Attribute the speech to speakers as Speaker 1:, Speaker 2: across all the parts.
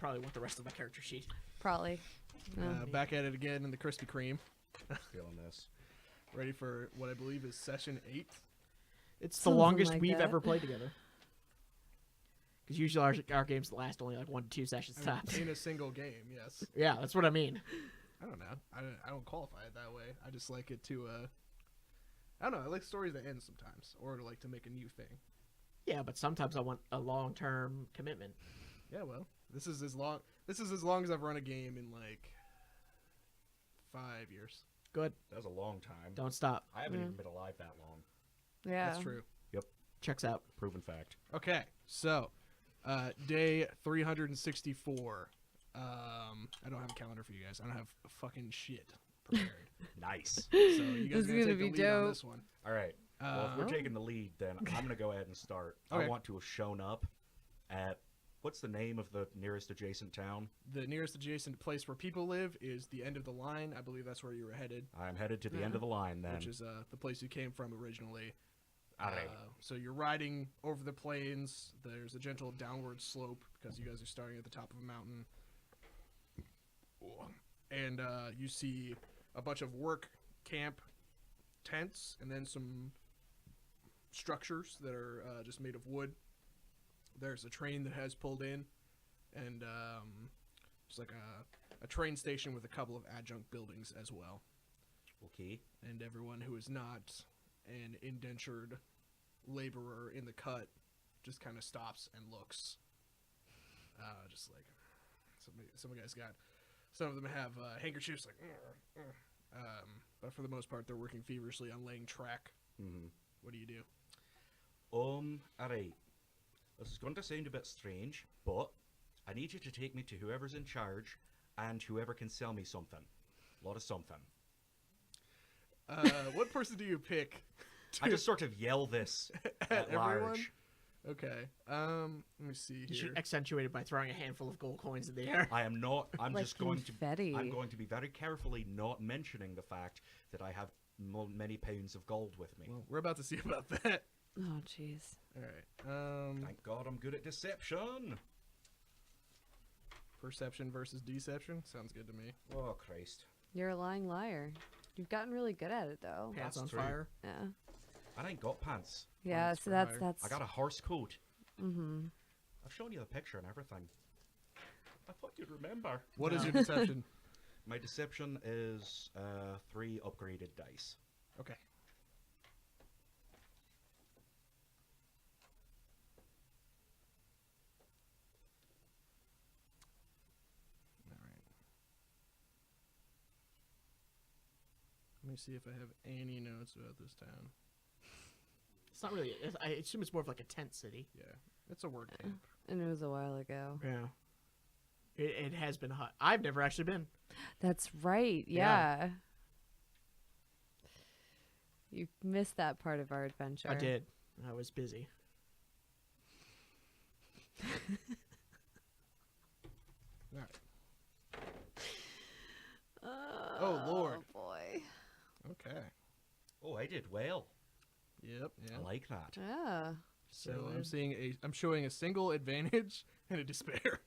Speaker 1: probably want the rest of my character sheet.
Speaker 2: Probably.
Speaker 3: Back at it again in the Krispy Kreme.
Speaker 4: Feeling this.
Speaker 3: Ready for what I believe is session 8.
Speaker 1: It's the
Speaker 2: Something
Speaker 1: longest
Speaker 2: like
Speaker 1: we've
Speaker 2: that.
Speaker 1: ever played together. Because usually our games last only like 1 to 2 sessions
Speaker 3: I mean,
Speaker 1: tops.
Speaker 3: in a single game, yes.
Speaker 1: Yeah, that's what I mean.
Speaker 3: I don't know. I don't qualify it that way. I just like it to, I don't know. I like stories that end sometimes, or to like to make a new thing.
Speaker 1: Yeah, but sometimes I want a long-term commitment.
Speaker 3: Yeah, well, this is as long as I've run a game in like 5 years.
Speaker 1: Good.
Speaker 4: That was a long time.
Speaker 1: Don't stop.
Speaker 4: I haven't even been alive that long.
Speaker 2: Yeah.
Speaker 3: That's true.
Speaker 1: Checks out.
Speaker 4: Proven fact.
Speaker 3: Okay, so day 364. I don't have a calendar for you guys. I don't have fucking shit prepared.
Speaker 4: Nice.
Speaker 3: So you guys
Speaker 2: This is
Speaker 3: are gonna
Speaker 2: gonna
Speaker 3: take
Speaker 2: be
Speaker 3: the lead on
Speaker 2: dope.
Speaker 3: this one.
Speaker 4: All right. Well, if we're
Speaker 2: Oh.
Speaker 4: taking the lead, then I'm going to go ahead and start.
Speaker 3: Okay.
Speaker 4: I want to have shown up at, what's the name of the nearest adjacent town?
Speaker 3: The nearest adjacent place where people live is the end of the line. I believe that's where you were headed,
Speaker 4: I'm headed to the end of the line then.
Speaker 3: which is the place you came from originally.
Speaker 4: All right.
Speaker 3: So you're riding over the plains. There's a gentle downward slope because you guys are starting at the top of a mountain. And you see a bunch of work camp tents and then some structures that are just made of wood. There's a train that has pulled in, and just like a train station with a couple of adjunct buildings as well.
Speaker 4: Okay.
Speaker 3: And everyone who is not an indentured laborer in the cut just kind of stops and looks. Just like some guys got, some of them have handkerchiefs like, but for the most part they're working feverishly on laying track.
Speaker 4: Mm-hmm.
Speaker 3: What do you do?
Speaker 4: All right. This is going to sound a bit strange, but I need you to take me to whoever's in charge and whoever can sell me something. A lot of something.
Speaker 3: What person do you pick?
Speaker 4: I just sort of yell this at
Speaker 3: everyone?
Speaker 4: large.
Speaker 3: Okay. Let me see
Speaker 1: You
Speaker 3: here.
Speaker 1: should accentuate it by throwing a handful of gold coins in the air.
Speaker 4: I am not. I'm
Speaker 2: Like
Speaker 4: just going to.
Speaker 2: confetti.
Speaker 4: I'm going to be very carefully not mentioning the fact that I have many pounds of gold with me.
Speaker 3: Well, we're about to see about that.
Speaker 2: Oh, jeez.
Speaker 3: All right.
Speaker 4: Thank God I'm good at deception.
Speaker 3: Perception versus deception sounds good to me.
Speaker 4: Oh Christ!
Speaker 2: You're a lying liar. You've gotten really good at it, though.
Speaker 1: Pants
Speaker 4: That's
Speaker 1: on
Speaker 4: true.
Speaker 1: fire.
Speaker 2: Yeah.
Speaker 4: I ain't got pants.
Speaker 2: Yeah.
Speaker 3: Pants
Speaker 2: So
Speaker 3: for hire.
Speaker 2: that's.
Speaker 4: I got a horse coat.
Speaker 2: Mm-hmm.
Speaker 4: I've shown you the picture and everything. I thought you'd remember.
Speaker 3: What is
Speaker 1: No.
Speaker 3: your deception?
Speaker 4: My deception is 3 upgraded dice.
Speaker 3: Okay. All right. Let me see if I have any notes about this town.
Speaker 1: It's not really. I assume it's more of like a tent city.
Speaker 3: Yeah, it's a word camp.
Speaker 2: And it was a while ago.
Speaker 1: Yeah. It has been hot. I've never actually been.
Speaker 2: That's right.
Speaker 1: Yeah.
Speaker 2: Yeah. You missed that part of our adventure.
Speaker 1: I did. I was busy.
Speaker 3: All right. Oh, Lord.
Speaker 2: boy.
Speaker 3: Okay.
Speaker 4: Oh, I did well.
Speaker 3: Yep. Yeah.
Speaker 4: I like that.
Speaker 2: Yeah.
Speaker 3: So
Speaker 1: weird.
Speaker 3: I'm showing a single advantage and a despair.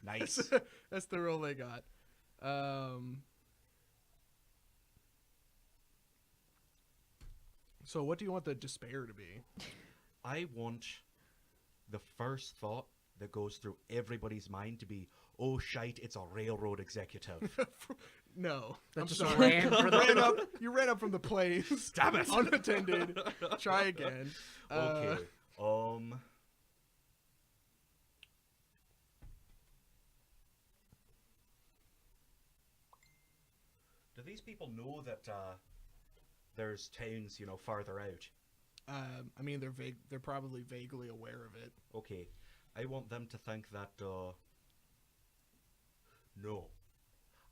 Speaker 4: Nice.
Speaker 3: That's the roll they got. So what do you want the despair to be?
Speaker 4: I want the first thought that goes through everybody's mind to be, oh shite, it's a railroad executive.
Speaker 3: No,
Speaker 1: That
Speaker 3: I'm
Speaker 1: just
Speaker 3: sorry.
Speaker 1: ran for the-
Speaker 3: You ran up from the plains.
Speaker 4: Damn it.
Speaker 3: Unattended. Try again.
Speaker 4: Okay. Do these people know that there's towns, farther out?
Speaker 3: I mean, they're probably vaguely aware of it.
Speaker 4: Okay. I want them to think that, no.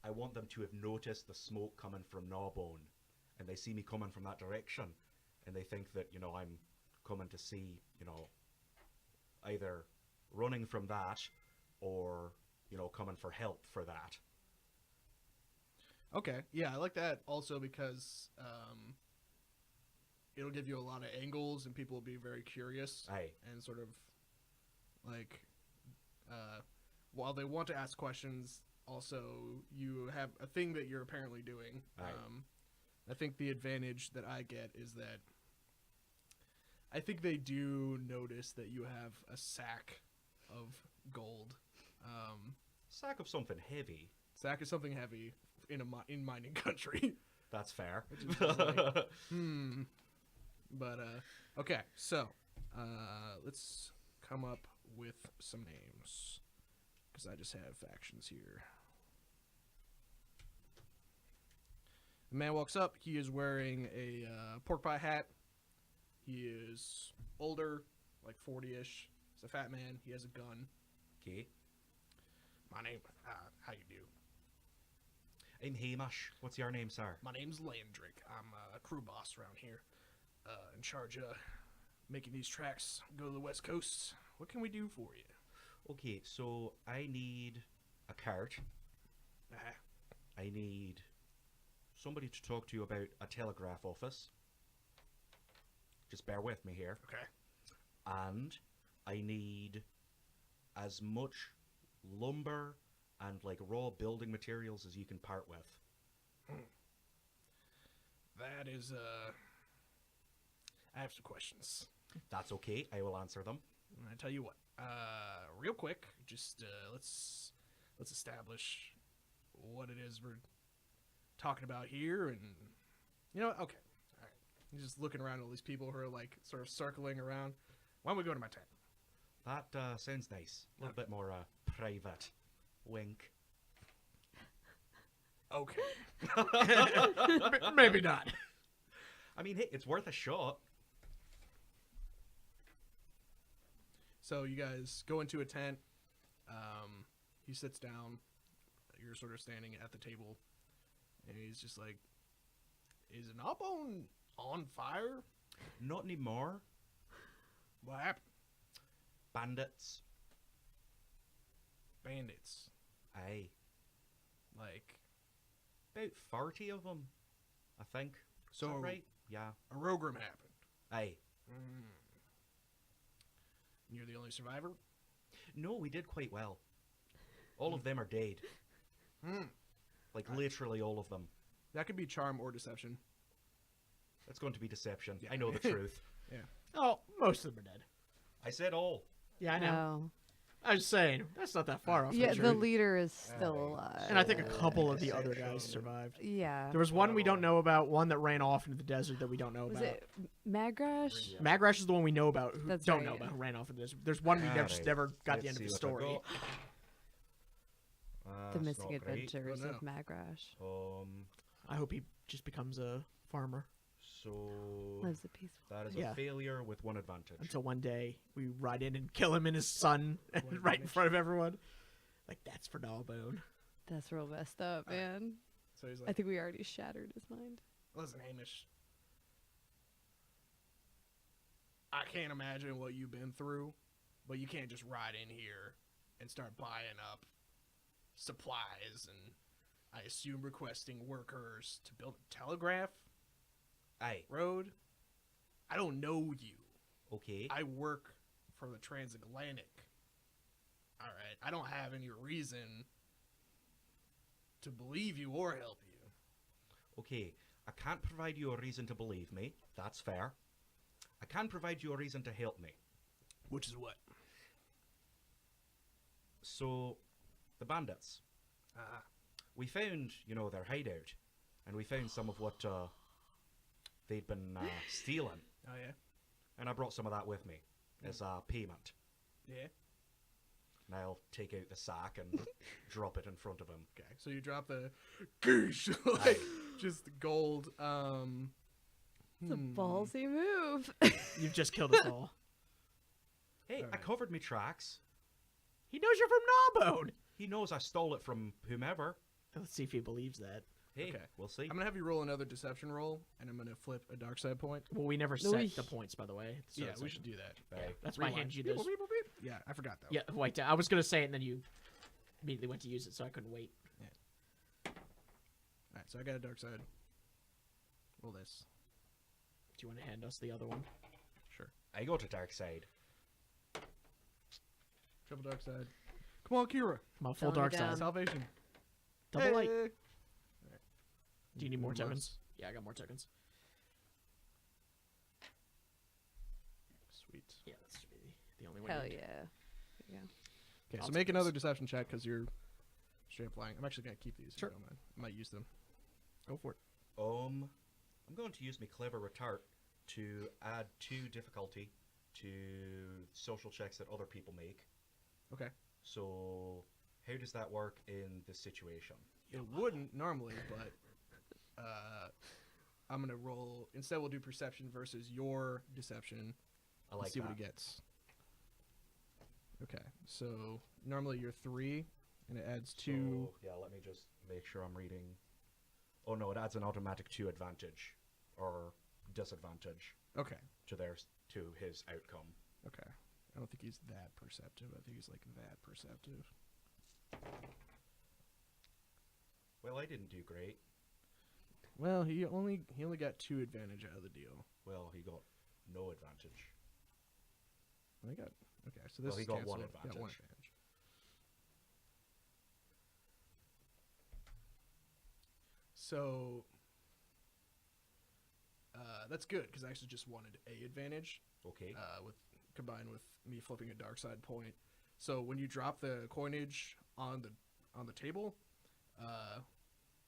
Speaker 4: I want them to have noticed the smoke coming from Gnawbone, and they see me coming from that direction, and they think that, I'm coming to see, either running from that or, coming for help for that.
Speaker 3: Okay, yeah, I like that also because it'll give you a lot of angles and people will be very curious
Speaker 4: Aye.
Speaker 3: and sort of like while they want to ask questions, also you have a thing that you're apparently doing.
Speaker 4: Aye.
Speaker 3: I think the advantage that I get is that I think they do notice that you have a sack of gold.
Speaker 4: Sack of something heavy.
Speaker 3: Sack is something heavy in mining country.
Speaker 4: That's fair.
Speaker 3: But okay, so let's come up with some names because I just have factions here. The man walks up. He is wearing a pork pie hat. He is older, like 40-ish. He's a fat man. He has a gun.
Speaker 4: Okay.
Speaker 3: My name, how you do?
Speaker 4: I'm Hamish. What's your name, sir?
Speaker 3: My name's Landrick. I'm a crew boss around here, in charge of making these tracks go to the West Coast. What can we do for you?
Speaker 4: Okay, so I need a cart. I need somebody to talk to you about a telegraph office. Just bear with me here.
Speaker 3: Okay.
Speaker 4: And I need as much lumber and like raw building materials as you can part with.
Speaker 3: That is, I have some questions.
Speaker 4: That's okay. I will answer them.
Speaker 3: And I tell you what, real quick, just let's establish what it is we're talking about here, and you know what? Okay, all right. He's just looking around at all these people who are like sort of circling around. Why don't we go to my tent?
Speaker 4: That sounds nice. A little bit more private. Wink.
Speaker 3: Okay. Maybe not.
Speaker 4: I mean, hey, it's worth a shot.
Speaker 3: So you guys go into a tent. He sits down. You're sort of standing at the table, and he's just like, "Is Gnawbone on fire?
Speaker 4: Not anymore.
Speaker 3: What happened?
Speaker 4: Bandits.
Speaker 3: Bandits?
Speaker 4: Aye.
Speaker 3: Like
Speaker 4: About 40 of them, I think.
Speaker 3: so?
Speaker 4: Is that right? Yeah.
Speaker 3: A Rogrim happened.
Speaker 4: Aye.
Speaker 3: You're the only survivor.
Speaker 4: No, we did quite well. All of them are dead. Like, literally all of them.
Speaker 3: That could be charm or deception.
Speaker 4: It's going to be deception. I know the truth.
Speaker 3: Yeah.
Speaker 1: Oh, most of them are dead.
Speaker 4: I said all.
Speaker 1: Yeah, I know.
Speaker 2: No.
Speaker 1: I was saying that's not that far off.
Speaker 2: Yeah,
Speaker 1: the
Speaker 2: the
Speaker 1: truth.
Speaker 2: leader is still alive.
Speaker 1: And I think a couple of the other guys survived.
Speaker 2: Yeah.
Speaker 1: There was one we don't know about, one that ran off into the desert that we don't know
Speaker 2: Was
Speaker 1: about.
Speaker 2: it Magrash?
Speaker 1: Magrash is the one we know about, who
Speaker 2: That's
Speaker 1: don't know
Speaker 2: right.
Speaker 1: about, who ran off into the desert. There's one we never, just
Speaker 4: Alright,
Speaker 1: never got the
Speaker 4: let's
Speaker 1: end of the
Speaker 4: see what I
Speaker 1: story.
Speaker 4: got.
Speaker 2: The
Speaker 4: That's
Speaker 2: Missing
Speaker 4: not great.
Speaker 2: Adventures
Speaker 3: Oh, no.
Speaker 2: of Magrash.
Speaker 1: I hope he just becomes a farmer
Speaker 4: So
Speaker 2: Lives a peaceful.
Speaker 4: that is
Speaker 1: Yeah.
Speaker 4: a failure with one advantage.
Speaker 1: until one day we ride in and kill him and his son
Speaker 3: One
Speaker 1: right in
Speaker 3: advantage.
Speaker 1: front of everyone. Like, that's for Gnawbone.
Speaker 2: That's real messed up, man.
Speaker 3: So he's
Speaker 2: I
Speaker 3: like,
Speaker 2: think we already shattered his mind.
Speaker 3: "Listen, Hamish, I can't imagine what you've been through, but you can't just ride in here and start buying up supplies and I assume requesting workers to build a telegraph
Speaker 4: Aye.
Speaker 3: road. I don't know you.
Speaker 4: Okay.
Speaker 3: I work for the transatlantic. All right. I don't have any reason to believe you or help you.
Speaker 4: Okay. I can't provide you a reason to believe me. That's fair. I can provide you a reason to help me.
Speaker 3: Which is what?
Speaker 4: So, the bandits. We found, their hideout, and we found some of what they'd been stealing,
Speaker 3: Oh, yeah?
Speaker 4: and I brought some of that with me as a payment.
Speaker 3: Yeah?
Speaker 4: And I'll take out the sack and drop it in front of him.
Speaker 3: Okay. So you drop the goosh, like, just gold.
Speaker 2: It's a ballsy move.
Speaker 1: You've just killed us all.
Speaker 4: Hey, I
Speaker 3: Alright.
Speaker 4: covered me tracks.
Speaker 1: He knows you're from Gnawbone.
Speaker 4: He knows I stole it from whomever.
Speaker 1: Let's see if he believes that.
Speaker 4: Hey,
Speaker 3: Okay.
Speaker 4: we'll see.
Speaker 3: I'm going to have you roll another deception roll, and I'm going to flip a dark side point.
Speaker 1: Well, we never set
Speaker 2: Oy.
Speaker 1: the points, by the way. So
Speaker 3: Yeah,
Speaker 1: it's
Speaker 3: we
Speaker 1: like-
Speaker 3: should do that.
Speaker 4: Aye.
Speaker 1: That's why I
Speaker 3: Rewind.
Speaker 1: handed you
Speaker 3: Beep,
Speaker 1: this.
Speaker 3: beep, beep, beep. Yeah, I forgot that.
Speaker 1: Yeah, wait. I was gonna say it, and then you immediately went to use it, so I couldn't wait.
Speaker 3: All right, so I got a dark side. Roll this.
Speaker 1: Do you want to hand us the other one?
Speaker 3: Sure.
Speaker 4: I go to dark side.
Speaker 3: Triple dark side. Come on, Kira.
Speaker 1: Come on, full
Speaker 2: Tone it
Speaker 1: dark side.
Speaker 2: down.
Speaker 3: Salvation.
Speaker 1: Double light.
Speaker 3: Hey.
Speaker 1: Do you need more
Speaker 3: Less.
Speaker 1: tokens? Yeah, I got more tokens.
Speaker 3: Sweet.
Speaker 1: Yeah, that should be the only way.
Speaker 2: Hell
Speaker 1: to do it.
Speaker 2: yeah. Yeah.
Speaker 3: Okay,
Speaker 1: I'll
Speaker 3: so
Speaker 1: take
Speaker 3: make another
Speaker 1: those.
Speaker 3: deception check because you're straight up lying. I'm actually gonna keep these.
Speaker 1: Sure.
Speaker 3: If you don't mind. I might use them. Go for it.
Speaker 4: I'm going to use my clever retard to add 2 difficulty to social checks that other people make.
Speaker 3: Okay.
Speaker 4: So, how does that work in this situation?
Speaker 3: It wouldn't normally, but I'm gonna roll. Instead, we'll do perception versus your deception.
Speaker 4: I
Speaker 3: Let's
Speaker 4: like
Speaker 3: see
Speaker 4: that.
Speaker 3: what he gets. Okay, so normally you're 3, and it adds 2.
Speaker 4: So, yeah, let me just make sure I'm reading. Oh no, it adds an automatic 2 advantage or disadvantage
Speaker 3: Okay,
Speaker 4: to his outcome.
Speaker 3: okay. I don't think he's that perceptive. I think he's like that perceptive.
Speaker 4: Well, I didn't do great.
Speaker 3: Well, he only got 2 advantage out of the deal.
Speaker 4: Well, he got no advantage.
Speaker 3: I got okay. So this
Speaker 4: Well, he
Speaker 3: is
Speaker 4: got one
Speaker 3: canceled. Got one
Speaker 4: advantage.
Speaker 3: advantage. So that's good because I actually just wanted a advantage
Speaker 4: Okay.
Speaker 3: with combined with me flipping a dark side point. So when you drop the coinage on the table,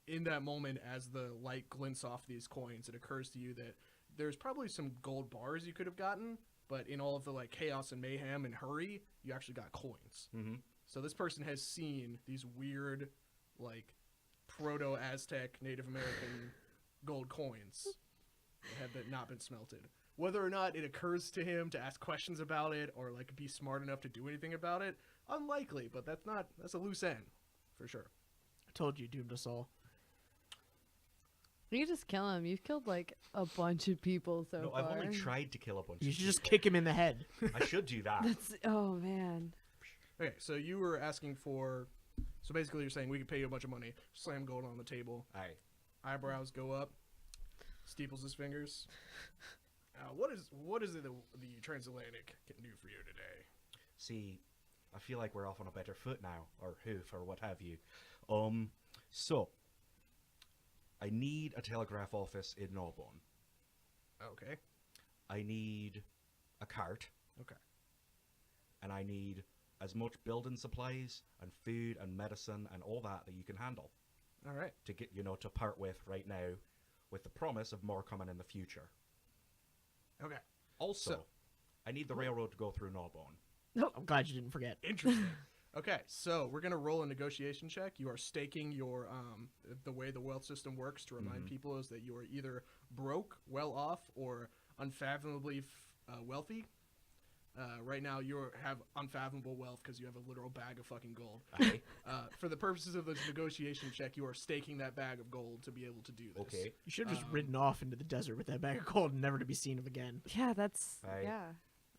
Speaker 3: in that moment, as the light glints off these coins, it occurs to you that there's probably some gold bars you could have gotten, but in all of the like chaos and mayhem and hurry, you actually got coins.
Speaker 4: Mm-hmm.
Speaker 3: So this person has seen these weird, like, proto-Aztec Native American gold coins that have not been smelted. Whether or not it occurs to him to ask questions about it or like be smart enough to do anything about it, unlikely. But that's a loose end, for sure.
Speaker 1: I told you, doomed us all.
Speaker 2: You just kill him. You've killed like a bunch of people so
Speaker 4: No,
Speaker 2: far.
Speaker 4: I've only tried to kill a bunch
Speaker 1: You
Speaker 4: of
Speaker 1: should just
Speaker 4: people.
Speaker 1: kick him in the head.
Speaker 4: I should do that.
Speaker 2: That's oh man.
Speaker 3: Okay, so you were asking for. So basically, you're saying we could pay you a bunch of money, slam gold on the table,
Speaker 4: Aye.
Speaker 3: eyebrows go up, steeples his fingers. What is it that the transatlantic can do for you today?
Speaker 4: See, I feel like we're off on a better foot now, or hoof, or what have you. So, I need a telegraph office in Gnawbone.
Speaker 3: Okay.
Speaker 4: I need a cart.
Speaker 3: Okay.
Speaker 4: And I need as much building supplies and food and medicine and all that you can handle
Speaker 3: All right.
Speaker 4: to get, to part with right now, with the promise of more coming in the future.
Speaker 3: Okay.
Speaker 4: Also,
Speaker 3: So-
Speaker 4: I need the railroad to go through Gnawbone.
Speaker 1: I'm glad you didn't forget.
Speaker 3: Interesting. Okay, so we're gonna roll a negotiation check. You are staking your the way the wealth system works to remind people is that you are either broke, well off, or unfathomably wealthy. Right now, you have unfathomable wealth because you have a literal bag of fucking gold.
Speaker 4: Aye.
Speaker 3: For the purposes of this negotiation check, you are staking that bag of gold to be able to do this.
Speaker 4: Okay.
Speaker 1: You should have just ridden off into the desert with that bag of gold and never to be seen of again.
Speaker 2: Yeah, that's
Speaker 4: Aye.
Speaker 2: yeah.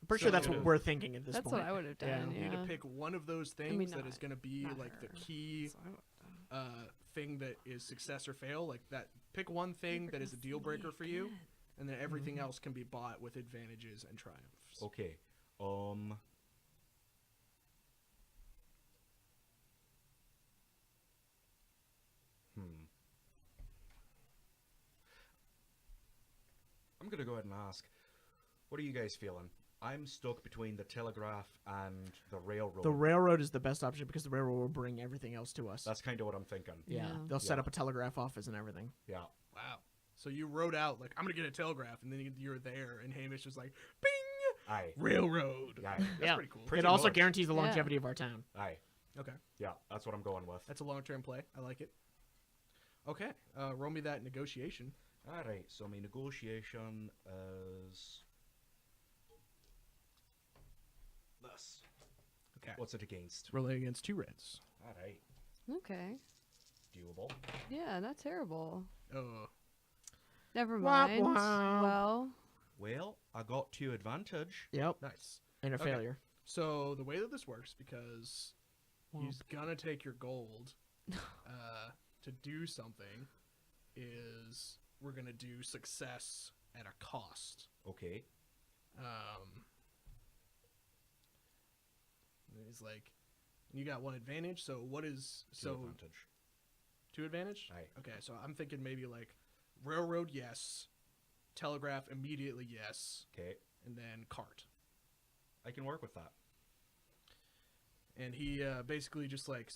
Speaker 1: I'm pretty
Speaker 3: So
Speaker 1: sure that's
Speaker 3: you
Speaker 1: what
Speaker 3: know-
Speaker 1: we're thinking at this
Speaker 2: That's
Speaker 1: point.
Speaker 2: what I would have
Speaker 1: Yeah.
Speaker 2: done.
Speaker 3: You
Speaker 2: Yeah.
Speaker 3: need to pick one of those things
Speaker 2: mean,
Speaker 3: that is
Speaker 2: not-
Speaker 3: going to be
Speaker 2: not
Speaker 3: like the
Speaker 2: her.
Speaker 3: key
Speaker 2: That's what I would've done.
Speaker 3: thing that is success or fail. Like that, pick one thing that is a deal breaker for you, and then everything else can be bought with advantages and triumphs.
Speaker 4: Okay. I'm gonna go ahead and ask, what are you guys feeling? I'm stuck between the telegraph and the railroad.
Speaker 1: The railroad is the best option because the railroad will bring everything else to us.
Speaker 4: That's kind of what I'm thinking.
Speaker 1: yeah.
Speaker 2: Yeah.
Speaker 1: They'll set
Speaker 4: Yeah.
Speaker 1: up a telegraph office and everything.
Speaker 4: Yeah.
Speaker 3: Wow. So you wrote out like I'm gonna get a telegraph, and then you're there, and Hamish was like, "Bing,
Speaker 4: Aye.
Speaker 3: railroad."
Speaker 4: Aye.
Speaker 3: That's
Speaker 1: Yeah.
Speaker 3: pretty cool.
Speaker 4: Pretty
Speaker 1: it also
Speaker 4: much.
Speaker 1: guarantees the
Speaker 2: Yeah.
Speaker 1: longevity of our town.
Speaker 4: Aye.
Speaker 3: Okay,
Speaker 4: Yeah. That's what I'm going with.
Speaker 3: that's a long-term play. I like it. Okay, roll me that negotiation.
Speaker 4: All right. So my negotiation is this.
Speaker 3: Okay,
Speaker 4: What's it against?
Speaker 3: rolling against 2 reds.
Speaker 4: All right.
Speaker 2: Okay.
Speaker 4: Doable.
Speaker 2: Yeah, not terrible.
Speaker 3: Oh,
Speaker 2: Never
Speaker 1: Wah,
Speaker 2: mind.
Speaker 1: wah.
Speaker 2: Well,
Speaker 4: Well, I got 2 advantage.
Speaker 1: Yep.
Speaker 3: nice.
Speaker 1: And a
Speaker 3: Okay.
Speaker 1: failure.
Speaker 3: So the way that this works, because
Speaker 1: Wow.
Speaker 3: he's gonna take your gold to do something, is we're gonna do success at a cost.
Speaker 4: Okay.
Speaker 3: He's like, You got 1 advantage. So what is
Speaker 4: Two advantage.
Speaker 3: 2 advantage?
Speaker 4: Aye.
Speaker 3: Okay, so I'm thinking maybe like railroad, yes. Telegraph, immediately, yes.
Speaker 4: Okay,
Speaker 3: And then cart.
Speaker 4: I can work with that.
Speaker 3: And he basically just like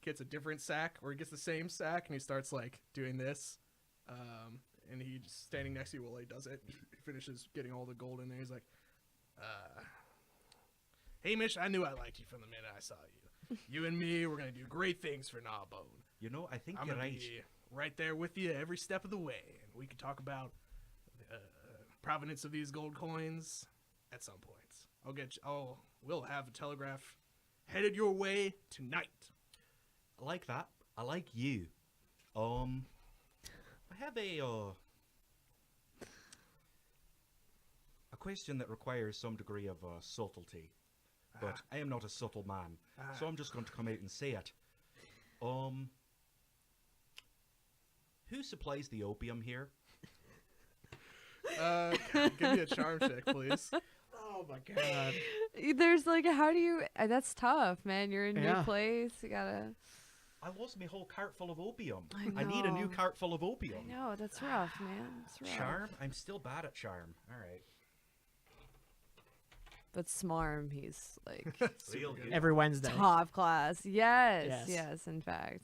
Speaker 3: gets a different sack, or he gets the same sack, and he starts like doing this. And he's standing next to you while he does it. He finishes getting all the gold in there. He's like, Hamish, I knew I liked you from the minute I saw you. You and me, we're going to do great things for Gnawbone.
Speaker 4: You know, I think
Speaker 3: I'm
Speaker 4: you're
Speaker 3: going
Speaker 4: right.
Speaker 3: to be right there with you every step of the way. And we can talk about the provenance of these gold coins at some point. We'll have a telegraph headed your way tonight.
Speaker 4: I like that. I like you. I have a question that requires some degree of subtlety, but I am not a subtle man, so I'm just going to come out and say it. Who supplies the opium here?
Speaker 3: Give me a charm check, please.
Speaker 1: Oh my god.
Speaker 2: There's like, how do you? That's tough, man. You're in a
Speaker 1: Yeah.
Speaker 2: new place. You gotta.
Speaker 4: I lost my whole cart full of opium.
Speaker 2: I
Speaker 4: I need a new
Speaker 2: know.
Speaker 4: cart full of opium.
Speaker 2: I know that's rough, man. It's rough.
Speaker 4: Charm? I'm still bad at charm. All right.
Speaker 2: But Smarm, he's like
Speaker 4: Real good.
Speaker 1: Every Wednesday.
Speaker 2: top class. Yes,
Speaker 1: Yes.
Speaker 2: yes. In fact,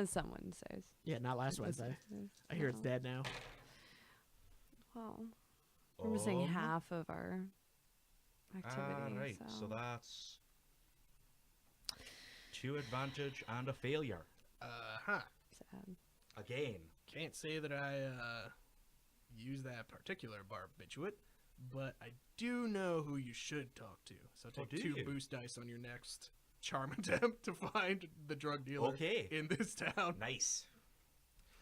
Speaker 2: someone says.
Speaker 1: Yeah, not last Wednesday. I hear it's dead now.
Speaker 2: Well, we're missing
Speaker 4: Um,
Speaker 2: half of our activity.
Speaker 4: Right. So that's 2 advantage and a failure.
Speaker 2: sad.
Speaker 4: Again.
Speaker 3: Can't say that I use that particular barbiturate, but I do know who you should talk to. So take
Speaker 4: do
Speaker 3: 2
Speaker 4: you?
Speaker 3: boost dice on your next charm attempt to find the drug dealer
Speaker 4: Okay.
Speaker 3: in this town.
Speaker 4: Nice.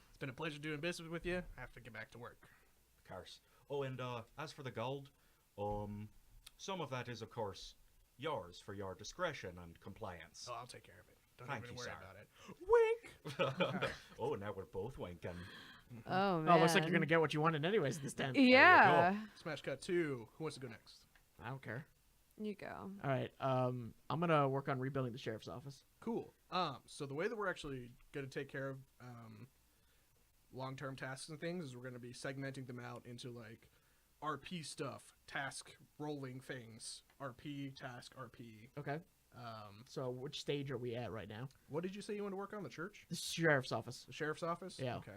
Speaker 3: It's been a pleasure doing business with you. I have to get back to work.
Speaker 4: Curse. Oh, and as for the gold, some of that is, of course, yours for your discretion and compliance.
Speaker 3: Oh, I'll take care of it. Don't
Speaker 4: Thank
Speaker 3: even
Speaker 4: you,
Speaker 3: worry
Speaker 4: sir.
Speaker 3: about it. Wink.
Speaker 4: Oh, now we're both winking.
Speaker 2: Oh man.
Speaker 1: Oh, looks like you're gonna get what you wanted anyways this time.
Speaker 2: Yeah.
Speaker 3: Smash cut 2. Who wants to go next?
Speaker 1: I don't care.
Speaker 2: You go.
Speaker 1: All right. I'm gonna work on rebuilding the sheriff's office.
Speaker 3: Cool. So the way that we're actually going to take care of long-term tasks and things is we're going to be segmenting them out into like RP stuff, task rolling things, RP, task, RP.
Speaker 1: Okay. So which stage are we at right now?
Speaker 3: What did you say you want to work on? The church?
Speaker 1: The sheriff's office.
Speaker 3: The sheriff's office?
Speaker 1: Yeah.
Speaker 3: Okay.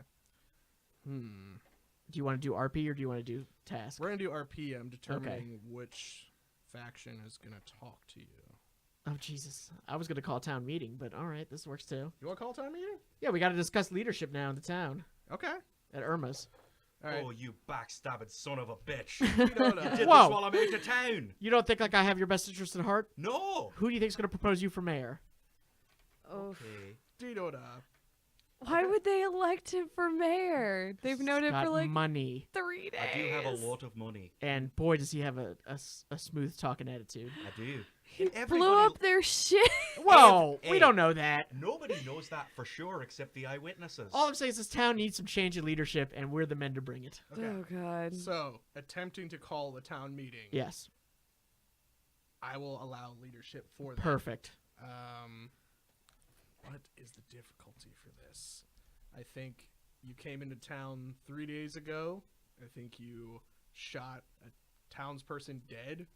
Speaker 1: Do you want to do RP or do you want to do task?
Speaker 3: We're going to do RP. I'm determining which faction is going to talk to you.
Speaker 1: Oh Jesus! I was gonna call a town meeting, but all right, this works too.
Speaker 3: You want to call a town meeting?
Speaker 1: Yeah, we got to discuss leadership now in the town
Speaker 3: Okay.
Speaker 1: at Irma's.
Speaker 3: All right.
Speaker 4: Oh, you backstabbing son of a bitch.
Speaker 3: You know,
Speaker 4: You did
Speaker 1: Whoa.
Speaker 4: this while I'm out of town.
Speaker 1: You don't think like I have your best interest at heart?
Speaker 4: No.
Speaker 1: Who do you think's gonna propose you for mayor?
Speaker 2: Oh,
Speaker 4: Okay.
Speaker 2: why would they elect him for mayor? They've known him
Speaker 1: Got
Speaker 2: for like
Speaker 1: money,
Speaker 2: 3 days.
Speaker 4: I do have a lot of money.
Speaker 1: and boy, does he have a smooth talking attitude.
Speaker 4: I do.
Speaker 2: He
Speaker 4: And
Speaker 2: blew
Speaker 4: everybody-
Speaker 2: up their shit.
Speaker 1: Whoa, we
Speaker 4: Hey.
Speaker 1: don't know that.
Speaker 4: Nobody knows that for sure except the eyewitnesses.
Speaker 1: All I'm saying is this town needs some change in leadership, and we're the men to bring it.
Speaker 3: Okay.
Speaker 2: Oh god.
Speaker 3: So, attempting to call the town meeting,
Speaker 1: Yes,
Speaker 3: I will allow leadership for that.
Speaker 1: perfect.
Speaker 3: What is the difficulty for this? I think you came into town 3 days ago. I think you shot a townsperson dead.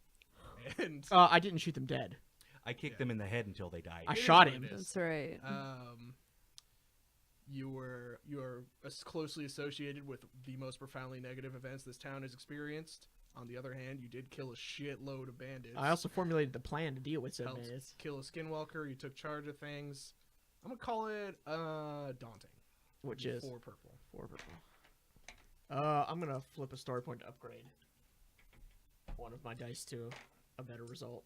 Speaker 3: And
Speaker 1: I didn't shoot them dead.
Speaker 4: I kicked them in the head until they died.
Speaker 1: I
Speaker 3: It is
Speaker 1: shot
Speaker 3: what
Speaker 1: him.
Speaker 3: it is.
Speaker 2: That's right.
Speaker 3: You are as closely associated with the most profoundly negative events this town has experienced. On the other hand, you did kill a shitload of bandits.
Speaker 1: I also formulated the plan to deal with said
Speaker 3: helped
Speaker 1: bandits.
Speaker 3: kill a skinwalker. You took charge of things. I'm gonna call it daunting.
Speaker 1: Which is
Speaker 3: 4 purple.
Speaker 1: 4 purple. I'm gonna flip a story point to upgrade one of my dice to a better result.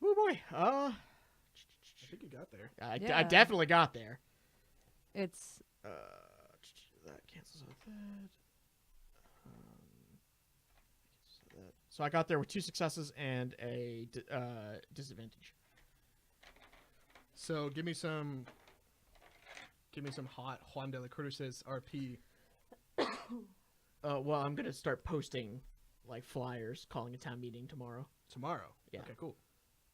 Speaker 1: Oh boy.
Speaker 3: I think you got there.
Speaker 1: I
Speaker 2: Yeah.
Speaker 1: definitely got there.
Speaker 2: It's
Speaker 1: That cancels with that. So I got there with 2 successes and a disadvantage.
Speaker 3: So give me some hot Juan de la Cruz's RP.
Speaker 1: Well, I'm gonna start posting like flyers calling a town meeting tomorrow.
Speaker 3: Tomorrow.
Speaker 1: Yeah.
Speaker 3: Okay, cool.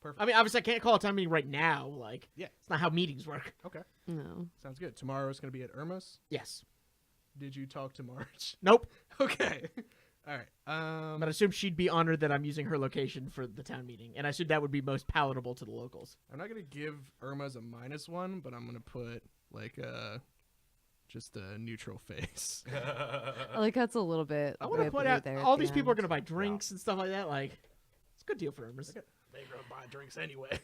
Speaker 3: Perfect.
Speaker 1: I mean, obviously, I can't call a town meeting right now. Like,
Speaker 3: Yeah.
Speaker 1: it's not how meetings work.
Speaker 3: Okay.
Speaker 2: No.
Speaker 3: Sounds good. Tomorrow is going to be at Irma's.
Speaker 1: Yes.
Speaker 3: Did you talk to Marge?
Speaker 1: Nope.
Speaker 3: Okay. All right.
Speaker 1: But I assume she'd be honored that I'm using her location for the town meeting, and I assume that would be most palatable to the locals.
Speaker 3: I'm not going to give Irma's a -1, but I'm going to put like just a neutral face.
Speaker 2: I like how it's a little bit.
Speaker 1: I want to point out all these people are going to buy drinks and stuff like that. Like, it's a good deal for Irma's.
Speaker 3: They're going to buy drinks anyway.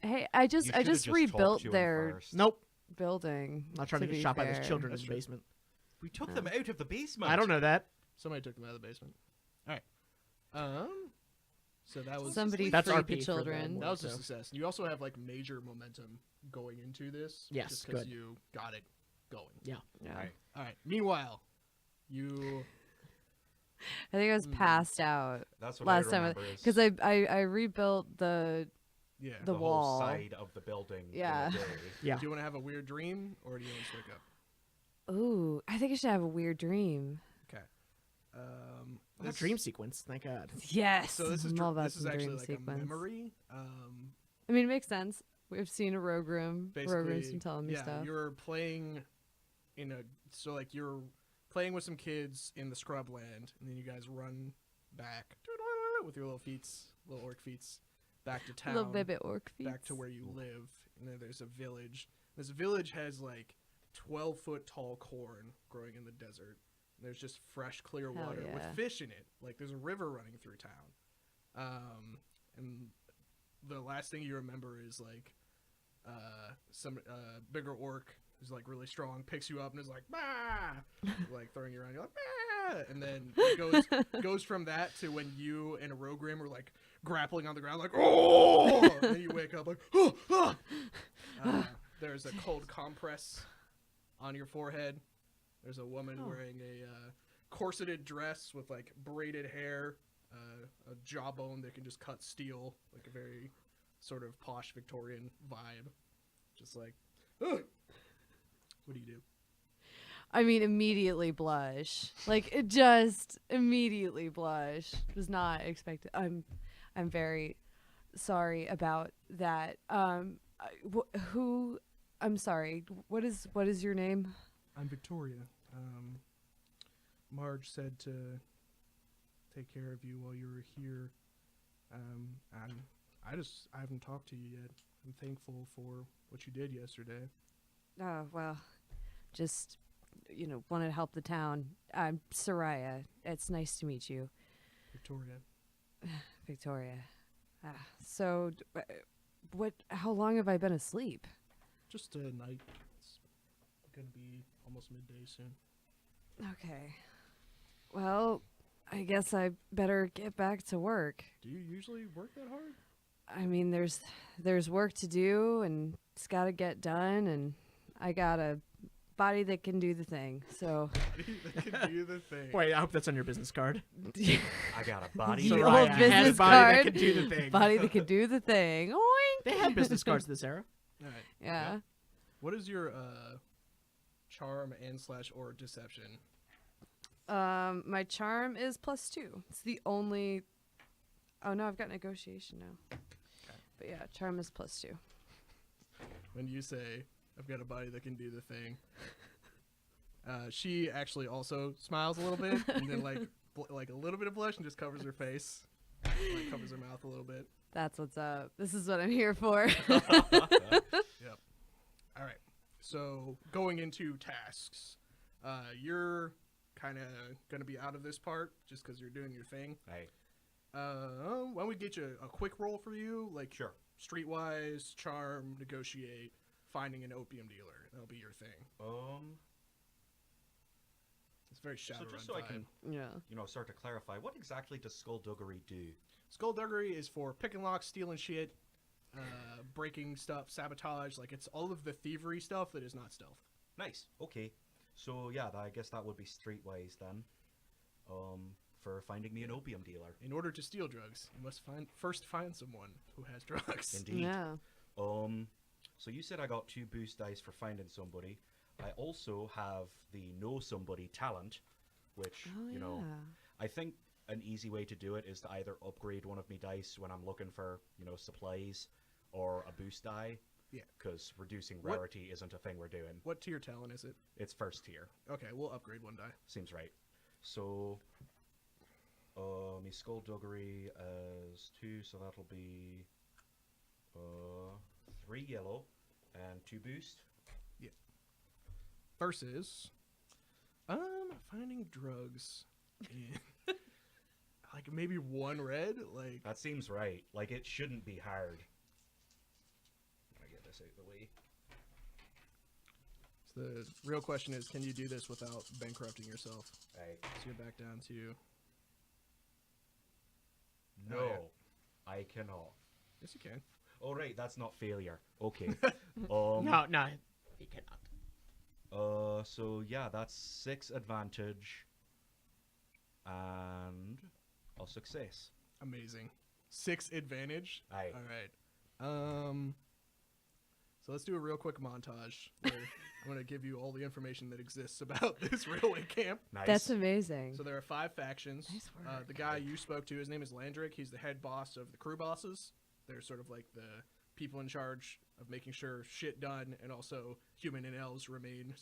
Speaker 2: Hey, I
Speaker 4: You
Speaker 2: just
Speaker 4: should've talked
Speaker 2: rebuilt
Speaker 4: to him
Speaker 2: their
Speaker 4: first.
Speaker 1: Nope.
Speaker 2: building.
Speaker 1: I'm not trying to get
Speaker 2: be
Speaker 1: shot by
Speaker 2: fair.
Speaker 1: those children
Speaker 3: That's
Speaker 1: in
Speaker 3: true.
Speaker 1: the basement.
Speaker 4: We took them out of the basement.
Speaker 1: I don't know that.
Speaker 3: Somebody took them out of the basement. All right. So that was
Speaker 2: Somebody
Speaker 1: That's
Speaker 2: freed
Speaker 1: RP
Speaker 2: the
Speaker 1: for
Speaker 2: children.
Speaker 1: them.
Speaker 3: that was a
Speaker 1: So-
Speaker 3: success. You also have like major momentum going into this.
Speaker 1: Yes,
Speaker 3: just because
Speaker 1: good.
Speaker 3: you got it going.
Speaker 2: Yeah.
Speaker 3: All right. Meanwhile, you
Speaker 2: I think I was passed out
Speaker 4: That's what
Speaker 2: last
Speaker 4: I
Speaker 2: time
Speaker 4: remember is
Speaker 2: because I rebuilt the
Speaker 3: yeah.
Speaker 2: the
Speaker 4: the
Speaker 2: wall.
Speaker 4: whole side of the building. in a
Speaker 2: Yeah.
Speaker 4: day.
Speaker 1: Yeah.
Speaker 3: Do you want to have a weird dream or do you want to wake up?
Speaker 2: Ooh, I think I should have a weird dream.
Speaker 3: Okay.
Speaker 1: That dream sequence. Thank God.
Speaker 2: Yes.
Speaker 3: So this is
Speaker 2: I'm all about
Speaker 3: this is
Speaker 2: some
Speaker 3: actually
Speaker 2: dream
Speaker 3: like
Speaker 2: sequence.
Speaker 3: a memory.
Speaker 2: I mean, it makes sense. We've seen a rogue room. Rogue room's
Speaker 3: Basically,
Speaker 2: been telling me
Speaker 3: yeah,
Speaker 2: stuff.
Speaker 3: you're playing in a like you're playing with some kids in the scrubland, and then you guys run back with your little orc feets, back to town,
Speaker 2: Little baby orc feet.
Speaker 3: back to where you live. And then there's a village. This village has like 12-foot tall corn growing in the desert. And there's just fresh, clear
Speaker 2: Hell
Speaker 3: water with
Speaker 2: yeah.
Speaker 3: fish in it. Like there's a river running through town. And the last thing you remember is like some bigger orc who's like really strong picks you up and is like bah! Like throwing you around. You're like bah! And then it goes from that to when you and a rogue rim are like grappling on the ground like oh, and then you wake up like oh, ah! There's a cold compress on your forehead. There's a woman wearing a corseted dress with like braided hair, a jawbone that can just cut steel, like a very sort of posh Victorian vibe. Just like, ugh. What do you do?
Speaker 2: I mean, immediately blush. Like, it just immediately blush. Was not expected. I'm very sorry about that. Who? I'm sorry. What is your name?
Speaker 3: I'm Victoria. Marge said to take care of you while you were here. I haven't talked to you yet. I'm thankful for what you did yesterday.
Speaker 2: Oh, well, just, wanted to help the town. I'm Soraya. It's nice to meet you.
Speaker 3: Victoria.
Speaker 2: Victoria. So, how long have I been asleep?
Speaker 3: Just a night. It's gonna be almost midday soon.
Speaker 2: Okay. Well, I guess I better get back to work.
Speaker 3: Do you usually work that hard?
Speaker 2: I mean, there's work to do, and it's got to get done, and I got a body that can do the thing. So,
Speaker 3: They can do the thing.
Speaker 1: Wait, I hope that's on your business card.
Speaker 4: I got a body.
Speaker 2: The
Speaker 1: Soraya
Speaker 2: old
Speaker 1: has
Speaker 2: business
Speaker 1: a body that
Speaker 2: card.
Speaker 1: can do the thing.
Speaker 2: body that can do the thing. Oink.
Speaker 1: They have business cards this era.
Speaker 3: All right.
Speaker 2: Yeah.
Speaker 3: What is your charm and / or deception?
Speaker 2: My charm is +2. It's the only. Oh no, I've got negotiation now.
Speaker 3: Okay.
Speaker 2: But yeah, charm is +2.
Speaker 3: When you say I've got a body that can do the thing, she actually also smiles a little bit and then like a little bit of blush and just covers her face, like covers her mouth a little bit.
Speaker 2: That's what's up. This is what I'm here for.
Speaker 3: Yep. All right. So going into tasks, you're kind of gonna be out of this part just because you're doing your thing.
Speaker 4: Hey,
Speaker 3: Why don't we get you a quick roll for you, like
Speaker 4: sure.
Speaker 3: streetwise, charm, negotiate, finding an opium dealer. That'll be your thing. It's very Shadowrun
Speaker 4: So just so I can,
Speaker 2: Yeah.
Speaker 4: start to clarify, what exactly does skullduggery do?
Speaker 3: Skullduggery is for picking locks, stealing shit, breaking stuff, sabotage. Like it's all of the thievery stuff that is not stealth.
Speaker 4: Nice. Okay. So yeah, I guess that would be streetwise then. For finding me an opium dealer.
Speaker 3: In order to steal drugs, you must first find someone who has drugs.
Speaker 4: Indeed.
Speaker 2: Yeah.
Speaker 4: So you said I got 2 boost dice for finding somebody. I also have the know somebody talent, which
Speaker 2: Oh,
Speaker 4: I think an easy way to do it is to either upgrade one of my dice when I'm looking for, supplies, or a boost die.
Speaker 3: Yeah.
Speaker 4: Because reducing
Speaker 3: What-
Speaker 4: rarity isn't a thing we're doing.
Speaker 3: What tier talent is it?
Speaker 4: It's first tier.
Speaker 3: Okay, we'll upgrade one die.
Speaker 4: Seems right. So, my skullduggery as 2, so that'll be 3 yellow and 2 boost.
Speaker 3: Versus, finding drugs in like maybe 1 red. Like,
Speaker 4: That seems right. Like, it shouldn't be hard. I get this out of the way.
Speaker 3: so the real question is, can you do this without bankrupting yourself?
Speaker 4: Right.
Speaker 3: So you're back down to.
Speaker 4: No,
Speaker 3: Oh,
Speaker 4: I cannot.
Speaker 3: Yes, you can.
Speaker 4: Oh, right, that's not failure. Okay.
Speaker 1: No, he cannot.
Speaker 4: So yeah, that's 6 advantage and a success.
Speaker 3: Amazing. 6 advantage.
Speaker 4: Aye.
Speaker 3: All right. So let's do a real quick montage where I'm going to give you all the information that exists about this railway camp.
Speaker 4: Nice.
Speaker 2: That's amazing.
Speaker 3: So there are 5 factions.
Speaker 2: Nice work.
Speaker 3: The guy you spoke to, his name is Landrick. He's the head boss of the crew bosses. They're sort of like the people in charge of making sure shit done, and also human and elves remain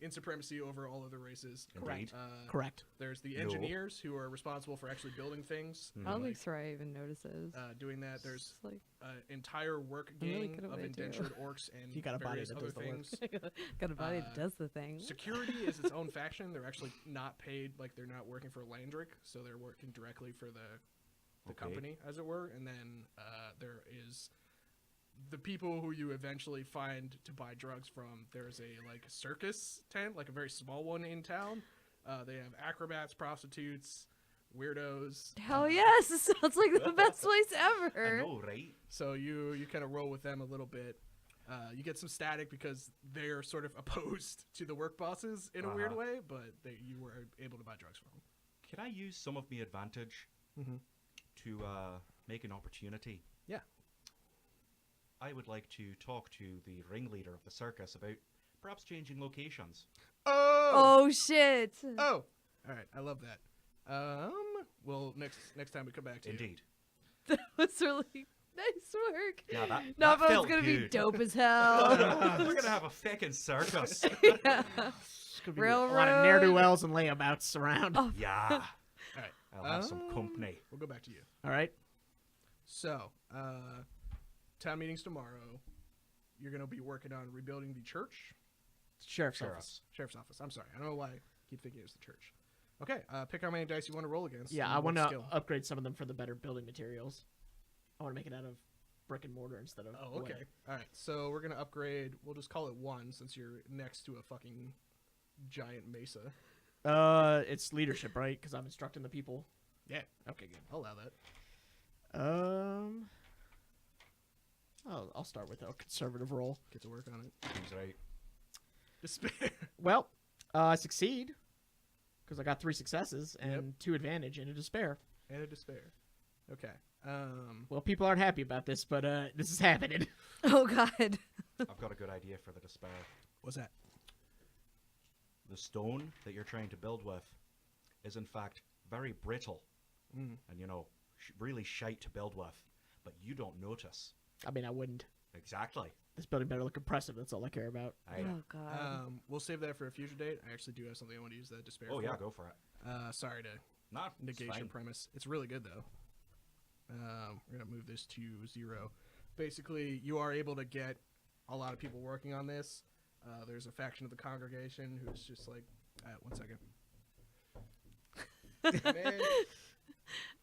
Speaker 3: in supremacy over all other races.
Speaker 4: Indeed.
Speaker 1: Correct.
Speaker 3: There's the
Speaker 4: No.
Speaker 3: engineers who are responsible for actually building things.
Speaker 2: I don't
Speaker 3: like,
Speaker 2: think Sarai even notices.
Speaker 3: doing that. There's
Speaker 2: It's like,
Speaker 3: an entire work
Speaker 2: I'm really
Speaker 3: gang
Speaker 2: good at
Speaker 3: of
Speaker 2: what I do.
Speaker 3: indentured orcs and
Speaker 1: You got a body
Speaker 3: various
Speaker 1: that
Speaker 3: other
Speaker 1: does the work.
Speaker 3: things.
Speaker 2: got a body that
Speaker 3: Uh,
Speaker 2: does the thing.
Speaker 3: Security is its own faction. They're actually not paid, like they're not working for Landrick, so they're working directly for the
Speaker 4: Okay.
Speaker 3: company, as it were. And then there is the people who you eventually find to buy drugs from. There's a like circus tent, like a very small one in town. They have acrobats, prostitutes, weirdos.
Speaker 2: Hell yes! It sounds like the best place
Speaker 4: I
Speaker 2: ever.
Speaker 4: know, right?
Speaker 3: So you kind of roll with them a little bit. You get some static because they're sort of opposed to the work bosses in a weird
Speaker 4: Uh-huh.
Speaker 3: way, but you were able to buy drugs from them.
Speaker 4: Can I use some of my advantage
Speaker 3: Mm-hmm.
Speaker 4: to make an opportunity?
Speaker 3: Yeah.
Speaker 4: I would like to talk to the ringleader of the circus about perhaps changing locations.
Speaker 3: Oh!
Speaker 2: Oh shit!
Speaker 3: Oh! All right, I love that. Well, next time we come back to you.
Speaker 4: Indeed.
Speaker 2: That was really nice work.
Speaker 4: Yeah, that
Speaker 2: Nava's
Speaker 4: felt
Speaker 2: gonna be
Speaker 4: good.
Speaker 2: dope as hell.
Speaker 4: We're gonna have a feckin' circus.
Speaker 2: Yeah.
Speaker 1: It's gonna be a
Speaker 2: Railroad.
Speaker 1: lot of ne'er-do-wells and layabouts around.
Speaker 2: Oh,
Speaker 4: Yeah.
Speaker 3: All right,
Speaker 4: I'll have some company.
Speaker 3: we'll go back to you.
Speaker 1: All right.
Speaker 3: So, town meeting's tomorrow. You're going to be working on rebuilding the church.
Speaker 1: Sheriff's
Speaker 4: Sheriff's.
Speaker 1: office.
Speaker 3: Sheriff's office. I'm sorry. I don't know why I keep thinking it was the church. Okay, pick how many dice you want to roll against.
Speaker 1: Yeah,
Speaker 3: and
Speaker 1: I
Speaker 3: what
Speaker 1: want to
Speaker 3: skill.
Speaker 1: upgrade some of them for the better building materials. I want to make it out of brick and mortar instead of
Speaker 3: Oh, okay.
Speaker 1: wood.
Speaker 3: All right, so we're going to upgrade. We'll just call it 1 since you're next to a fucking giant mesa.
Speaker 1: It's leadership, right? Because I'm instructing the people.
Speaker 3: Yeah,
Speaker 1: Okay, good.
Speaker 3: I'll allow that.
Speaker 1: I'll start with a conservative roll.
Speaker 3: Get to work on it.
Speaker 4: Seems right.
Speaker 3: Despair.
Speaker 1: Well, I succeed because I got 3 successes and
Speaker 3: Yep.
Speaker 1: 2 advantage and a despair.
Speaker 3: And a despair. Okay.
Speaker 1: Well, people aren't happy about this, but this is happening.
Speaker 2: oh god.
Speaker 4: I've got a good idea for the despair.
Speaker 3: What's that?
Speaker 4: The stone that you're trying to build with is in fact very brittle
Speaker 3: Mm.
Speaker 4: and, really shite to build with, but you don't notice.
Speaker 1: I mean, I wouldn't.
Speaker 4: Exactly.
Speaker 1: This building better look impressive. That's all I care about.
Speaker 2: Oh god.
Speaker 3: We'll save that for a future date. I actually do have something I want to use that despair
Speaker 4: Oh,
Speaker 3: for.
Speaker 4: yeah, go for it.
Speaker 3: Sorry to
Speaker 4: Nah, it's
Speaker 3: negate your
Speaker 4: fine.
Speaker 3: premise. It's really good though. We're gonna move this to 0. Basically, you are able to get a lot of people working on this. There's a faction of the congregation who's just like, 1 second. Man,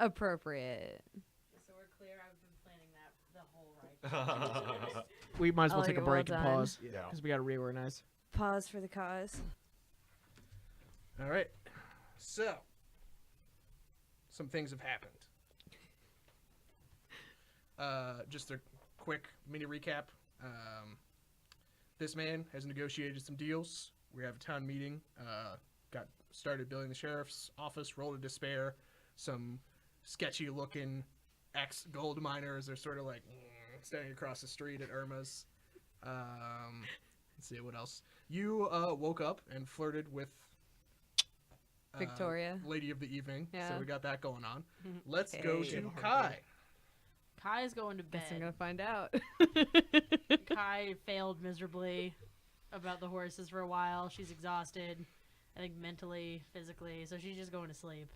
Speaker 2: Appropriate.
Speaker 5: So we're clear. I've been planning that the whole ride.
Speaker 1: We might as
Speaker 2: I
Speaker 1: well
Speaker 2: like
Speaker 1: take a
Speaker 2: it, well
Speaker 1: break and
Speaker 2: done.
Speaker 1: pause
Speaker 4: Yeah.
Speaker 1: because we got to reorganize.
Speaker 2: Pause for the cause.
Speaker 3: all right. So, some things have happened. Just a quick mini recap. This man has negotiated some deals. We have a town meeting. Got started building the sheriff's office. Rolled a despair. Some sketchy looking ex-gold miners are sort of like standing across the street at Irma's. Let's see what else. You woke up and flirted with
Speaker 2: Victoria.
Speaker 3: lady of the evening. So
Speaker 2: Yeah.
Speaker 3: we got that going on. Let's go
Speaker 2: Okay.
Speaker 3: to Kai.
Speaker 5: Kai's going to
Speaker 2: Guess I'm
Speaker 5: bed.
Speaker 2: gonna find out.
Speaker 5: Kai failed miserably about the horses for a while. She's exhausted, I think mentally, physically, so she's just going to sleep.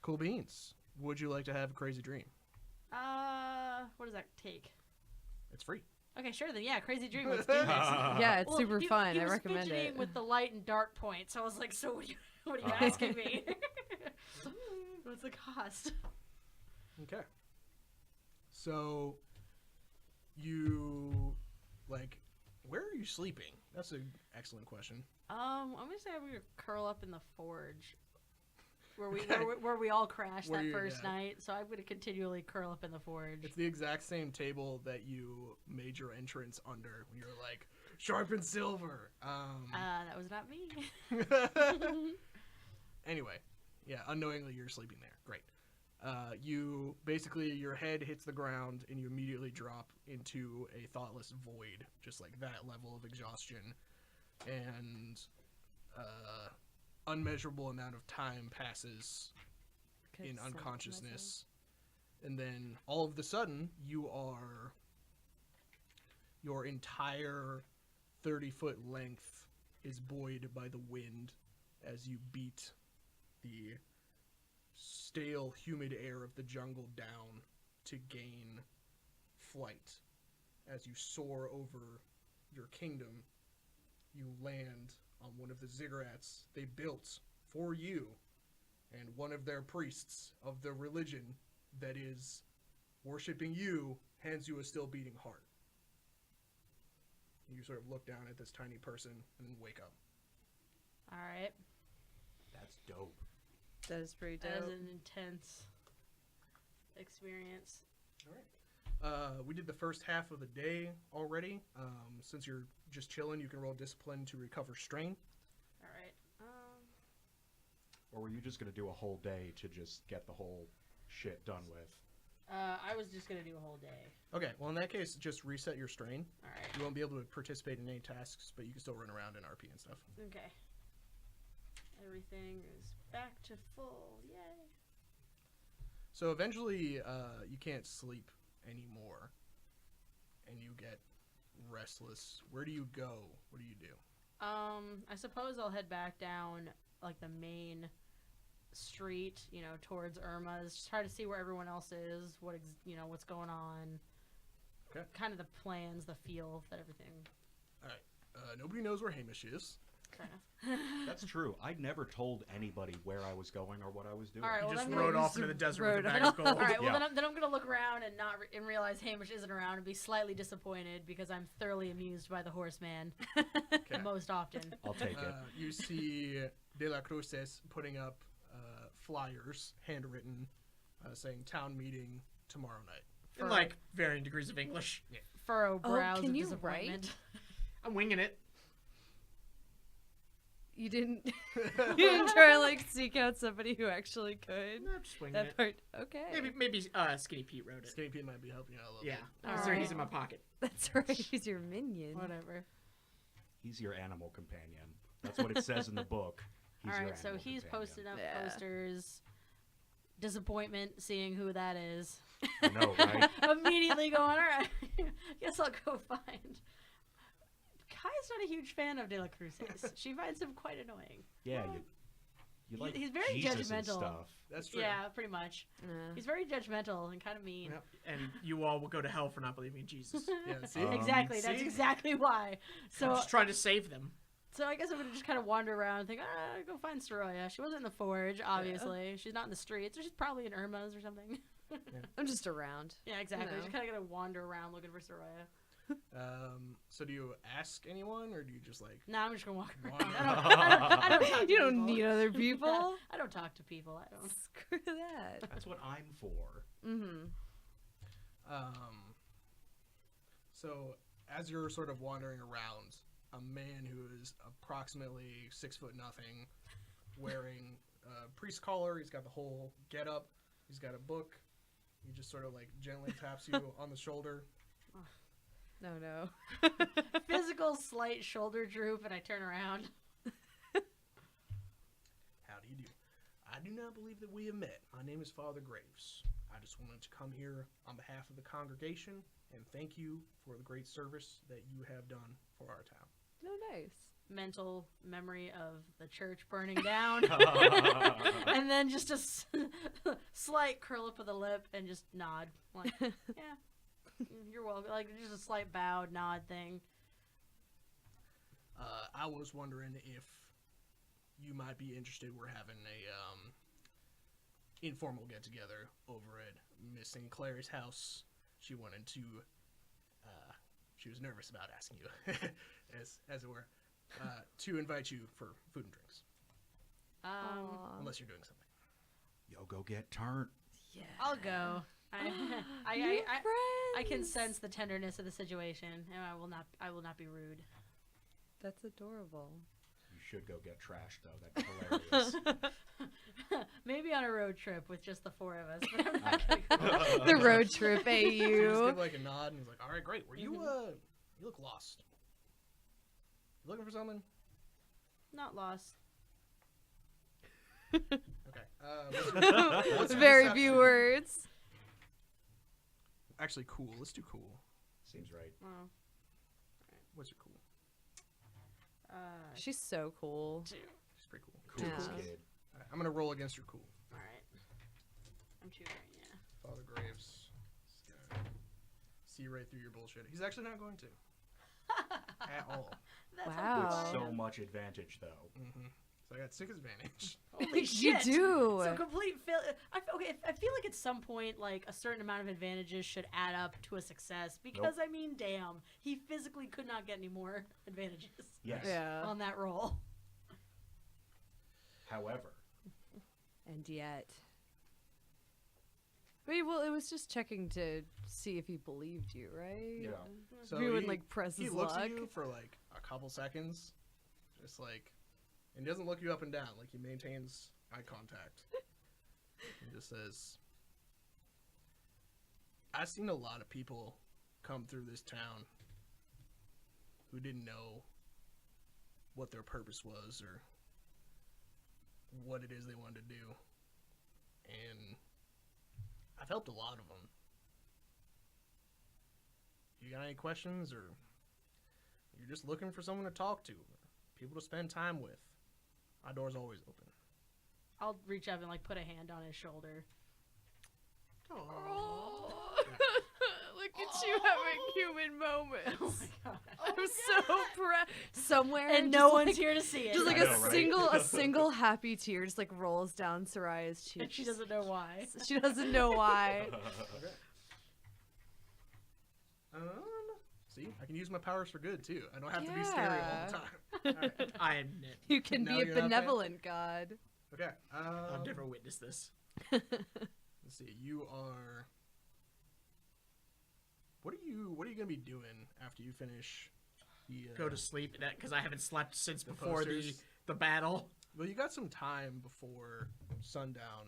Speaker 3: Cool beans. Would you like to have a crazy dream?
Speaker 5: What does that take?
Speaker 3: It's free.
Speaker 5: Okay, sure then. Yeah, crazy dream. Let's do this.
Speaker 2: Yeah, it's
Speaker 5: Well,
Speaker 2: super
Speaker 5: he-
Speaker 2: fun.
Speaker 5: he
Speaker 2: I
Speaker 5: was
Speaker 2: recommend
Speaker 5: fidgeting
Speaker 2: it.
Speaker 5: with the light and dark points. So I was like, so what are you asking me? What's the cost?
Speaker 3: Okay. So, you, like, where are you sleeping? That's an excellent question.
Speaker 5: I'm gonna say I'm gonna curl up in the forge, where we
Speaker 3: Okay.
Speaker 5: where we all crashed
Speaker 3: Where
Speaker 5: that
Speaker 3: you-
Speaker 5: first
Speaker 3: yeah.
Speaker 5: night. So I'm gonna continually curl up in the forge.
Speaker 3: It's the exact same table that you made your entrance under when you were like, sharp and silver.
Speaker 5: That was not me.
Speaker 3: Anyway, yeah, unknowingly you're sleeping there. Great. You basically, your head hits the ground and you immediately drop into a thoughtless void, just like that level of exhaustion. And unmeasurable amount of time passes in unconsciousness. And then all of the sudden, your entire 30-foot length is buoyed by the wind as you beat the stale, humid air of the jungle down to gain flight. As you soar over your kingdom, you land on one of the ziggurats they built for you, and one of their priests of the religion that is worshiping you hands you a still beating heart. You sort of look down at this tiny person and then wake up.
Speaker 5: All right,
Speaker 4: That's dope.
Speaker 2: That is pretty
Speaker 5: that
Speaker 2: dope.
Speaker 5: is an intense experience.
Speaker 3: We did the first half of the day already. Since you're just chilling, you can roll discipline to recover strain.
Speaker 5: All right.
Speaker 4: Or were you just gonna do a whole day to just get the whole shit done with?
Speaker 5: I was just gonna do a whole day.
Speaker 3: Okay, well in that case, just reset your strain.
Speaker 5: All right.
Speaker 3: You won't be able to participate in any tasks, but you can still run around in RP and stuff.
Speaker 5: Okay. Everything is back to full. Yay.
Speaker 3: So eventually, you can't sleep anymore, and you get restless. Where do you go? What do you do?
Speaker 5: I suppose I'll head back down like the main street, towards Irma's. Just try to see where everyone else is. What's going on.
Speaker 3: Okay.
Speaker 5: Kind of the plans, the feel, that everything.
Speaker 3: Nobody knows where Hamish is.
Speaker 5: Fair enough.
Speaker 4: That's true. I never told anybody where I was going or what I was doing.
Speaker 5: All right.
Speaker 1: You
Speaker 5: Well,
Speaker 1: just
Speaker 5: then
Speaker 1: rode
Speaker 5: maybe-
Speaker 1: off into the desert with a
Speaker 2: rode
Speaker 1: bag
Speaker 2: off.
Speaker 1: of gold.
Speaker 5: All right. Well,
Speaker 4: Yeah.
Speaker 5: then I'm gonna look around and and realize Hamish isn't around and be slightly disappointed because I'm thoroughly amused by the horseman
Speaker 3: Okay.
Speaker 5: most often.
Speaker 4: I'll take it.
Speaker 3: You see De La Cruces putting up flyers, handwritten, saying town meeting tomorrow night.
Speaker 1: In like varying degrees of English.
Speaker 5: Furrow brows
Speaker 2: can
Speaker 5: of
Speaker 2: you
Speaker 5: disappointment.
Speaker 1: I'm winging it.
Speaker 2: You didn't try to like seek out somebody who actually could.
Speaker 1: I'm just winging
Speaker 2: That
Speaker 1: it.
Speaker 2: part, okay.
Speaker 1: Maybe Skinny Pete wrote it.
Speaker 3: Skinny Pete might be helping you out a little
Speaker 1: Yeah,
Speaker 3: bit.
Speaker 1: so
Speaker 5: Alright.
Speaker 1: he's in my pocket.
Speaker 2: That's right. He's your minion.
Speaker 5: Whatever.
Speaker 4: He's your animal companion. That's what it says in the book. He's
Speaker 5: All
Speaker 4: your
Speaker 5: right. So
Speaker 4: animal
Speaker 5: he's
Speaker 4: companion.
Speaker 5: posted up
Speaker 2: Yeah.
Speaker 5: posters. Disappointment seeing who that is.
Speaker 4: I know, right?
Speaker 5: Immediately going, all right, guess I'll go find. Kai's not a huge fan of De La Cruces. She finds him quite annoying.
Speaker 4: Yeah, you like
Speaker 5: he's very
Speaker 4: Jesus and
Speaker 5: judgmental.
Speaker 4: stuff.
Speaker 3: That's true.
Speaker 5: Yeah, pretty much. He's very judgmental and kind of mean.
Speaker 1: Yep. And you all will go to hell for not believing in Jesus.
Speaker 3: Yeah, see?
Speaker 5: Exactly. That's
Speaker 3: See?
Speaker 5: exactly why.
Speaker 1: I'm
Speaker 5: So,
Speaker 1: just trying to save them.
Speaker 5: so I guess I'm gonna just kind of wander around and think, go find Soroya. She wasn't in the forge, obviously. She's not in the streets. So she's probably in Irma's or something.
Speaker 2: I'm just around.
Speaker 5: Yeah, exactly.
Speaker 2: know.
Speaker 5: Just kind of gonna wander around looking for Soroya.
Speaker 3: So do you ask anyone, or do you just like
Speaker 5: No, I'm just gonna walk around.
Speaker 3: wander?
Speaker 5: I don't talk to
Speaker 2: You don't
Speaker 5: people.
Speaker 2: need other people.
Speaker 5: I don't talk to people. I don't.
Speaker 2: Screw that.
Speaker 4: That's what I'm for.
Speaker 2: Mm-hmm.
Speaker 3: So as you're sort of wandering around, a man who is approximately 6'0", wearing a priest collar, he's got the whole get up, he's got a book, he just sort of like gently taps you on the shoulder.
Speaker 2: No.
Speaker 5: Physical slight shoulder droop, and I turn around.
Speaker 3: How do you do? I do not believe that we have met. My name is Father Graves. I just wanted to come here on behalf of the congregation and thank you for the great service that you have done for our town.
Speaker 2: Oh, nice.
Speaker 5: Mental memory of the church burning down, and then just a slight curl up of the lip and just nod, like, yeah, you're welcome. Like just a slight bowed nod thing.
Speaker 3: I was wondering if you might be interested. We're having a informal get together over at Miss Sinclair's house. She wanted to. She was nervous about asking you, as it were. To invite you for food and drinks. Unless you're doing something.
Speaker 4: Yo, go get turned.
Speaker 2: Yeah.
Speaker 5: I'll go. I can sense the tenderness of the situation, and I will not be rude.
Speaker 2: That's adorable.
Speaker 4: You should go get trashed, though. That'd be hilarious.
Speaker 5: Maybe on a road trip with just the four of us. But I'm not gonna go.
Speaker 2: The road trip,
Speaker 3: So you just
Speaker 2: AU.
Speaker 3: give like a nod, and he's like, "All right, great. Were you you look lost. You looking for something?"
Speaker 5: Not lost.
Speaker 3: Okay. What's your
Speaker 2: Very
Speaker 3: deception?
Speaker 2: few words.
Speaker 3: Actually, cool. Let's do cool.
Speaker 4: Seems right.
Speaker 5: Well,
Speaker 3: What's your cool?
Speaker 2: She's so cool.
Speaker 5: 2.
Speaker 3: She's pretty cool.
Speaker 4: Cool
Speaker 2: Yeah.
Speaker 4: kid.
Speaker 3: All right, I'm gonna roll against your cool.
Speaker 5: All right. I'm 2 right, yeah.
Speaker 3: Father Graves. He's gonna see right through your bullshit. He's actually not going to. At all.
Speaker 5: That's
Speaker 2: Wow.
Speaker 4: With
Speaker 5: unplanned.
Speaker 4: so much advantage, though.
Speaker 3: Mm-hmm. So I got 6 advantage.
Speaker 5: Holy
Speaker 2: You
Speaker 5: shit.
Speaker 2: do.
Speaker 5: So complete fail. Okay, I feel like at some point, like a certain amount of advantages should add up to a success. Because I mean, damn, he physically could not get any more advantages
Speaker 4: Yes.
Speaker 2: Yeah.
Speaker 5: on that roll.
Speaker 4: However,
Speaker 2: And yet. Wait, well, it was just checking to see if he believed you, right?
Speaker 4: yeah.
Speaker 3: So
Speaker 2: He would
Speaker 3: he-
Speaker 2: like press
Speaker 3: He
Speaker 2: his
Speaker 3: looks
Speaker 2: luck.
Speaker 3: at you for like a couple seconds, just like, and doesn't look you up and down. Like he maintains eye contact. He just says, "I've seen a lot of people come through this town who didn't know what their purpose was or what it is they wanted to do, and I've helped a lot of them. You got any questions, or you're just looking for someone to talk to, or people to spend time with? My door's always open."
Speaker 5: I'll reach up and like put a hand on his shoulder.
Speaker 2: Oh. Look at you having human moments.
Speaker 5: Oh my god.
Speaker 2: I'm so proud. Somewhere,
Speaker 5: And
Speaker 2: just
Speaker 5: no
Speaker 2: like,
Speaker 5: one's here to see it.
Speaker 2: just like
Speaker 4: I know, right?
Speaker 2: a single happy tear just like rolls down Soraya's cheek.
Speaker 5: And she doesn't know why.
Speaker 2: She doesn't know why.
Speaker 3: Okay. See, I can use my powers for good too. I don't have to be scary all the time. All right.
Speaker 1: I admit,
Speaker 2: You can
Speaker 3: No,
Speaker 2: be a
Speaker 3: you're not bad.
Speaker 2: benevolent god.
Speaker 3: Okay.
Speaker 1: I've never witnessed this.
Speaker 3: Let's see. You are. What are you gonna be doing after you finish the?
Speaker 1: Go to sleep because I haven't slept since
Speaker 3: The
Speaker 1: before
Speaker 3: posters?
Speaker 1: the battle.
Speaker 3: Well, you got some time before sundown.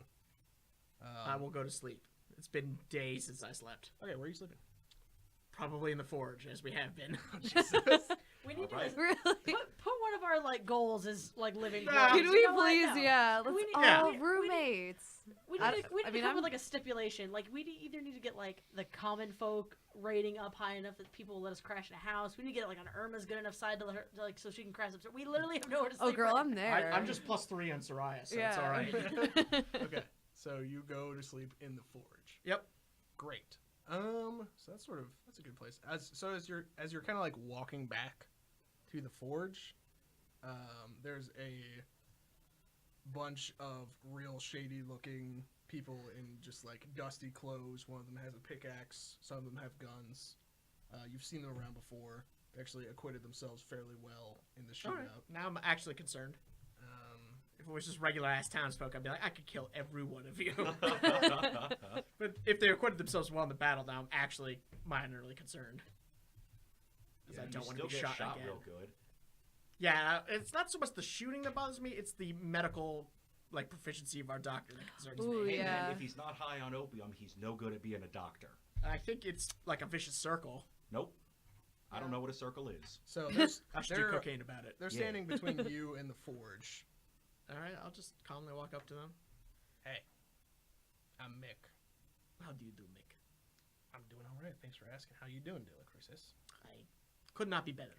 Speaker 1: I will go to sleep. It's been days since I slept.
Speaker 3: Okay, where are you sleeping?
Speaker 1: Probably in the forge, as we have been.
Speaker 5: We need to
Speaker 4: Alright.
Speaker 2: Really?
Speaker 5: put one of our like goals as like living.
Speaker 1: Nah.
Speaker 5: quarters.
Speaker 2: Can
Speaker 5: You
Speaker 2: we
Speaker 5: know what?
Speaker 2: please?
Speaker 5: No.
Speaker 2: Yeah, let's
Speaker 5: We need-
Speaker 2: all
Speaker 1: yeah.
Speaker 5: we need-
Speaker 2: roommates.
Speaker 5: We
Speaker 2: I-
Speaker 5: need to, we need
Speaker 2: I
Speaker 5: to
Speaker 2: mean,
Speaker 5: come
Speaker 2: I'm-
Speaker 5: with like a stipulation. Like we either need to get like the common folk rating up high enough that people will let us crash in a house. We need to get like an Irma's good enough side to let her to, like so she can crash upstairs. We literally have nowhere to sleep.
Speaker 2: Oh, girl,
Speaker 5: right
Speaker 2: I'm there.
Speaker 1: I'm just +3 on Soraya, so
Speaker 2: yeah.
Speaker 1: it's all right.
Speaker 3: Okay, so you go to sleep in the forge.
Speaker 1: Yep.
Speaker 3: Great. So that's a good place. As you're kind of like walking back to the forge, there's a bunch of real shady looking people in just like dusty clothes. One of them has a pickaxe. Some of them have guns. You've seen them around before. They actually acquitted themselves fairly well in the
Speaker 1: All right.
Speaker 3: shootout.
Speaker 1: Now I'm actually concerned. If it was just regular ass townsfolk, I'd be like, I could kill every one of you. But if they acquitted themselves well in the battle, now I'm actually minorly concerned. Because I
Speaker 4: you
Speaker 1: don't want to
Speaker 4: still
Speaker 1: be
Speaker 4: get
Speaker 1: shot,
Speaker 4: shot
Speaker 1: again.
Speaker 4: real good.
Speaker 1: Yeah, it's not so much the shooting that bothers me; it's the medical, like, proficiency of our doctor that concerns
Speaker 2: Ooh,
Speaker 1: me.
Speaker 4: Hey,
Speaker 2: yeah.
Speaker 4: man, if he's not high on opium, he's no good at being a doctor.
Speaker 1: I think it's like a vicious circle.
Speaker 4: Nope. I don't know what a circle is.
Speaker 3: So
Speaker 1: I should do
Speaker 3: they're
Speaker 1: cocaine about it.
Speaker 3: they're
Speaker 4: Yeah.
Speaker 3: standing between you and the forge.
Speaker 1: All right, I'll just calmly walk up to them.
Speaker 3: Hey, I'm Mick.
Speaker 1: How do you do, Mick?
Speaker 3: I'm doing all right. Thanks for asking. How you doing, Delacrucis?
Speaker 1: I could not be better.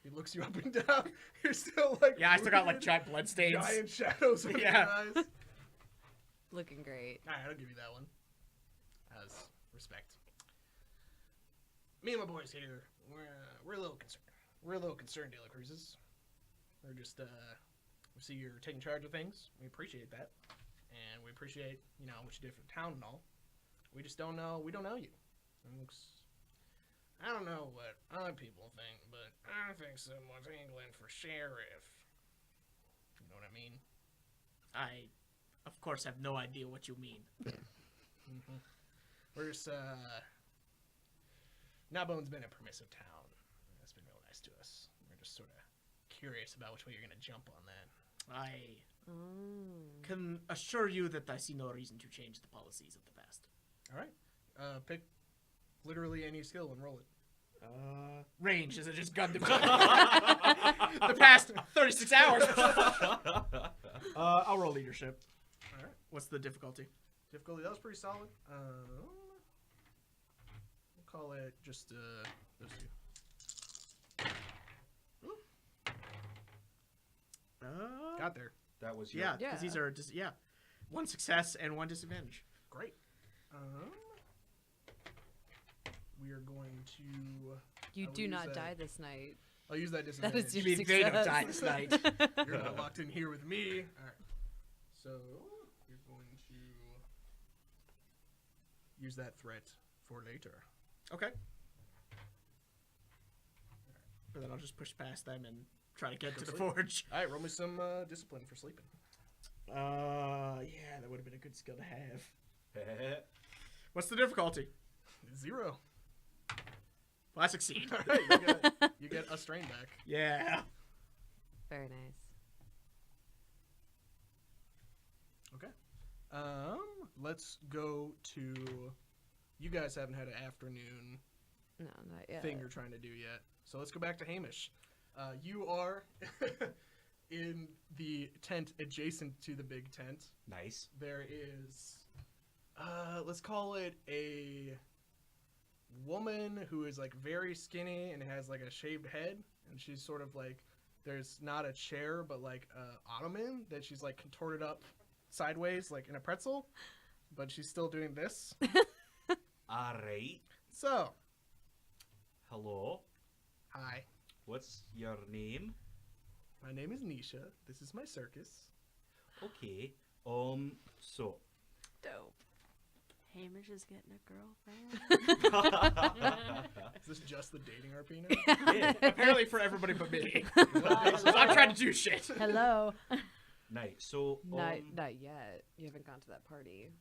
Speaker 3: He looks you up and down. You're still like
Speaker 1: Yeah, I still got like
Speaker 3: wounded,
Speaker 1: giant blood stains.
Speaker 3: giant shadows under
Speaker 1: Yeah.
Speaker 3: your eyes.
Speaker 2: Looking great.
Speaker 3: All right, I'll give you that one as respect. Me and my boys here, we're a little concerned. We're a little concerned, Delacrucis. We're just we see you're taking charge of things. We appreciate that, and we appreciate what you did for the town and all. We just don't know. We don't know you. I don't know what other people think, but I think someone's angling for sheriff. You know what I mean?
Speaker 1: I, of course, have no idea what you mean.
Speaker 3: Mm-hmm. We're just Nabbone's been a permissive town. It's been real nice to us. We're just sort of curious about which way you're gonna jump on that.
Speaker 1: I can assure you that I see no reason to change the policies of the past.
Speaker 3: All right. Pick literally any skill and roll it.
Speaker 1: Range, is it just gun defense? The past 36 hours. I'll roll leadership.
Speaker 3: All right.
Speaker 1: What's the difficulty?
Speaker 3: Difficulty, that was pretty solid. We'll call it just those two. Got there.
Speaker 4: That was your...
Speaker 1: Yeah, because these are just, one success and one disadvantage.
Speaker 3: Great. We are going to...
Speaker 2: You
Speaker 3: I will
Speaker 2: do
Speaker 3: use
Speaker 2: not
Speaker 3: that.
Speaker 2: die this night.
Speaker 3: I'll use that
Speaker 2: That
Speaker 3: disadvantage.
Speaker 2: is your
Speaker 1: You mean they don't
Speaker 2: success.
Speaker 1: die this night?
Speaker 3: You're not locked in here with me. All right. So you're going to use that threat for later.
Speaker 1: Okay. But then I'll just push past them and try to get to the
Speaker 3: sleep.
Speaker 1: forge.
Speaker 3: All right, roll me some discipline for sleeping.
Speaker 1: Yeah, that would have been a good skill to have. What's the difficulty?
Speaker 3: 0.
Speaker 1: Well, I succeed.
Speaker 3: All right, you get a strain back.
Speaker 1: Yeah.
Speaker 2: Very nice.
Speaker 3: Okay. Let's go to. You guys haven't had an afternoon
Speaker 2: No, not yet.
Speaker 3: thing you're trying to do yet, so let's go back to Hamish. You are in the tent adjacent to the big tent.
Speaker 4: Nice.
Speaker 3: There is, let's call it a woman who is like very skinny and has like a shaved head, and she's sort of like, there's not a chair but like a ottoman that she's like contorted up sideways like in a pretzel, but she's still doing this.
Speaker 4: Alright.
Speaker 3: So,
Speaker 4: Hello.
Speaker 3: hi,
Speaker 4: What's your name?
Speaker 3: my name is Nisha. This is my circus.
Speaker 4: Okay. So...
Speaker 2: Dope.
Speaker 5: Hamish is getting a girlfriend.
Speaker 3: Is this just the dating RP now?
Speaker 4: Yeah.
Speaker 1: Apparently for everybody but me. I'm trying to do shit.
Speaker 2: Hello.
Speaker 4: Nice. So,
Speaker 2: Not yet. You haven't gone to that party,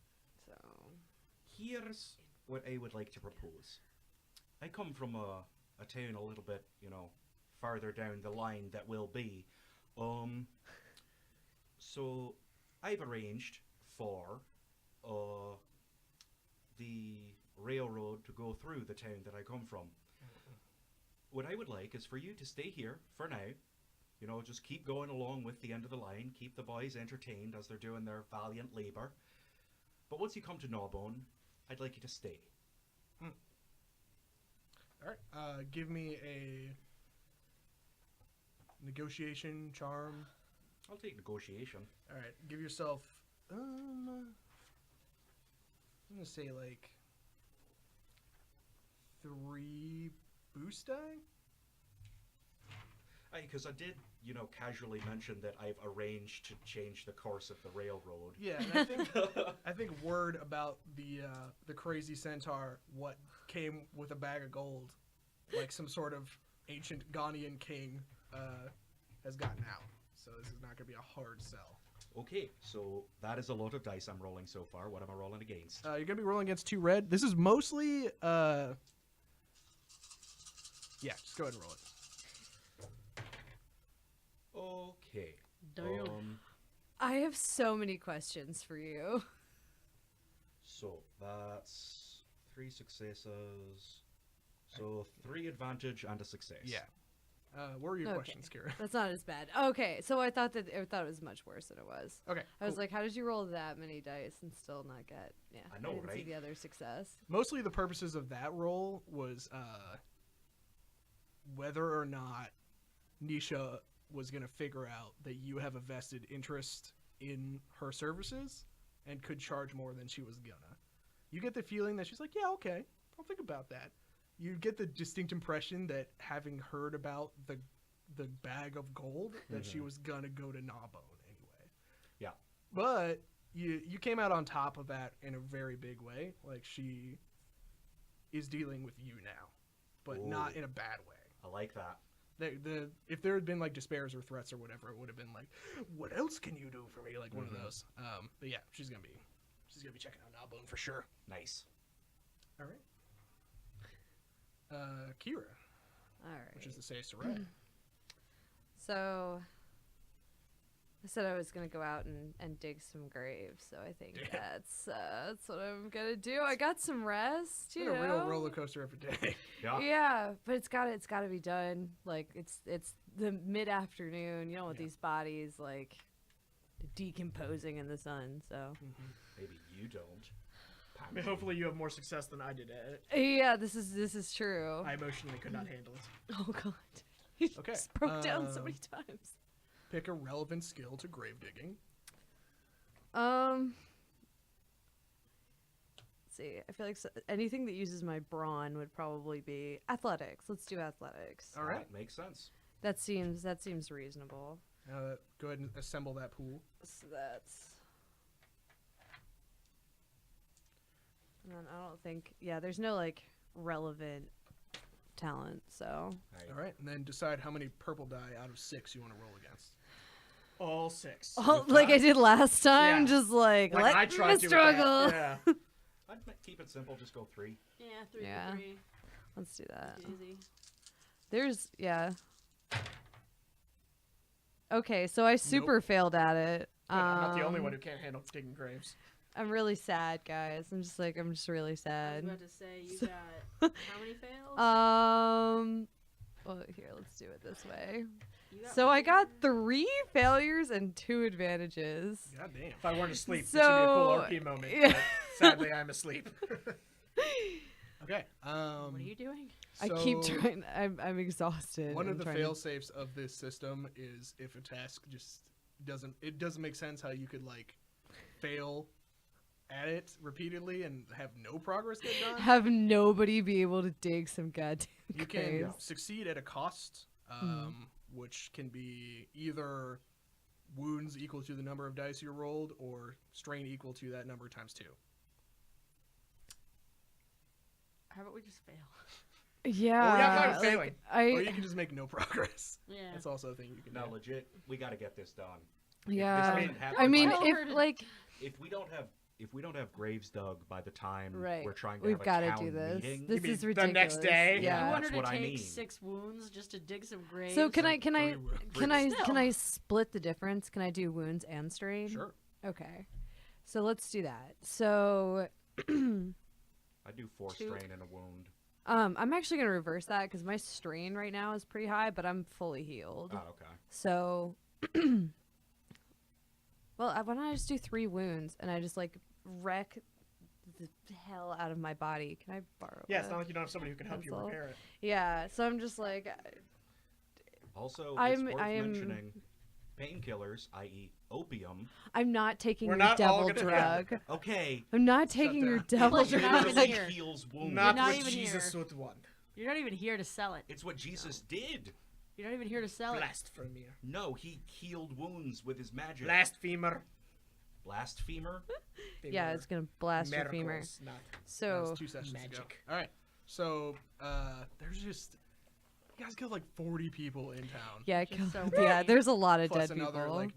Speaker 2: so.
Speaker 4: here's what I would like to propose. I come from a town a little bit, farther down the line that will be. So I've arranged for the railroad to go through the town that I come from. What I would like is for you to stay here for now. Just keep going along with the end of the line. Keep the boys entertained as they're doing their valiant labor. But once you come to Gnawbone, I'd like you to stay.
Speaker 3: All right. Give me a negotiation charm.
Speaker 4: I'll take negotiation.
Speaker 3: All right. Give yourself. I'm gonna say like 3 boost die.
Speaker 4: Because I did, casually mention that I've arranged to change the course of the railroad.
Speaker 3: Yeah, and I think word about the crazy centaur, what came with a bag of gold, like some sort of ancient Ghanaian king, has gotten out. So this is not gonna be a hard sell.
Speaker 4: Okay, so that is a lot of dice I'm rolling so far. What am I rolling against?
Speaker 3: You're gonna be rolling against 2 red. This is mostly yeah. Just go ahead and roll it.
Speaker 4: Okay.
Speaker 5: Damn.
Speaker 2: I have so many questions for you.
Speaker 4: So that's 3 successes. So 3 advantage and a success.
Speaker 3: Yeah. What were your
Speaker 2: Okay.
Speaker 3: questions, Kira?
Speaker 2: That's not as bad. Okay, so I thought it was much worse than it was.
Speaker 3: Okay.
Speaker 2: I was
Speaker 3: cool.
Speaker 2: like, how did you roll that many dice and still not get? Yeah,
Speaker 4: I know,
Speaker 2: didn't see
Speaker 4: right?
Speaker 2: the other success.
Speaker 3: Mostly the purposes of that roll was whether or not Nisha was going to figure out that you have a vested interest in her services and could charge more than she was gonna. You get the feeling that she's like, yeah, okay, I'll think about that. You get the distinct impression that having heard about the bag of gold, that she was gonna go to Gnawbone anyway.
Speaker 4: Yeah.
Speaker 3: But you came out on top of that in a very big way. Like, she is dealing with you now, but not
Speaker 4: Ooh.
Speaker 3: in a bad way.
Speaker 4: I like that.
Speaker 3: If there had been like despairs or threats or whatever, it would have been like, what else can you do for me? Like one of those. But yeah, she's gonna be checking out Gnawbone for sure.
Speaker 4: Nice.
Speaker 3: All right. Kira,
Speaker 2: All right.
Speaker 3: which is to say Sarai.
Speaker 2: So I said I was gonna go out and dig some graves, so I think
Speaker 3: Yeah.
Speaker 2: that's what I'm gonna do. I got some rest,
Speaker 3: It's
Speaker 2: you
Speaker 3: been a
Speaker 2: know.
Speaker 3: real roller coaster every day.
Speaker 4: Yeah.
Speaker 2: Yeah, but it's gotta be done. Like it's the mid afternoon. You don't want
Speaker 3: Yeah.
Speaker 2: these bodies like decomposing in the sun. So
Speaker 4: Maybe you don't.
Speaker 1: I mean, hopefully you have more success than I did at it.
Speaker 2: yeah, this is true.
Speaker 1: I emotionally could not handle it.
Speaker 2: Oh god, you
Speaker 3: Okay,
Speaker 2: just broke down so many times.
Speaker 3: Pick a relevant skill to grave digging.
Speaker 2: Let's see. I feel like anything that uses my brawn would probably be athletics. Let's do athletics.
Speaker 3: All right.
Speaker 4: That makes sense.
Speaker 2: That seems reasonable.
Speaker 3: Go ahead and assemble that pool.
Speaker 2: So that's. And then I don't think. Yeah, there's no like relevant talent. So
Speaker 4: Hey,
Speaker 3: All right, and then decide how many purple die out of 6 you want to roll against.
Speaker 1: All 6.
Speaker 2: like I did last time,
Speaker 1: Yeah.
Speaker 2: just like
Speaker 1: Like
Speaker 2: let
Speaker 1: I
Speaker 2: me
Speaker 1: tried to with that.
Speaker 2: struggle.
Speaker 1: Yeah.
Speaker 4: keep it simple. Just go 3.
Speaker 5: Yeah, 3
Speaker 2: Yeah.
Speaker 5: for 3.
Speaker 2: Let's do that.
Speaker 5: Easy.
Speaker 2: There's Okay, so I super failed at it.
Speaker 1: But I'm not the only one who can't handle digging graves.
Speaker 2: I'm really sad, guys. I'm just really
Speaker 5: I was
Speaker 2: sad.
Speaker 5: about to say, you got how many fails?
Speaker 2: Well, here, let's do it this way.
Speaker 5: You got
Speaker 2: So I
Speaker 5: one.
Speaker 2: got 3 failures and 2 advantages.
Speaker 3: God damn.
Speaker 1: If I weren't asleep, this would be a cool
Speaker 2: So,
Speaker 1: RP moment.
Speaker 2: yeah.
Speaker 1: But sadly, I'm asleep.
Speaker 3: Okay.
Speaker 5: What are you doing?
Speaker 2: I keep
Speaker 3: so
Speaker 2: trying. I'm exhausted.
Speaker 3: One
Speaker 2: I'm
Speaker 3: of the
Speaker 2: trying to-
Speaker 3: fail safes of this system is if a task just doesn't make sense how you could like fail at it repeatedly and have no progress get done.
Speaker 2: Have nobody be able to dig some goddamn
Speaker 3: You can
Speaker 2: graves.
Speaker 3: succeed at a cost, which can be either wounds equal to the number of dice you rolled or strain equal to that number times 2.
Speaker 5: How about we just fail?
Speaker 2: Yeah.
Speaker 1: Well, we're not
Speaker 2: like,
Speaker 1: failing.
Speaker 3: Or you can just make no progress.
Speaker 5: Yeah.
Speaker 3: That's also a thing you can
Speaker 4: No,
Speaker 3: do.
Speaker 4: legit. We got to get this done.
Speaker 2: yeah.
Speaker 4: This doesn't happen
Speaker 2: I mean,
Speaker 4: by-
Speaker 5: Tell her
Speaker 2: if
Speaker 5: to-
Speaker 2: like
Speaker 4: if we don't have graves dug by the time
Speaker 2: Right.
Speaker 4: we're trying to
Speaker 2: we've
Speaker 4: have a
Speaker 2: got to
Speaker 4: town
Speaker 2: do this.
Speaker 4: meeting,
Speaker 2: This
Speaker 1: mean
Speaker 2: is
Speaker 1: the
Speaker 2: ridiculous.
Speaker 1: next day?
Speaker 5: You
Speaker 2: Yeah.
Speaker 5: want her
Speaker 4: That's
Speaker 5: to
Speaker 4: what I
Speaker 5: take
Speaker 4: mean.
Speaker 5: 6 wounds just to dig some graves?
Speaker 2: So can I
Speaker 3: Still.
Speaker 2: can I split the difference? Can I do wounds and strain?
Speaker 3: Sure.
Speaker 2: Okay. So let's do that. So
Speaker 4: I do 4
Speaker 5: 2.
Speaker 4: strain and a wound.
Speaker 2: I'm actually gonna reverse that because my strain right now is pretty high, but I'm fully healed.
Speaker 4: Oh, okay.
Speaker 2: So, well, why don't I just do 3 wounds and I just like wreck the hell out of my body? Can I borrow?
Speaker 1: Yeah, it's
Speaker 2: a
Speaker 1: not like you don't have somebody who can help you
Speaker 2: pencil?
Speaker 1: repair it.
Speaker 2: Yeah. So I'm just like,
Speaker 4: Also,
Speaker 2: I'm-
Speaker 4: it's worth
Speaker 2: I am-
Speaker 4: mentioning painkillers, i.e., opium.
Speaker 2: I'm not taking
Speaker 1: We're
Speaker 2: your
Speaker 1: not all
Speaker 2: devil
Speaker 1: gonna-
Speaker 2: drug.
Speaker 4: Okay.
Speaker 2: I'm not taking your
Speaker 3: down.
Speaker 2: devil
Speaker 5: Like, you're not
Speaker 2: drug.
Speaker 5: even here.
Speaker 4: heals wounds.
Speaker 1: Not
Speaker 5: not
Speaker 1: what
Speaker 5: even
Speaker 1: Jesus
Speaker 5: here.
Speaker 1: would want.
Speaker 5: You're not even here to sell it.
Speaker 4: It's what Jesus did.
Speaker 5: You're not even here to sell it.
Speaker 1: Blasphemy.
Speaker 4: No, he healed wounds with his magic.
Speaker 1: Blasphemer.
Speaker 4: Blasphemer?
Speaker 2: Yeah, it's gonna blast your femur.
Speaker 1: Miracles, not
Speaker 2: So
Speaker 3: That's 2 sessions ago.
Speaker 1: magic.
Speaker 3: All right. So there's just you guys killed like 40 people in town.
Speaker 2: yeah,
Speaker 5: Just
Speaker 2: kill-
Speaker 5: so
Speaker 2: yeah.
Speaker 5: many.
Speaker 2: There's a lot of
Speaker 3: Plus
Speaker 2: dead
Speaker 3: another
Speaker 2: people.
Speaker 3: like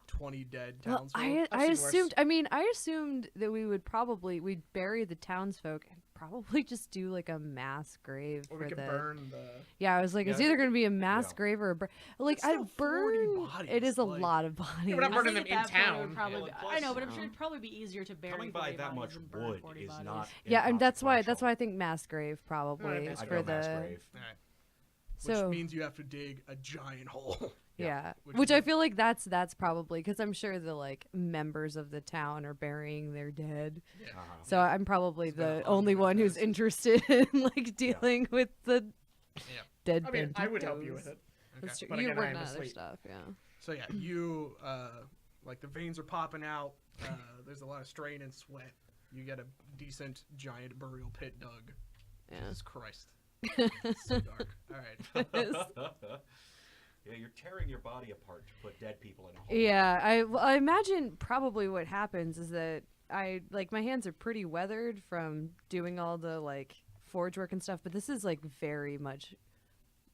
Speaker 3: 20 dead
Speaker 2: Well,
Speaker 3: townsfolk.
Speaker 2: I
Speaker 1: I've seen
Speaker 2: assumed.
Speaker 1: worse.
Speaker 2: I mean, I assumed that we'd bury the townsfolk and probably just do like a mass grave
Speaker 1: Or
Speaker 2: for
Speaker 1: we could
Speaker 2: the.
Speaker 1: burn the.
Speaker 2: Yeah, I was like, it's
Speaker 4: Yeah.
Speaker 2: either gonna be a mass
Speaker 4: Yeah.
Speaker 2: grave or a like
Speaker 3: It's
Speaker 2: I
Speaker 3: still 40
Speaker 2: burn.
Speaker 3: bodies,
Speaker 2: It is a
Speaker 3: like-
Speaker 2: lot of bodies.
Speaker 1: we're not
Speaker 5: I
Speaker 1: burning
Speaker 5: think
Speaker 1: them
Speaker 5: at
Speaker 1: in
Speaker 5: that point it would
Speaker 1: town.
Speaker 5: probably
Speaker 4: Yeah,
Speaker 5: be-
Speaker 4: plus-
Speaker 5: I know, but I'm sure it'd probably be easier to bury
Speaker 4: Coming by
Speaker 5: 40
Speaker 4: that
Speaker 5: bodies
Speaker 4: much
Speaker 5: than burn
Speaker 4: wood
Speaker 5: 40
Speaker 4: is
Speaker 5: bodies.
Speaker 4: not
Speaker 2: Yeah, and that's why
Speaker 4: inconsequential.
Speaker 2: I think mass grave probably
Speaker 1: mass
Speaker 2: is
Speaker 4: I
Speaker 2: for
Speaker 4: go mass
Speaker 2: the.
Speaker 4: grave.
Speaker 3: All right. which
Speaker 2: So
Speaker 3: means you have to dig a giant hole.
Speaker 2: yeah,
Speaker 3: Which
Speaker 2: which
Speaker 3: is-
Speaker 2: I feel like that's probably because I'm sure the like members of the town are burying their dead.
Speaker 4: Uh-huh.
Speaker 2: So I'm probably
Speaker 3: It's been
Speaker 2: the
Speaker 3: an
Speaker 2: only
Speaker 3: ongoing
Speaker 2: one who's
Speaker 3: process.
Speaker 2: interested in like dealing with the
Speaker 3: Yeah.
Speaker 2: dead.
Speaker 1: I mean, I would help you with
Speaker 2: banditos.
Speaker 1: it.
Speaker 2: That's true.
Speaker 1: But
Speaker 2: You're
Speaker 1: again, I
Speaker 2: working
Speaker 1: am
Speaker 2: on other
Speaker 1: asleep.
Speaker 2: stuff, yeah.
Speaker 3: So yeah, you like the veins are popping out. There's a lot of strain and sweat. You get a decent giant burial pit dug.
Speaker 2: Yeah.
Speaker 3: Jesus Christ. It's so dark. All right.
Speaker 4: Yeah, you're tearing your body apart to put dead people in a hole.
Speaker 2: Yeah, I imagine probably what happens is that I like my hands are pretty weathered from doing all the like forge work and stuff, but this is like very much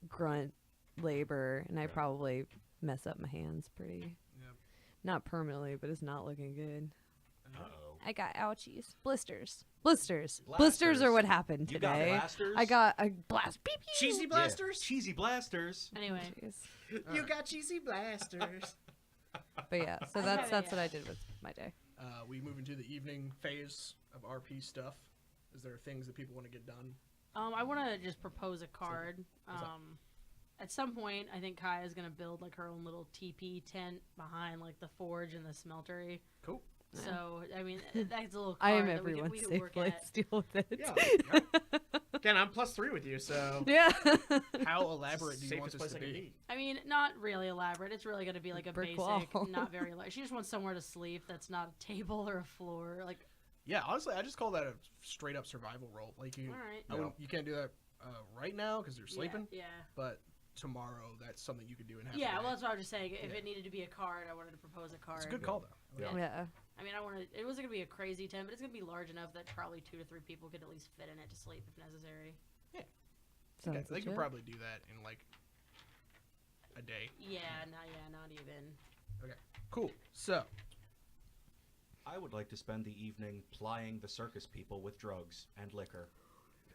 Speaker 2: grunt labor, and I
Speaker 4: Yeah.
Speaker 2: probably mess up my hands pretty.
Speaker 3: Yep.
Speaker 2: Not permanently, but it's not looking good.
Speaker 4: Uh-oh.
Speaker 2: I got ouchies, blisters. Blisters are
Speaker 4: Blasters.
Speaker 2: what happened
Speaker 4: You got
Speaker 2: today.
Speaker 4: blasters?
Speaker 2: I got a blast. Beep, pew.
Speaker 1: Cheesy
Speaker 4: Yeah.
Speaker 1: blasters?
Speaker 4: Cheesy blasters.
Speaker 5: Anyway,
Speaker 2: Jeez.
Speaker 1: You got cheesy blasters.
Speaker 2: But yeah, so
Speaker 5: I
Speaker 2: that's
Speaker 5: have
Speaker 2: that's
Speaker 5: a,
Speaker 2: what I did with my day.
Speaker 3: We move into the evening phase of RP stuff. Is there things that people want to get done?
Speaker 5: I want to just propose a card.
Speaker 3: What's up?
Speaker 5: At some point, I think Kaya's gonna build like her own little teepee tent behind like the forge and the smeltery.
Speaker 3: Cool.
Speaker 2: Yeah.
Speaker 5: So I mean, that's a little.
Speaker 2: I
Speaker 5: Card
Speaker 2: am
Speaker 5: that
Speaker 2: everyone's
Speaker 5: we could
Speaker 2: safe
Speaker 5: work
Speaker 2: place.
Speaker 5: at.
Speaker 2: Deal with it.
Speaker 1: Yeah. Again, I'm +3 with you, so
Speaker 2: Yeah.
Speaker 3: How elaborate do you want
Speaker 1: safest
Speaker 3: this
Speaker 1: place
Speaker 3: to
Speaker 1: I can
Speaker 3: be?
Speaker 1: be.
Speaker 5: I mean, not really elaborate. It's really gonna be like a
Speaker 2: Brick
Speaker 5: basic,
Speaker 2: wall.
Speaker 5: not very large. She just wants somewhere to sleep that's not a table or a floor. Like,
Speaker 3: Yeah, honestly, I just call that a straight up survival role. Like you,
Speaker 5: all right.
Speaker 3: I wouldn't- you can't do that right now because you're
Speaker 5: Yeah,
Speaker 3: sleeping.
Speaker 5: Yeah.
Speaker 3: But tomorrow, that's something you could do and have.
Speaker 5: Yeah, well, that's what I was just saying. If
Speaker 3: Yeah.
Speaker 5: it needed to be a card, I wanted to propose a card.
Speaker 3: It's a good call though.
Speaker 4: Yeah.
Speaker 2: Yeah.
Speaker 5: I mean, I wanted. It wasn't gonna be a crazy tent, but it's gonna be large enough that probably 2 to 3 people could at least fit in it to sleep if necessary.
Speaker 3: Okay,
Speaker 2: Sounds
Speaker 3: they could
Speaker 2: legit.
Speaker 3: probably do that in like a day.
Speaker 5: Yeah, not even.
Speaker 3: Cool. So
Speaker 4: I would like to spend the evening plying the circus people with drugs and liquor.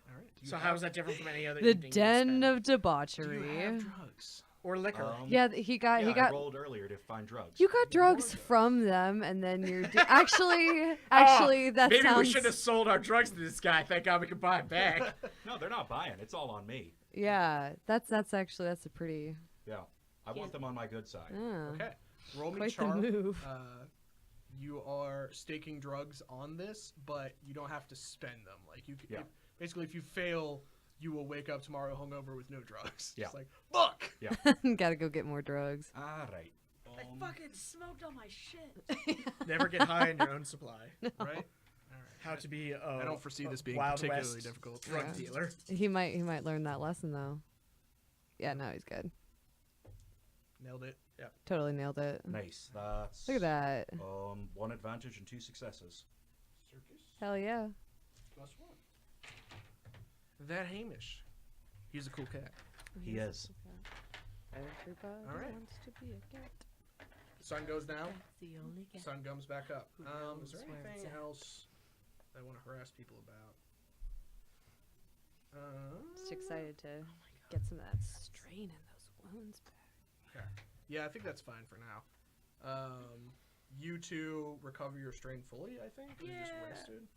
Speaker 3: all right. Do you
Speaker 1: So
Speaker 3: have-
Speaker 1: how is that different from any other
Speaker 2: The
Speaker 1: evening you
Speaker 2: den
Speaker 1: spend?
Speaker 2: of
Speaker 3: Do you
Speaker 2: debauchery.
Speaker 3: have drugs?
Speaker 1: Or liquor?
Speaker 2: Yeah, he got
Speaker 4: yeah,
Speaker 2: he got
Speaker 4: I rolled earlier to find drugs.
Speaker 2: you got drugs
Speaker 3: drugs.
Speaker 2: from them, and then you're actually that
Speaker 1: Maybe
Speaker 2: sounds
Speaker 1: we should have sold our drugs to this guy. Thank God we could buy it back.
Speaker 4: No, they're not buying. It's all on me.
Speaker 2: yeah. That's actually that's a pretty
Speaker 4: Yeah, I want them on my good side.
Speaker 3: Okay. Roll me
Speaker 2: quite the
Speaker 3: charm.
Speaker 2: move.
Speaker 3: You are staking drugs on this, but you don't have to spend them. Like you,
Speaker 4: Yeah.
Speaker 3: basically, if you fail, you will wake up tomorrow hungover with no drugs.
Speaker 4: Yeah.
Speaker 3: It's like fuck.
Speaker 2: Gotta go get more drugs.
Speaker 4: All right.
Speaker 5: I fucking smoked all my shit.
Speaker 1: Never get high on your own supply.
Speaker 3: Right. All right.
Speaker 1: How to be a
Speaker 3: I don't foresee
Speaker 1: a
Speaker 3: this being
Speaker 1: Wild
Speaker 3: particularly
Speaker 1: West
Speaker 3: difficult.
Speaker 1: drug
Speaker 2: Yeah.
Speaker 1: dealer.
Speaker 2: He might learn that lesson though. Yeah, no, he's good.
Speaker 3: Nailed it.
Speaker 2: Totally nailed it.
Speaker 4: Nice. That's
Speaker 2: Look at that.
Speaker 4: 1 advantage and 2 successes.
Speaker 3: Circus
Speaker 2: Hell yeah.
Speaker 3: +1. That Hamish. He's a cool cat.
Speaker 4: He is.
Speaker 2: Everybody
Speaker 3: Alright.
Speaker 2: wants to be a cat.
Speaker 3: Sun goes down.
Speaker 5: That's the only guy.
Speaker 3: Sun comes back up.
Speaker 5: Who
Speaker 3: Is there
Speaker 5: knows where it's
Speaker 3: anything
Speaker 5: at.
Speaker 3: else that I want to harass people about?
Speaker 2: Just excited to get some of that strain in those wounds back.
Speaker 3: Yeah, I think that's fine for now. You two recover your strain fully, I think? Or you just
Speaker 5: Yeah.
Speaker 3: rested?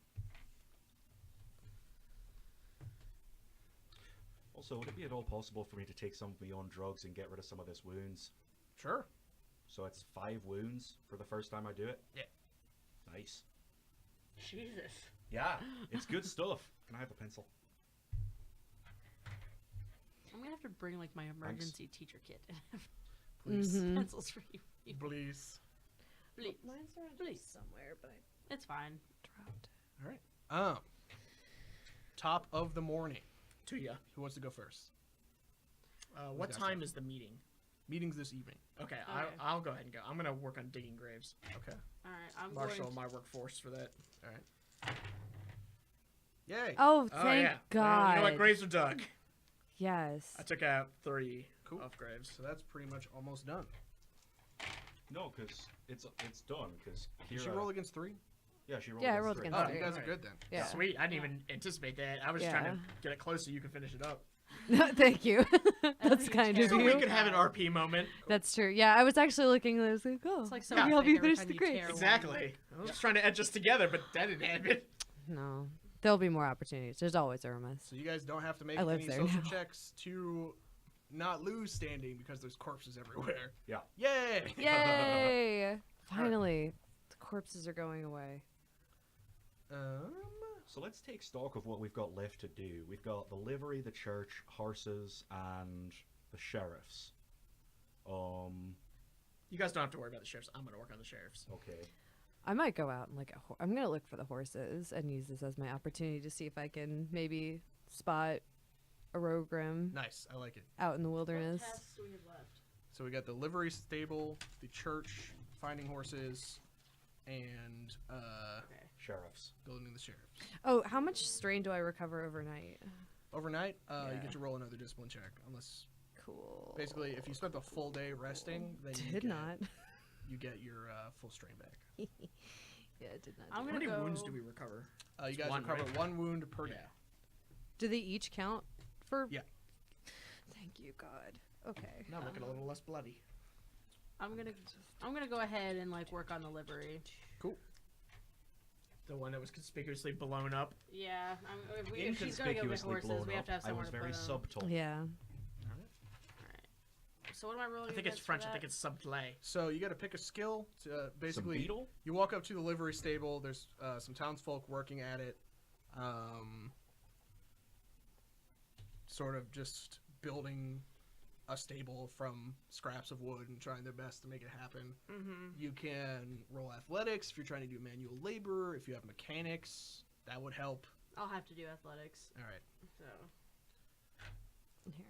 Speaker 4: Also, would it be at all possible for me to take some of my own drugs and get rid of some of this wounds?
Speaker 3: Sure.
Speaker 4: So it's 5 wounds for the first time I do it?
Speaker 3: Yeah.
Speaker 4: Nice.
Speaker 5: Jesus.
Speaker 4: Yeah, it's good stuff. Can I have a pencil?
Speaker 5: I'm gonna have to bring like my emergency teacher kit and have
Speaker 3: Please.
Speaker 2: Mhm.
Speaker 5: pencils for you.
Speaker 3: Please.
Speaker 5: Please.
Speaker 2: Mine's around
Speaker 5: Please.
Speaker 2: somewhere, but I
Speaker 5: It's fine.
Speaker 2: dropped.
Speaker 3: All right. Top of the morning.
Speaker 1: To ya.
Speaker 3: Who wants to go first?
Speaker 1: What
Speaker 3: got
Speaker 1: time
Speaker 3: some?
Speaker 1: is the meeting?
Speaker 3: Meetings this evening.
Speaker 1: Okay,
Speaker 5: Okay.
Speaker 1: I'll go ahead and go. I'm gonna work on digging graves.
Speaker 3: Okay.
Speaker 5: All right. I'm
Speaker 1: Marshal
Speaker 5: going.
Speaker 1: my workforce for that.
Speaker 3: All right. Yay.
Speaker 2: Oh,
Speaker 1: Oh
Speaker 2: thank
Speaker 1: yeah.
Speaker 2: God.
Speaker 1: You know what? Graves are dug.
Speaker 2: Yes.
Speaker 1: I took out 3
Speaker 3: Cool.
Speaker 1: of graves.
Speaker 3: So that's pretty much almost done.
Speaker 4: No, because it's done. Because
Speaker 3: Did she roll against 3?
Speaker 4: Yeah, she rolled.
Speaker 2: Yeah, I
Speaker 4: against
Speaker 2: rolled
Speaker 4: 3.
Speaker 2: against
Speaker 3: Oh,
Speaker 2: three.
Speaker 3: you guys are
Speaker 1: Alright.
Speaker 3: good then.
Speaker 2: Yeah.
Speaker 1: Sweet. I didn't even anticipate that. I was trying to get it close so you could finish it up.
Speaker 2: No, thank you. That's
Speaker 5: think
Speaker 2: kind
Speaker 5: it's
Speaker 2: of
Speaker 1: So
Speaker 5: terrible.
Speaker 1: we
Speaker 2: you.
Speaker 1: could have an RP moment.
Speaker 2: That's true. Yeah, I was actually looking. I was like, oh,
Speaker 5: It's like so
Speaker 2: let me help you
Speaker 5: every
Speaker 2: finish
Speaker 5: time
Speaker 2: the
Speaker 5: you
Speaker 2: grades.
Speaker 5: tear one.
Speaker 1: Exactly. I was trying to edge us together, but that didn't happen.
Speaker 2: No, there'll be more opportunities. There's always Irma's.
Speaker 3: So you guys don't have to make
Speaker 2: I live
Speaker 3: any
Speaker 2: there
Speaker 3: social
Speaker 2: now.
Speaker 3: checks to not lose standing because there's corpses everywhere.
Speaker 4: Yeah.
Speaker 3: Yay!
Speaker 2: Yay! Finally, the corpses are going away.
Speaker 4: So let's take stock of what we've got left to do. We've got the livery, the church, horses, and the sheriffs.
Speaker 1: You guys don't have to worry about the sheriffs. I'm gonna work on the sheriffs.
Speaker 4: Okay.
Speaker 2: I might go out and I'm gonna look for the horses and use this as my opportunity to see if I can maybe spot a Rogrim
Speaker 3: Nice, I like it.
Speaker 2: out in the
Speaker 5: What
Speaker 2: wilderness.
Speaker 5: tasks do we have left?
Speaker 3: So we got the livery stable, the church, finding horses, and
Speaker 5: Okay.
Speaker 4: Sheriffs.
Speaker 3: building the sheriffs.
Speaker 2: Oh, how much strain do I recover overnight?
Speaker 3: Overnight, you
Speaker 2: Yeah.
Speaker 3: get to roll another discipline check, unless
Speaker 2: Cool.
Speaker 3: basically if you spent the full day resting, then you get your full strain back.
Speaker 2: Yeah, it did not.
Speaker 5: I'm
Speaker 1: How
Speaker 5: gonna
Speaker 1: many
Speaker 5: go.
Speaker 1: wounds do we recover?
Speaker 3: You guys
Speaker 1: one,
Speaker 3: recover
Speaker 1: right?
Speaker 3: 1 wound per day.
Speaker 1: Yeah.
Speaker 2: Do they each count for?
Speaker 3: Yeah.
Speaker 2: Thank you, God. Okay.
Speaker 1: Now looking a little less bloody.
Speaker 5: I'm gonna go ahead and like work on the livery.
Speaker 3: Cool.
Speaker 1: The one that was conspicuously blown up.
Speaker 5: Yeah, if she's gonna go with
Speaker 4: Inconspicuously
Speaker 5: horses,
Speaker 4: blown
Speaker 5: we have
Speaker 4: up.
Speaker 5: to have
Speaker 4: I
Speaker 5: somewhere
Speaker 4: was
Speaker 5: to
Speaker 4: very
Speaker 5: put 'em.
Speaker 4: subtle.
Speaker 2: Yeah.
Speaker 5: Alright. So what am I rolling?
Speaker 1: I think it's
Speaker 5: against for
Speaker 1: French. I
Speaker 5: that?
Speaker 1: think it's subtlay.
Speaker 3: So you got to pick a skill to
Speaker 4: Some
Speaker 3: basically.
Speaker 4: beetle?
Speaker 3: You walk up to the livery stable. There's some townsfolk working at it, sort of just building a stable from scraps of wood and trying their best to make it happen.
Speaker 5: Mm-hmm.
Speaker 3: You can roll athletics if you're trying to do manual labor. If you have mechanics, that would help.
Speaker 5: I'll have to do athletics.
Speaker 3: All right.
Speaker 5: So
Speaker 2: Here.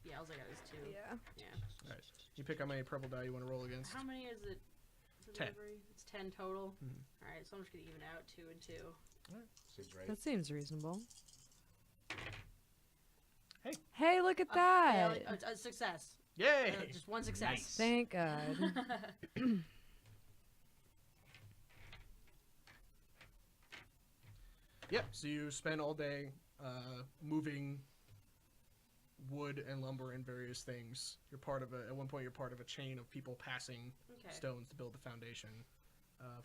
Speaker 5: yeah, all I got is 2.
Speaker 2: Yeah.
Speaker 5: Yeah.
Speaker 3: All right. You pick how many purple die you want to roll against.
Speaker 5: How many is it? For
Speaker 3: 10.
Speaker 5: delivery? It's 10 total.
Speaker 3: Mhm.
Speaker 5: All right, so I'm just gonna even out 2 and 2.
Speaker 4: Seems right.
Speaker 2: That seems reasonable.
Speaker 3: Hey.
Speaker 2: Hey, look at
Speaker 5: A
Speaker 2: that.
Speaker 5: fail- a success.
Speaker 3: Yay!
Speaker 5: Just one success.
Speaker 4: Nice.
Speaker 2: Thank God.
Speaker 3: Yep. So you spend all day moving wood and lumber and various things. You're part of at one point you're part of a chain of people passing
Speaker 5: Okay.
Speaker 3: stones to build the foundation.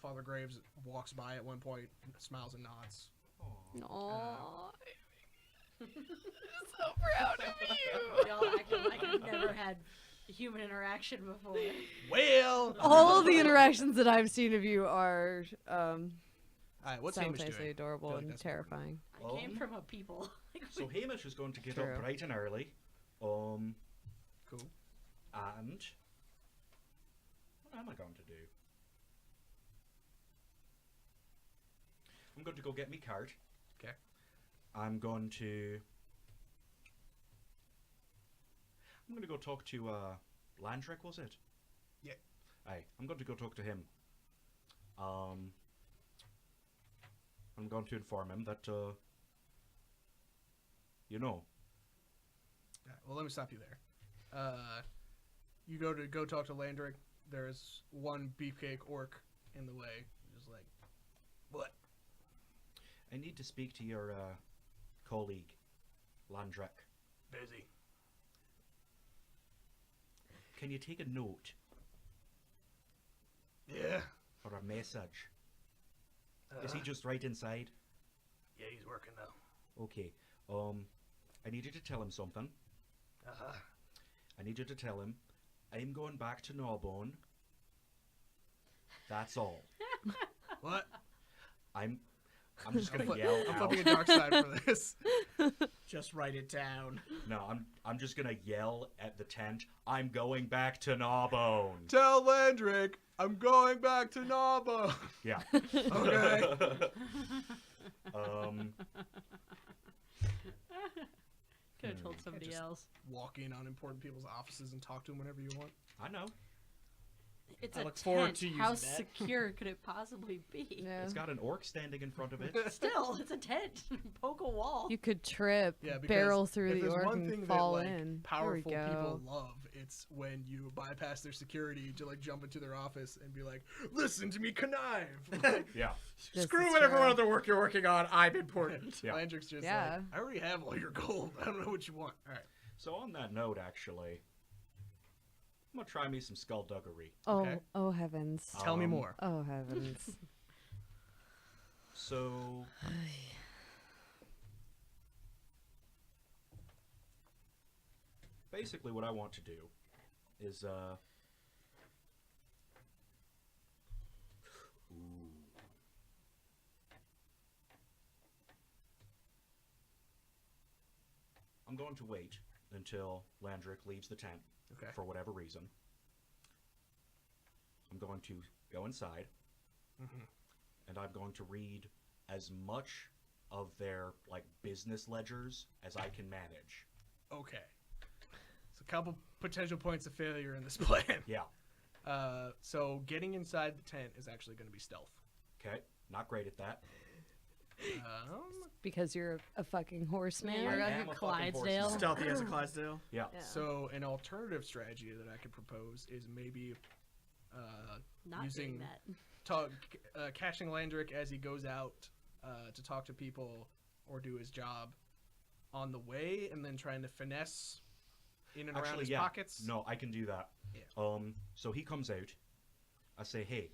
Speaker 3: Father Graves walks by at one point, smiles and nods.
Speaker 2: Aw. so proud of you.
Speaker 5: Y'all acting like I've never had human interaction before.
Speaker 3: Well,
Speaker 2: All of the interactions that I've seen of you are
Speaker 3: all right. What's Hamish
Speaker 2: simultaneously
Speaker 3: doing?
Speaker 2: adorable
Speaker 3: like
Speaker 2: and
Speaker 3: that's important.
Speaker 2: terrifying.
Speaker 5: I came from a people.
Speaker 4: So Hamish is going to get
Speaker 2: True.
Speaker 4: up bright and early.
Speaker 3: Cool.
Speaker 4: And what am I going to do? I'm going to go get me cart.
Speaker 3: Okay.
Speaker 4: I'm going to go talk to Landrick, was it?
Speaker 3: Yeah.
Speaker 4: Aye, I'm going to go talk to him. I'm going to inform him that you know.
Speaker 3: All right, well, let me stop you there. You go talk to Landrick. There's one beefcake orc in the way. Just like, what?
Speaker 4: I need to speak to your colleague, Landrick.
Speaker 3: Busy.
Speaker 4: Can you take a note
Speaker 3: Yeah.
Speaker 4: or a message? Is he just right inside?
Speaker 3: Yeah, he's working now.
Speaker 4: Okay. I need you to tell him something. I need you to tell him I'm going back to Gnawbone. That's all.
Speaker 3: What?
Speaker 4: I'm just gonna yell
Speaker 3: I'm
Speaker 4: out.
Speaker 3: flipping a dark side for this.
Speaker 1: Just write it down.
Speaker 4: No, I'm just gonna yell at the tent. I'm going back to Gnawbone.
Speaker 3: Tell Landrick I'm going back to Naba.
Speaker 4: Yeah.
Speaker 3: Okay.
Speaker 5: Could have told somebody
Speaker 3: just-
Speaker 5: else.
Speaker 3: Walk in on important people's offices and talk to them whenever you want.
Speaker 4: I know.
Speaker 5: It's
Speaker 1: I
Speaker 5: a
Speaker 1: look forward
Speaker 5: tent.
Speaker 1: to using
Speaker 5: How
Speaker 1: that.
Speaker 5: secure could it possibly be?
Speaker 2: Yeah.
Speaker 4: It's got an orc standing in front of it.
Speaker 5: Still, it's a tent. Poke a wall.
Speaker 2: You could trip,
Speaker 3: Yeah, because
Speaker 2: barrel through
Speaker 3: if
Speaker 2: the
Speaker 3: there's
Speaker 2: orc
Speaker 3: one
Speaker 2: and
Speaker 3: thing
Speaker 2: fall
Speaker 3: that, like,
Speaker 2: in.
Speaker 3: powerful
Speaker 2: there we
Speaker 3: people
Speaker 2: go.
Speaker 3: love, it's when you bypass their security to like jump into their office and be like, "Listen to me connive." Like,
Speaker 4: Yeah.
Speaker 2: This
Speaker 1: Screw
Speaker 2: is
Speaker 1: whatever
Speaker 2: true.
Speaker 1: other work you're working on. I'm important.
Speaker 4: Yeah.
Speaker 3: Landrick's just
Speaker 2: Yeah.
Speaker 3: like, "I already have all your gold. I don't know what you want." All right.
Speaker 4: So on that note, actually, I'm gonna try me some skullduggery.
Speaker 2: Oh,
Speaker 3: Okay.
Speaker 2: oh heavens.
Speaker 3: Tell me
Speaker 4: Um,
Speaker 3: more.
Speaker 2: Oh heavens.
Speaker 4: So basically what I want to do is ooh. I'm going to wait until Landrick leaves the tent
Speaker 3: Okay.
Speaker 4: for whatever reason. I'm going to go inside, and I'm going to read as much of their like business ledgers as I can manage.
Speaker 3: Okay. So a couple potential points of failure in this plan.
Speaker 4: Yeah.
Speaker 3: So getting inside the tent is actually going to be stealth.
Speaker 4: Okay. Not great at that.
Speaker 2: Because you're a fucking horseman.
Speaker 5: You're
Speaker 4: I
Speaker 5: on
Speaker 4: am
Speaker 5: your
Speaker 4: a fucking
Speaker 5: Clydesdale.
Speaker 4: horseman.
Speaker 1: Stealthy as a Clydesdale.
Speaker 4: Yeah.
Speaker 2: Yeah.
Speaker 3: So an alternative strategy that I could propose is maybe
Speaker 5: Not
Speaker 3: using
Speaker 5: doing that.
Speaker 3: catching Landrick as he goes out to talk to people or do his job on the way, and then trying to finesse in and around
Speaker 4: Actually,
Speaker 3: his
Speaker 4: yeah.
Speaker 3: pockets.
Speaker 4: No, I can do that.
Speaker 3: Yeah.
Speaker 4: So he comes out. I say, hey,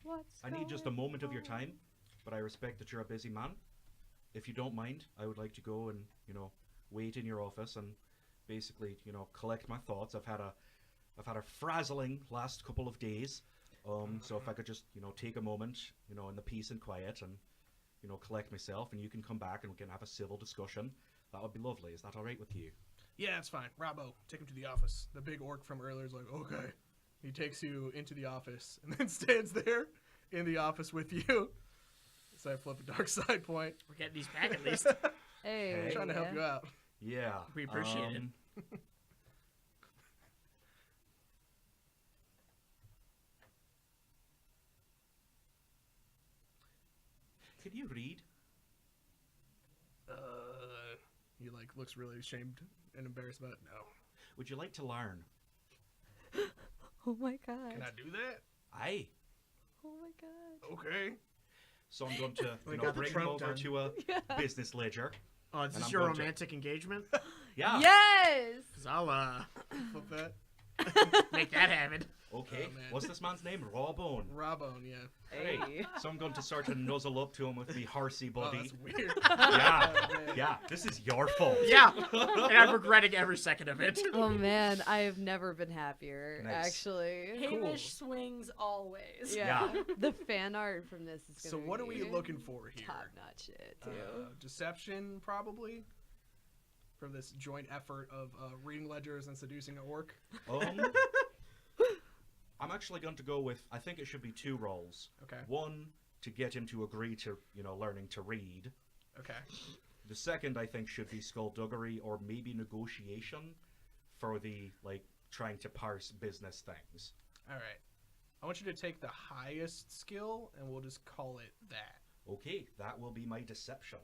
Speaker 2: What's
Speaker 4: I need just a
Speaker 2: going
Speaker 4: moment of your
Speaker 2: on?
Speaker 4: time, but I respect that you're a busy man. If you don't mind, I would like to go and, wait in your office and basically, collect my thoughts. I've had a frazzling last couple of days. So if I could just, take a moment, in the peace and quiet and, collect myself, and you can come back and we can have a civil discussion, that would be lovely. Is that all right with you?
Speaker 3: Yeah, it's fine. Robbo, take him to the office. The big orc from earlier is like, okay. He takes you into the office and then stands there in the office with you. So I flip a dark side point.
Speaker 1: We're getting these back at least.
Speaker 2: Hey,
Speaker 3: Trying to help you out.
Speaker 4: Yeah.
Speaker 1: We appreciate it.
Speaker 4: Can you read?
Speaker 3: He looks really ashamed and embarrassed about it. No.
Speaker 4: Would you like to learn?
Speaker 2: Oh my god.
Speaker 3: Can I do that?
Speaker 4: Aye.
Speaker 2: Oh my god.
Speaker 3: Okay.
Speaker 4: So I'm going to
Speaker 1: We got the
Speaker 4: bring him
Speaker 1: trunk
Speaker 4: over
Speaker 1: done.
Speaker 4: to a business ledger.
Speaker 1: Oh, is
Speaker 4: And
Speaker 1: this
Speaker 4: I'm
Speaker 1: your
Speaker 4: going to-
Speaker 1: romantic engagement?
Speaker 4: Yeah.
Speaker 2: Yes.
Speaker 1: 'Cause I'll
Speaker 3: Flip that.
Speaker 1: make that happen.
Speaker 4: Okay.
Speaker 3: Oh, man.
Speaker 4: What's this man's name? Rawbone.
Speaker 3: Robbo, yeah.
Speaker 2: Hey.
Speaker 4: So I'm going to start to nuzzle up to him with me horsey
Speaker 3: Oh,
Speaker 4: buddy.
Speaker 3: that's weird.
Speaker 4: Yeah.
Speaker 3: Oh, man.
Speaker 4: Yeah. This is your fault.
Speaker 1: Yeah, and I'm regretting every second of it.
Speaker 2: Oh man, I have never been happier.
Speaker 4: Nice.
Speaker 2: Actually.
Speaker 5: Hamish swings always.
Speaker 2: Yeah. The fan art from this is gonna
Speaker 3: So what are we
Speaker 2: be
Speaker 3: looking for here?
Speaker 2: top notch shit too.
Speaker 3: Deception, probably, for this joint effort of reading ledgers and seducing an orc.
Speaker 4: I'm actually going to go with, I think it should be 2 roles.
Speaker 3: Okay.
Speaker 4: One, to get him to agree to, learning to read.
Speaker 3: Okay.
Speaker 4: The second, I think, should be skullduggery or maybe negotiation for the, trying to parse business things.
Speaker 3: All right. I want you to take the highest skill, and we'll just call it that.
Speaker 4: Okay, that will be my deception.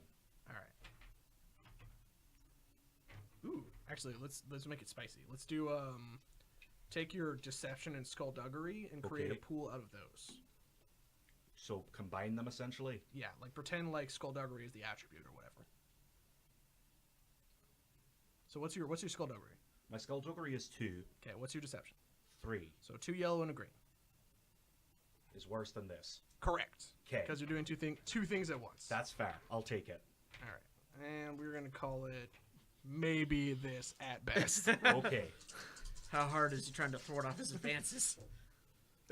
Speaker 3: All right. Ooh, actually, let's make it spicy. Let's do take your deception and skullduggery and create a
Speaker 4: Okay.
Speaker 3: pool out of those.
Speaker 4: So combine them, essentially?
Speaker 3: Yeah, pretend like skullduggery is the attribute or whatever. So what's your skullduggery?
Speaker 4: My skullduggery is 2.
Speaker 3: Okay, what's your deception?
Speaker 4: 3
Speaker 3: So 2 yellow and a green.
Speaker 4: is worse than this.
Speaker 3: Correct.
Speaker 4: 'Kay.
Speaker 3: Because you're doing two things at once.
Speaker 4: That's fair. I'll take it.
Speaker 3: All right. And we're gonna call it maybe this at best.
Speaker 4: Okay.
Speaker 1: How hard is he trying to thwart off his advances?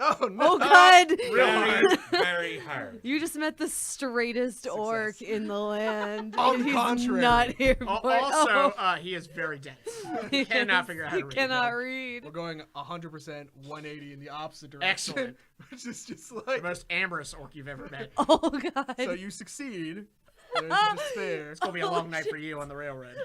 Speaker 3: Oh no!
Speaker 2: Oh god!
Speaker 4: Very, very hard.
Speaker 2: You just met the straightest orc in the land.
Speaker 3: On
Speaker 2: and
Speaker 3: the
Speaker 2: he's
Speaker 3: contrary.
Speaker 2: not here for
Speaker 1: Also,
Speaker 2: oh,
Speaker 1: he is very dense. He cannot figure out how to
Speaker 2: he
Speaker 1: read.
Speaker 2: cannot
Speaker 1: no.
Speaker 2: read.
Speaker 3: We're going 100% 180 in the opposite direction.
Speaker 1: Excellent.
Speaker 3: Which is just
Speaker 1: The
Speaker 3: like
Speaker 1: most amorous orc you've ever met.
Speaker 2: Oh god.
Speaker 3: so you succeed. There's a despair.
Speaker 1: It's gonna be a long night for you on the railroad.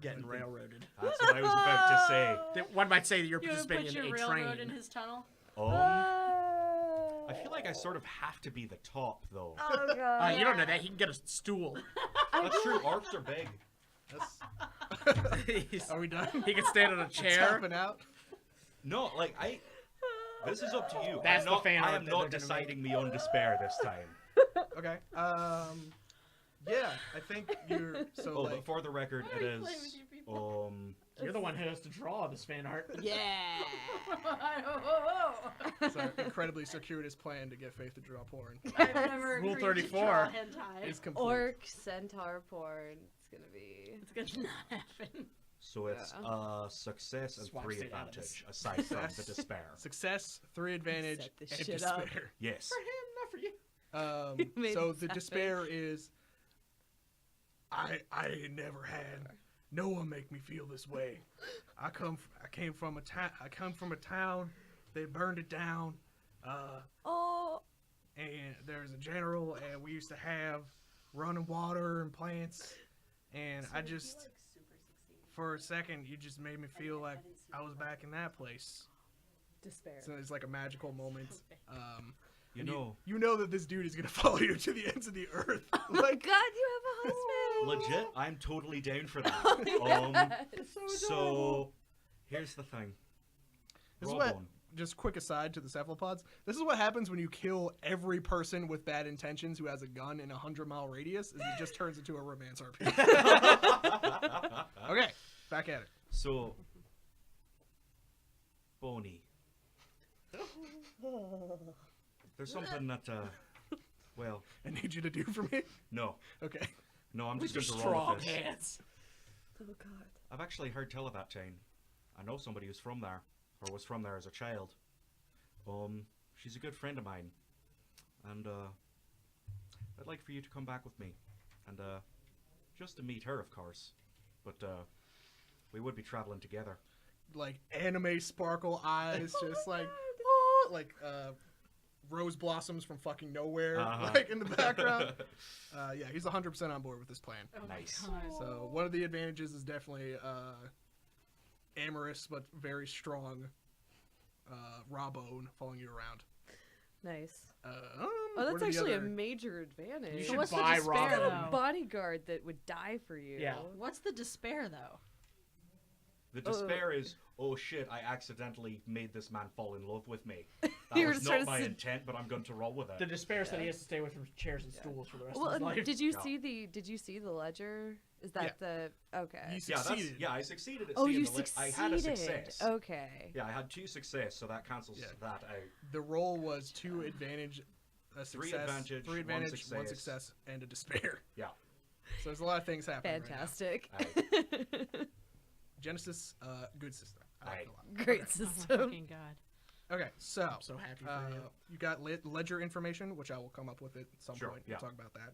Speaker 1: Getting railroaded.
Speaker 4: That's what I was about to say.
Speaker 1: One might say that you're
Speaker 5: You would
Speaker 1: participating
Speaker 5: put
Speaker 1: in
Speaker 5: your
Speaker 1: a
Speaker 5: railroad
Speaker 1: train.
Speaker 5: in his tunnel.
Speaker 4: I feel like I sort of have to be the top, though.
Speaker 2: Oh god.
Speaker 1: You don't know that. He can get a stool.
Speaker 4: That's true. Orcs are big.
Speaker 1: He's-
Speaker 3: Are we done?
Speaker 1: he can stand on a chair.
Speaker 3: Tapping out.
Speaker 4: No, this is up to you.
Speaker 1: That's
Speaker 4: I'm
Speaker 1: the
Speaker 4: not,
Speaker 1: fan
Speaker 4: I
Speaker 1: art
Speaker 4: am
Speaker 1: that
Speaker 4: not
Speaker 1: they're gonna
Speaker 4: deciding beyond despair this time.
Speaker 3: Okay. Yeah, I think you're so
Speaker 4: Oh,
Speaker 3: like
Speaker 4: but for the record,
Speaker 5: Why
Speaker 4: it
Speaker 5: are you playing with
Speaker 4: is.
Speaker 5: you people?
Speaker 1: You're the one who has to draw this fan art.
Speaker 5: Yeah.
Speaker 3: it's an incredibly circuitous plan to get Faith to draw porn.
Speaker 5: I've never
Speaker 1: Rule
Speaker 5: agreed to
Speaker 1: 34.
Speaker 5: draw hentai.
Speaker 3: It's complete.
Speaker 2: Orc centaur porn. It's gonna be.
Speaker 5: It's gonna not happen.
Speaker 4: So it's success and
Speaker 1: Swap
Speaker 4: 3
Speaker 1: state out of
Speaker 4: advantage, aside from the
Speaker 3: Success.
Speaker 4: despair.
Speaker 3: Success, 3 advantage,
Speaker 2: Set this
Speaker 3: and
Speaker 2: shit up.
Speaker 3: despair.
Speaker 4: Yes.
Speaker 1: For him, not for you.
Speaker 2: Made
Speaker 3: So
Speaker 2: it
Speaker 3: the
Speaker 2: savage.
Speaker 3: despair is, I never had no one make me feel this way. I came from a town. They burned it down.
Speaker 2: Oh,
Speaker 3: And there's a general, and we used to have running water and plants. And I just, for a second, you just made me feel like I was back in that place.
Speaker 2: despair.
Speaker 3: So it's like a magical moment.
Speaker 4: You
Speaker 3: And
Speaker 4: know,
Speaker 3: you know that this dude is gonna follow you to the ends of the earth.
Speaker 2: Oh my God, you have a husband.
Speaker 4: legit, I'm totally down for that.
Speaker 2: Oh, yes.
Speaker 4: So, here's the thing.
Speaker 3: This is what,
Speaker 4: Rawbone.
Speaker 3: just quick aside to the cephalopods. This is what happens when you kill every person with bad intentions who has a gun in a 100-mile radius. Is it just turns into a romance RPG. Okay, back at it.
Speaker 4: So, Boney. There's something that, well,
Speaker 3: I need you to do for me.
Speaker 4: no.
Speaker 3: Okay.
Speaker 4: No, I'm
Speaker 1: With
Speaker 4: just
Speaker 1: your
Speaker 4: going to roll
Speaker 1: strong
Speaker 4: with this.
Speaker 1: hands.
Speaker 2: Oh God.
Speaker 4: I've actually heard tell of that town. I know somebody who's from there, or was from there as a child. She's a good friend of mine. And, I'd like for you to come back with me. And, just to meet her, of course. But, we would be traveling together.
Speaker 3: Like anime sparkle eyes, just like rose blossoms from fucking nowhere, like in the background. Yeah, he's 100% on board with this plan.
Speaker 5: Oh my
Speaker 4: Nice.
Speaker 5: God.
Speaker 3: So one of the advantages is definitely amorous but very strong Rawbone following you around.
Speaker 2: Nice.
Speaker 3: Oh,
Speaker 2: Oh, that's actually a major advantage.
Speaker 1: You
Speaker 5: So
Speaker 1: should
Speaker 5: what's the
Speaker 1: buy
Speaker 5: despair,
Speaker 1: Robin.
Speaker 5: though?
Speaker 2: a bodyguard that would die for you.
Speaker 1: Yeah.
Speaker 5: What's the despair though?
Speaker 4: The despair is, oh shit, I accidentally made this man fall in love with me. That
Speaker 2: You were
Speaker 4: was
Speaker 2: just trying
Speaker 4: not
Speaker 2: to
Speaker 4: my
Speaker 2: sed-
Speaker 4: intent, but I'm going to roll with it.
Speaker 1: The despair said he has to stay away from chairs and stools for the rest
Speaker 2: Well,
Speaker 1: of his
Speaker 2: and
Speaker 1: life.
Speaker 2: did you
Speaker 4: Yeah.
Speaker 2: see the ledger? Is that the okay?
Speaker 3: You
Speaker 4: Yeah,
Speaker 3: succeeded.
Speaker 4: I succeeded at
Speaker 2: Oh,
Speaker 4: seeing
Speaker 2: you
Speaker 4: the I had a
Speaker 2: succeeded.
Speaker 4: success.
Speaker 2: Okay.
Speaker 4: Yeah, I had 2 success, so that cancels
Speaker 3: Yeah.
Speaker 4: that out.
Speaker 3: The roll was 2 advantage, a success,
Speaker 4: advantage,
Speaker 3: 3
Speaker 4: 1
Speaker 3: advantage, 1
Speaker 4: success.
Speaker 3: success, and a despair.
Speaker 4: Yeah.
Speaker 3: So there's a lot of things happening.
Speaker 2: Fantastic.
Speaker 3: Right now. Genesis, good system. I like it a lot.
Speaker 2: Great
Speaker 3: Okay.
Speaker 5: Oh my
Speaker 2: system.
Speaker 5: fucking God.
Speaker 3: Okay, so
Speaker 1: I'm so happy for you.
Speaker 3: you got ledger information, which I will come up with at some
Speaker 4: Sure,
Speaker 3: point.
Speaker 4: yeah.
Speaker 3: We'll talk about that.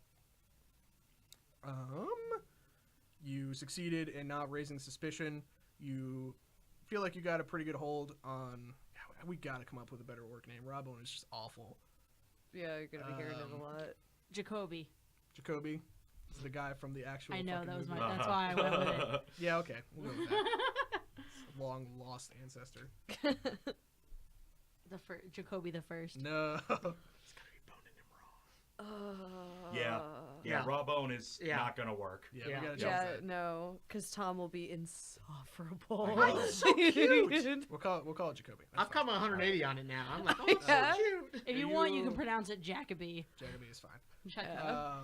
Speaker 3: You succeeded in not raising suspicion. You feel like you got a pretty good hold on. We got to come up with a better work name. Rawbone is just awful.
Speaker 2: Yeah, you're gonna be hearing it a lot.
Speaker 5: Jacoby.
Speaker 3: Jacoby is the guy from the actual.
Speaker 5: I know
Speaker 3: fucking
Speaker 5: that was
Speaker 3: movie.
Speaker 5: my. That's why I went with it.
Speaker 3: Yeah, okay, we'll go with that. It's a long lost ancestor.
Speaker 5: Jacoby the first.
Speaker 3: No.
Speaker 1: It's gotta be boning him raw.
Speaker 4: Yeah. Yeah,
Speaker 1: Yeah.
Speaker 4: Rawbone is
Speaker 1: Yeah.
Speaker 4: not going to work.
Speaker 3: Yeah,
Speaker 1: Yeah.
Speaker 3: we gotta change
Speaker 2: Yeah,
Speaker 3: that.
Speaker 2: no, because Tom will be insufferable.
Speaker 3: I know.
Speaker 1: So cute.
Speaker 3: We'll call it Jacoby. That's
Speaker 1: I've
Speaker 3: fine.
Speaker 1: come 180 on it now. I'm like, oh,
Speaker 2: Yeah.
Speaker 1: so cute.
Speaker 5: If you want, you can pronounce it Jacoby.
Speaker 3: Jacoby is fine.
Speaker 2: Yeah.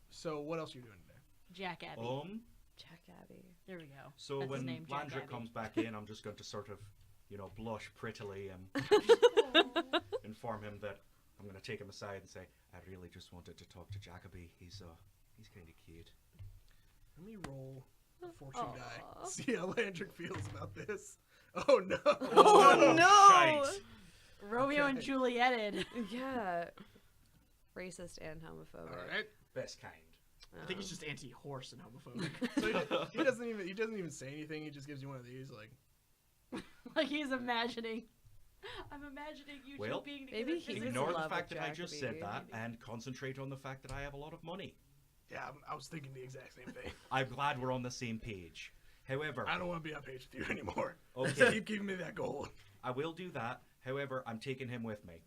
Speaker 3: So what else are you doing today?
Speaker 5: Jack Abbey.
Speaker 2: Jack Abbey.
Speaker 5: There we go.
Speaker 4: So
Speaker 5: That's his
Speaker 4: when
Speaker 5: name, Jack
Speaker 4: Landry
Speaker 5: Abbey.
Speaker 4: comes back in, I'm just going to sort of, blush prettily and inform him that I'm going to take him aside and say, I really just wanted to talk to Jacoby. He's kind of cute.
Speaker 3: Let me roll a fortune die.
Speaker 2: Aw.
Speaker 3: See how Landrick feels about this. Oh no!
Speaker 2: Oh, no!
Speaker 4: shite.
Speaker 5: Romeo and
Speaker 3: Okay.
Speaker 5: Julieted.
Speaker 2: Yeah. Racist and homophobic.
Speaker 3: All right.
Speaker 4: Best kind.
Speaker 1: I think he's just anti-horse and homophobic.
Speaker 3: So he doesn't even say anything. He just gives you one of these, like.
Speaker 5: Like he's imagining. I'm imagining you
Speaker 4: Well,
Speaker 5: two being together.
Speaker 2: maybe he
Speaker 5: physically.
Speaker 2: was
Speaker 4: Ignore
Speaker 2: in
Speaker 4: the
Speaker 2: love
Speaker 4: fact
Speaker 2: with
Speaker 4: that I just said
Speaker 2: Jacoby.
Speaker 4: that and concentrate on the fact that I have a lot of money.
Speaker 3: Yeah, I was thinking the exact same thing.
Speaker 4: I'm glad we're on the same page. However,
Speaker 3: I don't want to be on page with you anymore.
Speaker 4: Okay.
Speaker 3: Keep giving me that gold.
Speaker 4: I will do that. However, I'm taking him with me.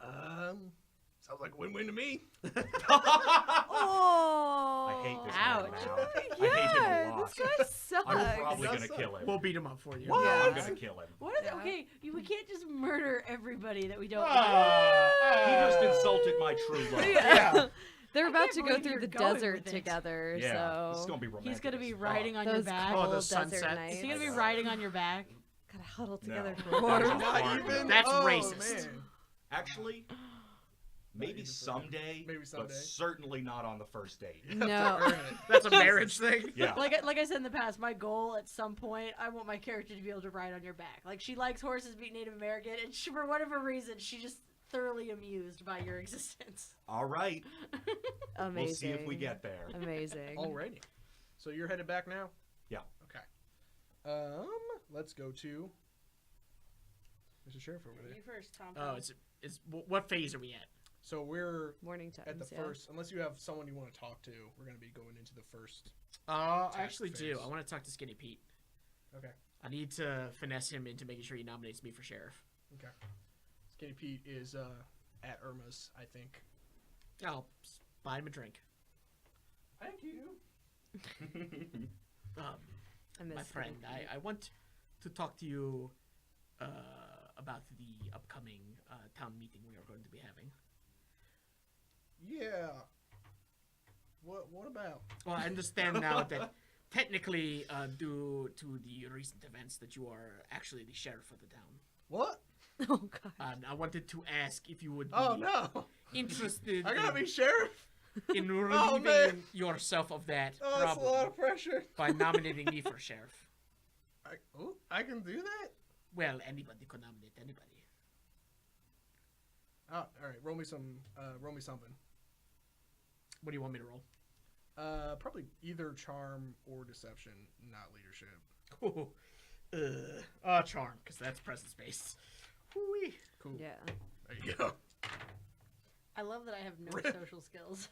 Speaker 3: Sounds like a win-win to me.
Speaker 2: Oh!
Speaker 4: I hate this
Speaker 5: Ouch.
Speaker 4: man now.
Speaker 2: Yeah,
Speaker 4: I hate him a lot.
Speaker 2: this guy sucks.
Speaker 4: I'm probably
Speaker 3: Does
Speaker 4: going to
Speaker 3: suck.
Speaker 4: kill him.
Speaker 1: We'll beat him up for you.
Speaker 3: What?
Speaker 4: I'm
Speaker 2: Yeah.
Speaker 4: going to kill him.
Speaker 5: What is
Speaker 2: Yeah.
Speaker 5: okay? We can't just murder everybody that we don't.
Speaker 4: He just insulted my true love.
Speaker 2: Yeah. They're
Speaker 5: I
Speaker 2: about
Speaker 5: can't
Speaker 2: to go
Speaker 5: believe
Speaker 2: through
Speaker 5: you're
Speaker 2: the
Speaker 5: going
Speaker 2: desert
Speaker 5: with it.
Speaker 2: together,
Speaker 4: Yeah, this is
Speaker 2: so
Speaker 4: going to be romantic.
Speaker 5: He's gonna be
Speaker 4: as fuck.
Speaker 5: riding on your
Speaker 2: those
Speaker 5: back.
Speaker 2: cold
Speaker 1: Oh, the
Speaker 2: desert
Speaker 1: sunset.
Speaker 2: nights.
Speaker 5: He's gonna be riding on your back.
Speaker 2: Gotta huddle together
Speaker 4: No.
Speaker 2: for warmth.
Speaker 4: Not
Speaker 3: Not
Speaker 4: even?
Speaker 3: even.
Speaker 1: That's
Speaker 3: Oh,
Speaker 1: racist.
Speaker 3: Man.
Speaker 4: Actually, Maybe
Speaker 3: even for
Speaker 4: someday,
Speaker 3: Maybe
Speaker 4: but
Speaker 3: someday.
Speaker 4: certainly not on the first date.
Speaker 2: No.
Speaker 3: Earn it.
Speaker 1: That's a marriage thing.
Speaker 4: Yeah.
Speaker 5: Like I said in the past, my goal at some point, I want my character to be able to ride on your back. Like, she likes horses being Native American, and she, for whatever reason, she just thoroughly amused by your existence.
Speaker 4: All right.
Speaker 2: Amazing.
Speaker 4: We'll see if we get there.
Speaker 2: Amazing.
Speaker 3: Alrighty. So you're headed back now?
Speaker 4: Yeah.
Speaker 3: Okay. Let's go to Mr. Sheriff over there.
Speaker 5: You first, Tom.
Speaker 1: Oh, what phase are we at?
Speaker 3: So we're
Speaker 2: Morning times.
Speaker 3: at the
Speaker 2: yeah.
Speaker 3: first, unless you have someone you want to talk to, we're going to be going into the first.
Speaker 1: I
Speaker 3: Task
Speaker 1: actually do.
Speaker 3: phase.
Speaker 1: I want to talk to Skinny Pete.
Speaker 3: Okay.
Speaker 1: I need to finesse him into making sure he nominates me for sheriff.
Speaker 3: Okay. Skinny Pete is at Irma's, I think.
Speaker 1: I'll buy him a drink.
Speaker 3: Thank you.
Speaker 2: I miss
Speaker 1: My friend,
Speaker 2: Skinny Pete.
Speaker 1: I want to talk to you about the upcoming town meeting we are going to be having.
Speaker 3: Yeah. What about?
Speaker 1: Well, I understand now that technically, due to the recent events, that you are actually the sheriff of the town.
Speaker 3: What?
Speaker 2: Oh god.
Speaker 1: I wanted to ask if you would be
Speaker 3: Oh no!
Speaker 1: interested
Speaker 3: I gotta
Speaker 1: in,
Speaker 3: be sheriff.
Speaker 1: in
Speaker 3: Oh,
Speaker 1: relieving
Speaker 3: man.
Speaker 1: yourself of that
Speaker 3: Oh, that's a lot
Speaker 1: problem
Speaker 3: of pressure.
Speaker 1: by nominating me for sheriff.
Speaker 3: I can do that.
Speaker 1: Well, anybody can nominate anybody.
Speaker 3: Oh, all right. Roll me something.
Speaker 1: What do you want me to roll?
Speaker 3: Probably either charm or deception, not leadership.
Speaker 1: Cool. Charm, because that's presence based. Whoo-wee.
Speaker 3: Cool.
Speaker 2: Yeah.
Speaker 3: There you go.
Speaker 5: I love that I have no
Speaker 3: Rip.
Speaker 5: social skills.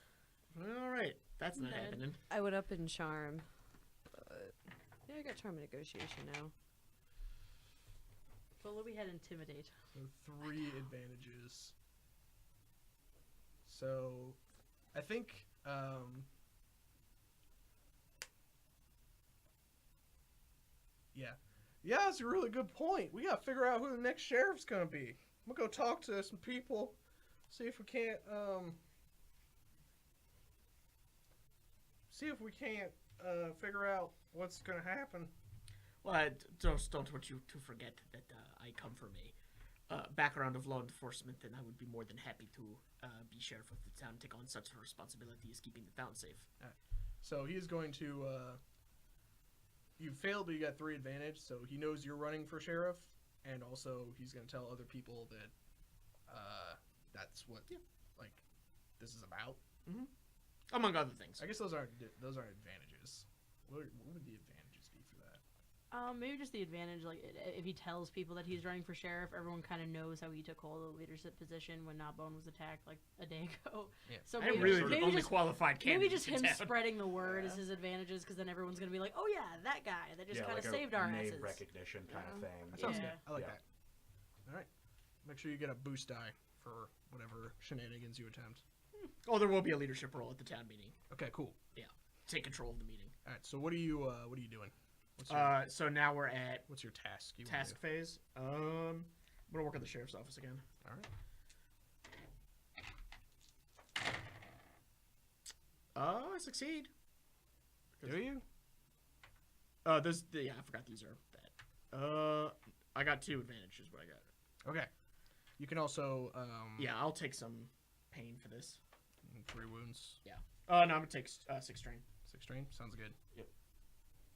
Speaker 1: All right, that's not
Speaker 5: Dead.
Speaker 1: happening.
Speaker 2: I would up in charm. But yeah, I got charm and negotiation now.
Speaker 5: But we had intimidate.
Speaker 3: So 3 advantages. So, I think. Yeah. Yeah, that's a really good point. We gotta figure out who the next sheriff's gonna be. I'm gonna go talk to some people, see if we can't, figure out what's gonna happen.
Speaker 1: Well, I just don't want you to forget that I come from a background of law enforcement, and I would be more than happy to be sheriff of the town, take on such a responsibility as keeping the town safe.
Speaker 3: So he's going to, you failed, but you got 3 advantage, so he knows you're running for sheriff, and also he's going to tell other people that, that's what, like, this is about.
Speaker 1: Among other things.
Speaker 3: I guess those aren't advantages. What would the advantages be for that?
Speaker 5: Maybe just the advantage, like, if he tells people that he's running for sheriff, everyone kind of knows how he took hold of the leadership position when Knobbone was attacked, like, a day ago.
Speaker 3: Yeah.
Speaker 5: So
Speaker 1: I'm
Speaker 5: maybe,
Speaker 1: really the
Speaker 5: maybe
Speaker 1: only
Speaker 5: just,
Speaker 1: qualified candidate.
Speaker 5: maybe just
Speaker 1: in
Speaker 5: him
Speaker 1: town.
Speaker 5: spreading the word
Speaker 2: Yeah.
Speaker 5: is his advantages, because then everyone's going to be like, oh yeah, that guy that just kind
Speaker 4: like
Speaker 5: of
Speaker 4: a
Speaker 5: saved our
Speaker 4: name
Speaker 5: asses.
Speaker 4: recognition kind of thing.
Speaker 3: That sounds
Speaker 5: Yeah.
Speaker 3: good. I like
Speaker 4: Yeah.
Speaker 3: that. All right. Make sure you get a boost die for whatever shenanigans you attempt.
Speaker 1: Oh, there will be a leadership role at the town meeting.
Speaker 3: Okay, cool.
Speaker 1: Take control of the meeting.
Speaker 3: All right. So what are you doing?
Speaker 1: So now we're at
Speaker 3: What's your task? You wanna
Speaker 1: task phase. I'm gonna work at the sheriff's office again.
Speaker 3: do? All right.
Speaker 1: I succeed.
Speaker 3: Do you?
Speaker 1: I forgot these are that. I got 2 advantages, but I got.
Speaker 3: Okay. You can also
Speaker 1: Yeah, I'll take some pain for this.
Speaker 3: 3 wounds.
Speaker 1: No, I'm gonna take 6 strain.
Speaker 3: 6 strain. Sounds good.
Speaker 4: Yep.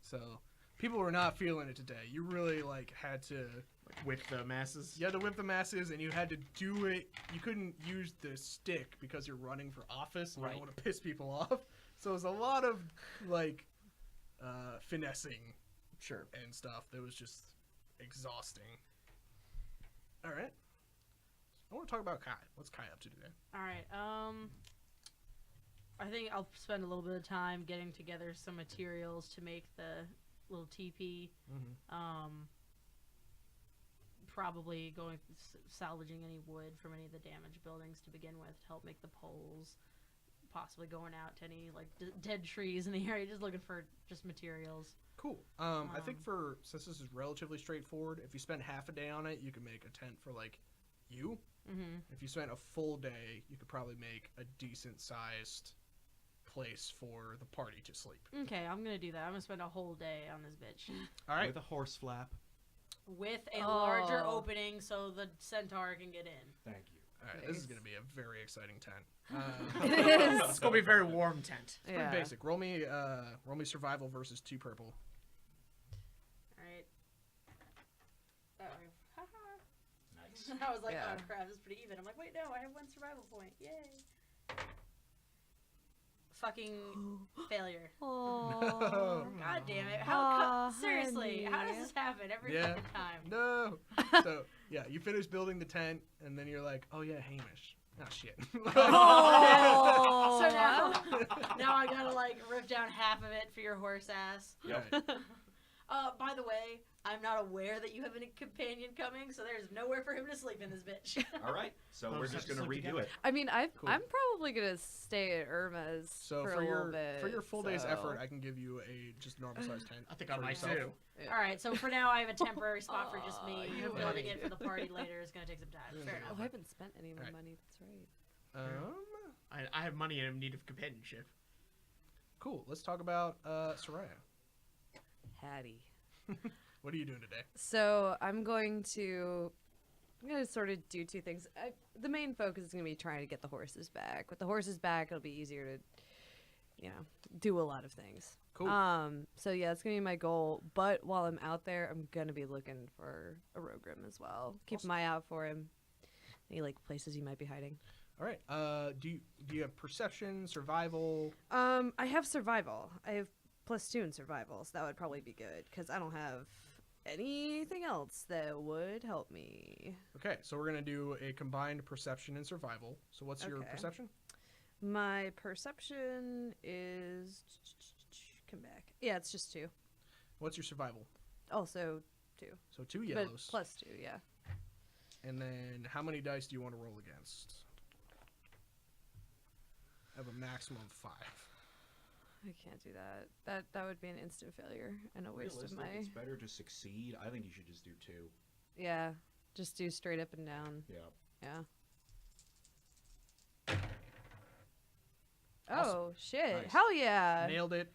Speaker 3: So people were not feeling it today. You really had to.
Speaker 1: Like with the masses.
Speaker 3: You had to whip the masses, and you had to do it. You couldn't use the stick because you're running for office, and you
Speaker 1: Right.
Speaker 3: don't want to piss people off. So it was a lot of finessing
Speaker 1: Sure.
Speaker 3: and stuff that was just exhausting. All right. I want to talk about Kai. What's Kai up to today?
Speaker 5: All right. I think I'll spend a little bit of time getting together some materials to make the little teepee. Probably going salvaging any wood from any of the damaged buildings to begin with to help make the poles. Possibly going out to any dead trees in the area, just looking for just materials.
Speaker 3: Cool. I think since this is relatively straightforward, if you spend half a day on it, you can make a tent for you.
Speaker 5: Mm-hmm.
Speaker 3: If you spent a full day, you could probably make a decent sized place for the party to sleep.
Speaker 5: Okay, I'm gonna do that. I'm gonna spend a whole day on this bitch
Speaker 3: All right.
Speaker 4: With a horse flap.
Speaker 5: with a larger
Speaker 2: Oh.
Speaker 5: opening so the centaur can get in.
Speaker 4: Thank you.
Speaker 3: All right, this is going to be a very exciting tent.
Speaker 2: It is.
Speaker 1: It's gonna be a very warm tent.
Speaker 3: Pretty
Speaker 2: Yeah.
Speaker 3: basic. Roll me survival versus 2 purple.
Speaker 5: Alright.
Speaker 4: Nice.
Speaker 5: I was like,
Speaker 2: Yeah.
Speaker 5: oh crap, this is pretty even. I'm like, wait, no, I have 1 survival point. Yay. Fucking failure.
Speaker 2: Aww.
Speaker 5: God damn it.
Speaker 2: Aw,
Speaker 5: Seriously, how does
Speaker 2: honey.
Speaker 5: this happen every
Speaker 3: Yeah.
Speaker 5: fucking time?
Speaker 3: No. So yeah, you finish building the tent, and then you're like, oh yeah, Hamish. Oh shit.
Speaker 2: Oh.
Speaker 5: So now I gotta like rip down half of it for your horse ass.
Speaker 3: Right.
Speaker 5: By the way, I'm not aware that you have a companion coming, so there's nowhere for him to sleep in this bitch.
Speaker 4: All right, so
Speaker 1: Well,
Speaker 4: we're
Speaker 1: just
Speaker 4: just
Speaker 1: have
Speaker 4: gonna
Speaker 1: to sleep
Speaker 4: redo
Speaker 1: together.
Speaker 4: it.
Speaker 2: I mean,
Speaker 3: Cool.
Speaker 2: I'm probably gonna stay at Irma's
Speaker 3: So
Speaker 2: for
Speaker 3: for
Speaker 2: a
Speaker 3: your
Speaker 2: little bit.
Speaker 3: for your full day's
Speaker 2: so-
Speaker 3: effort, I can give you a just normal sized tent.
Speaker 1: I think I
Speaker 3: for
Speaker 1: might
Speaker 3: yourself.
Speaker 1: too.
Speaker 5: All right, so for now I have a temporary spot for just me.
Speaker 2: Aw,
Speaker 1: you
Speaker 5: Building
Speaker 1: money.
Speaker 5: it for the party later is gonna take some time.
Speaker 3: Yeah.
Speaker 5: Fair
Speaker 2: Oh,
Speaker 5: enough.
Speaker 2: I haven't spent any of my
Speaker 3: Alright.
Speaker 2: money. That's right.
Speaker 1: I have money and I'm in need of companionship.
Speaker 3: Cool. Let's talk about Soraya.
Speaker 2: Hattie.
Speaker 3: What are you doing today?
Speaker 2: So I'm gonna sort of do 2 things. The main focus is gonna be trying to get the horses back. With the horses back, it'll be easier to, do a lot of things.
Speaker 3: Cool.
Speaker 2: So yeah, that's gonna be my goal. But while I'm out there, I'm gonna be looking for a Rogrim as well. Keep
Speaker 3: Awesome.
Speaker 2: an eye out for him. Any like places he might be hiding.
Speaker 3: All right. Do you have perception, survival?
Speaker 2: I have survival. I have +2 in survival, so that would probably be good because I don't have anything else that would help me.
Speaker 3: Okay, so we're gonna do a combined perception and survival. So what's your
Speaker 2: Okay.
Speaker 3: perception?
Speaker 2: My perception is come back. Yeah, it's just 2.
Speaker 3: What's your survival?
Speaker 2: Also 2,
Speaker 3: So 2
Speaker 2: but
Speaker 3: yellows.
Speaker 2: +2. Yeah.
Speaker 3: And then how many dice do you want to roll against? I have a maximum of 5.
Speaker 2: I can't do that. That would be an instant failure and a waste of
Speaker 4: Realistic,
Speaker 2: my.
Speaker 4: it's better to succeed. I think you should just do 2.
Speaker 2: Yeah, just do straight up and down.
Speaker 4: Yeah.
Speaker 2: Yeah.
Speaker 3: Awesome.
Speaker 2: Oh shit!
Speaker 4: Nice.
Speaker 2: Hell yeah!
Speaker 3: Nailed it.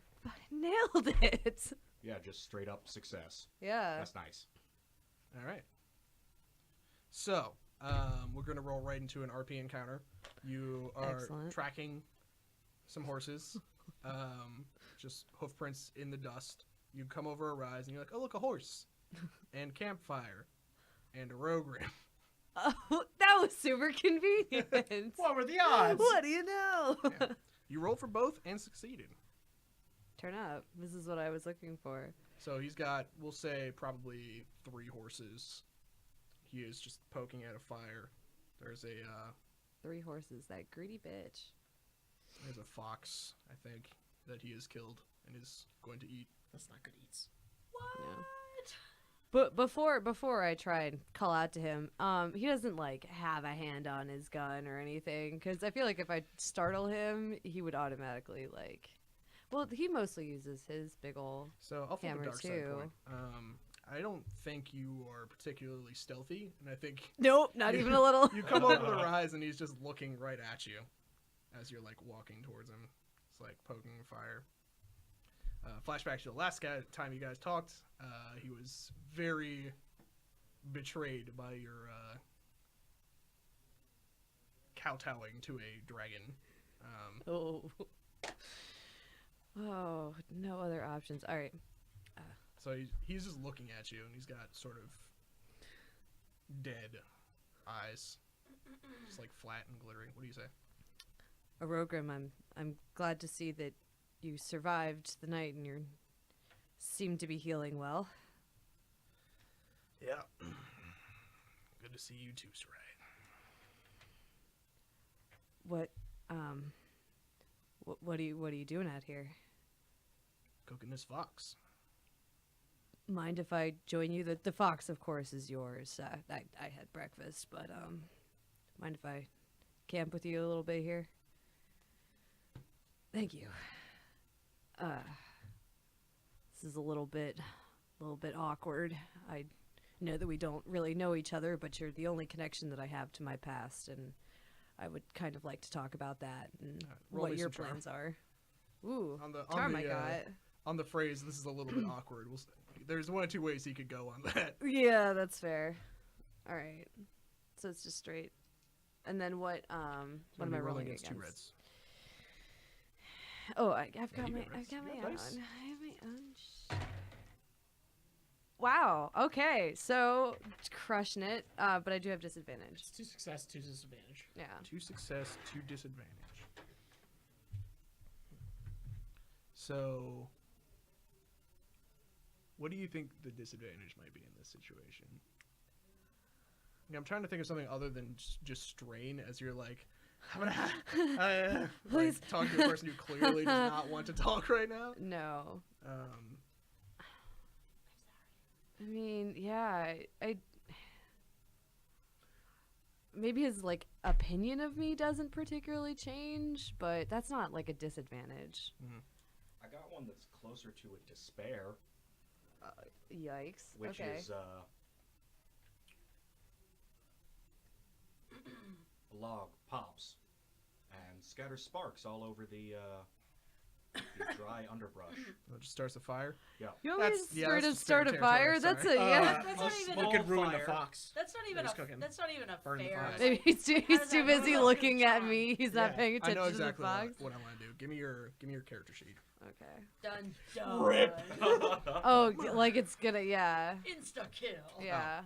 Speaker 2: Nailed it.
Speaker 4: Yeah, just straight up success.
Speaker 2: Yeah.
Speaker 4: That's nice.
Speaker 3: All right. So we're gonna roll right into an RP encounter. You are
Speaker 2: Excellent.
Speaker 3: tracking some horses, just hoof prints in the dust. You come over a rise and you're like, oh look, a horse, and campfire, and a Rogrim.
Speaker 2: Oh, that was super convenient.
Speaker 1: What were the odds?
Speaker 2: What do you know?
Speaker 3: Yeah. You rolled for both and succeeded.
Speaker 2: Turn up. This is what I was looking for.
Speaker 3: So he's got, we'll say, probably 3 horses. He is just poking at a fire. There's a
Speaker 2: 3 horses. That greedy bitch.
Speaker 3: there's a fox, I think, that he has killed and is going to eat.
Speaker 1: That's not good eats.
Speaker 2: Yeah. But before I try and call out to him, he doesn't like have a hand on his gun or anything, because I feel like if I startle him, he would automatically like. Well, he mostly uses his big ol'.
Speaker 3: So I'll flip
Speaker 2: Hammer
Speaker 3: a dark side
Speaker 2: too.
Speaker 3: point. I don't think you are particularly stealthy, and I think
Speaker 2: Nope, not even a little.
Speaker 3: you come over the rise and he's just looking right at you as you're like walking towards him. It's like poking fire. Flashback to the last time you guys talked. He was very betrayed by your kowtowing to a dragon.
Speaker 2: Oh. Oh, no other options. All right.
Speaker 3: So he's just looking at you, and he's got sort of dead eyes, just like flat and glittering. What do you say?
Speaker 2: Rogrim, I'm glad to see that you survived the night and you seem to be healing well.
Speaker 3: Yeah. Good to see you too, Sarai.
Speaker 2: What are you doing out here?
Speaker 3: Cooking this fox.
Speaker 2: Mind if I join you? The fox, of course, is yours. I had breakfast, but mind if I camp with you a little bit here? Thank you. This is a little bit awkward. I know that we don't really know each other, but you're the only connection that I have to my past, and I would kind of like to talk about that and
Speaker 3: roll
Speaker 2: what
Speaker 3: me
Speaker 2: your
Speaker 3: some charm.
Speaker 2: plans are. Ooh,
Speaker 3: On the
Speaker 2: charm I got.
Speaker 3: on the phrase, this is a little bit awkward. There's 1 or 2 ways he could go on that.
Speaker 2: Yeah, that's fair. All right. So it's just straight And then what am I rolling against?
Speaker 3: Two reds.
Speaker 2: Oh, I've got
Speaker 3: you
Speaker 2: my
Speaker 3: got reds.
Speaker 2: own.
Speaker 3: You got dice.
Speaker 2: I have my own. Wow. Okay. So crushing it. But I do have disadvantage.
Speaker 1: It's 2 success, 2 disadvantage.
Speaker 2: Yeah.
Speaker 3: 2 success, 2 disadvantage. So, what do you think the disadvantage might be in this situation? I'm trying to think of something other than just strain, as you're like, I'm gonna
Speaker 2: Please.
Speaker 3: like, talk to a person who clearly does not want to talk right now.
Speaker 2: No.
Speaker 3: Um,
Speaker 2: I mean, yeah. I maybe his like opinion of me doesn't particularly change, but that's not like a disadvantage.
Speaker 4: I got one that's closer to a despair,
Speaker 2: Yikes.
Speaker 4: which
Speaker 2: okay.
Speaker 4: is a log pops and scatters sparks all over the dry underbrush.
Speaker 3: it just starts a fire.
Speaker 4: Yeah.
Speaker 2: You want me
Speaker 3: That's-
Speaker 2: to
Speaker 3: yeah,
Speaker 2: sort
Speaker 3: that's
Speaker 2: of
Speaker 3: just
Speaker 2: start a
Speaker 3: fair
Speaker 2: fire?
Speaker 3: territory,
Speaker 2: That's
Speaker 3: sorry.
Speaker 2: a yeah.
Speaker 5: That's
Speaker 4: a
Speaker 5: not even
Speaker 4: small
Speaker 1: You could ruin
Speaker 4: fire.
Speaker 1: the fox.
Speaker 5: That's not even
Speaker 1: He's
Speaker 5: a.
Speaker 1: cooking.
Speaker 5: That's not even a
Speaker 1: Burn the
Speaker 5: fair.
Speaker 1: fox.
Speaker 2: Maybe he's too
Speaker 5: does that
Speaker 2: busy
Speaker 5: go?
Speaker 2: looking at
Speaker 5: Charm.
Speaker 2: me. He's not
Speaker 1: Yeah,
Speaker 2: paying
Speaker 3: I
Speaker 2: attention
Speaker 3: know
Speaker 2: to the
Speaker 3: exactly
Speaker 2: fox.
Speaker 3: what I want to do. Give me your character sheet.
Speaker 2: Okay.
Speaker 5: Done. Done.
Speaker 1: Rip.
Speaker 2: Oh, like it's gonna, yeah.
Speaker 5: Insta kill.
Speaker 2: Yeah.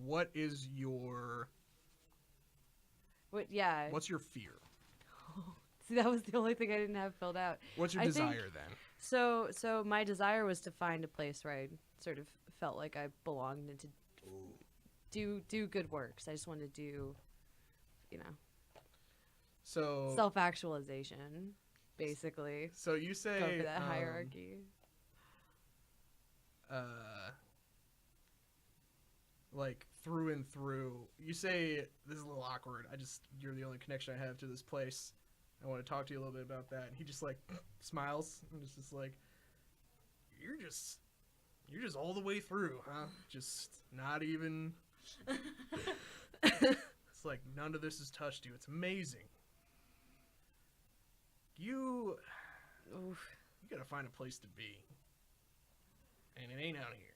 Speaker 3: What is your
Speaker 2: What? Yeah.
Speaker 3: what's your fear?
Speaker 2: See, that was the only thing I didn't have filled out.
Speaker 3: What's your
Speaker 2: I think-
Speaker 3: desire then?
Speaker 2: So my desire was to find a place where I sort of felt like I belonged and to do good works. I just wanted to do,
Speaker 3: So
Speaker 2: self-actualization, basically.
Speaker 3: so you say
Speaker 2: Go for that hierarchy.
Speaker 3: Like through and through. You say this is a little awkward. You're the only connection I have to this place. I want to talk to you a little bit about that. And he just like smiles and is just like, you're just all the way through, huh? Just not even. It's like none of this has touched you. It's amazing. You
Speaker 2: Oof.
Speaker 3: gotta find a place to be, and it ain't out here.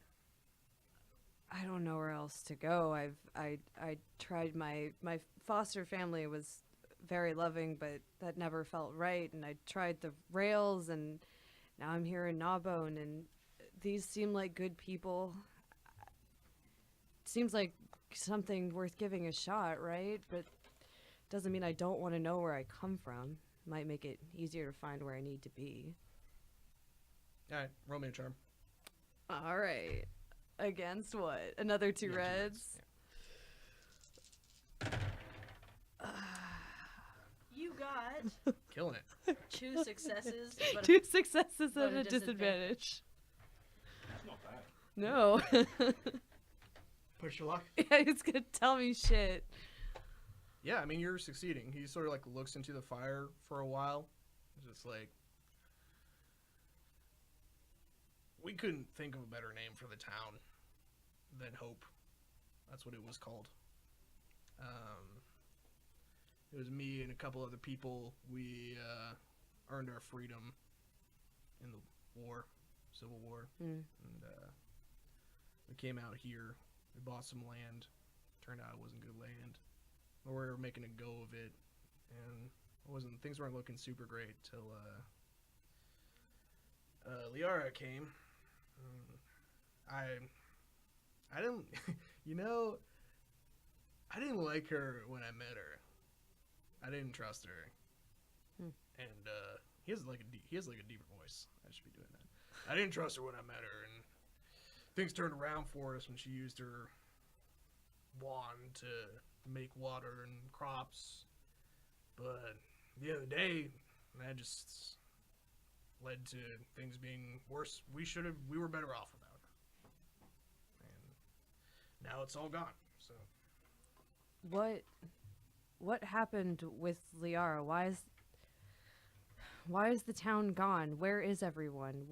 Speaker 2: I don't know where else to go. I tried my foster family was very loving, but that never felt right. And I tried the rails, and now I'm here in Gnawbone, and these seem like good people. Seems like something worth giving a shot, right? But doesn't mean I don't want to know where I come from. Might make it easier to find where I need to be.
Speaker 3: All right, roll me a charm.
Speaker 2: All right. Against what? Another two
Speaker 3: Yeah, 2
Speaker 2: reds?
Speaker 5: You got
Speaker 3: Killing it.
Speaker 5: 2 successes, but
Speaker 2: Two successes
Speaker 5: but
Speaker 2: and
Speaker 5: a
Speaker 2: a disadvantage.
Speaker 4: That's not bad.
Speaker 2: No.
Speaker 1: Push your luck.
Speaker 2: Yeah, it's gonna tell me shit.
Speaker 3: Yeah, I mean you're succeeding. He sort of like looks into the fire for a while, just like we couldn't think of a better name for the town than Hope. That's what it was called. It was me and a couple other people. We earned our freedom in the war, Civil War,
Speaker 2: Mm.
Speaker 3: and we came out here. We bought some land. Turned out it wasn't good land. We were making a go of it, and things weren't looking super great till Liara came. I didn't, I didn't like her when I met her. I didn't trust her,
Speaker 2: Hmm.
Speaker 3: and he has like a deeper voice. I should be doing that. I didn't trust her when I met her, and things turned around for us when she used her wand to make water and crops. But the other day, that just led to things being worse. We were better off without her. And now it's all gone. So
Speaker 2: What happened with Liara? Why is the town gone? Where is everyone?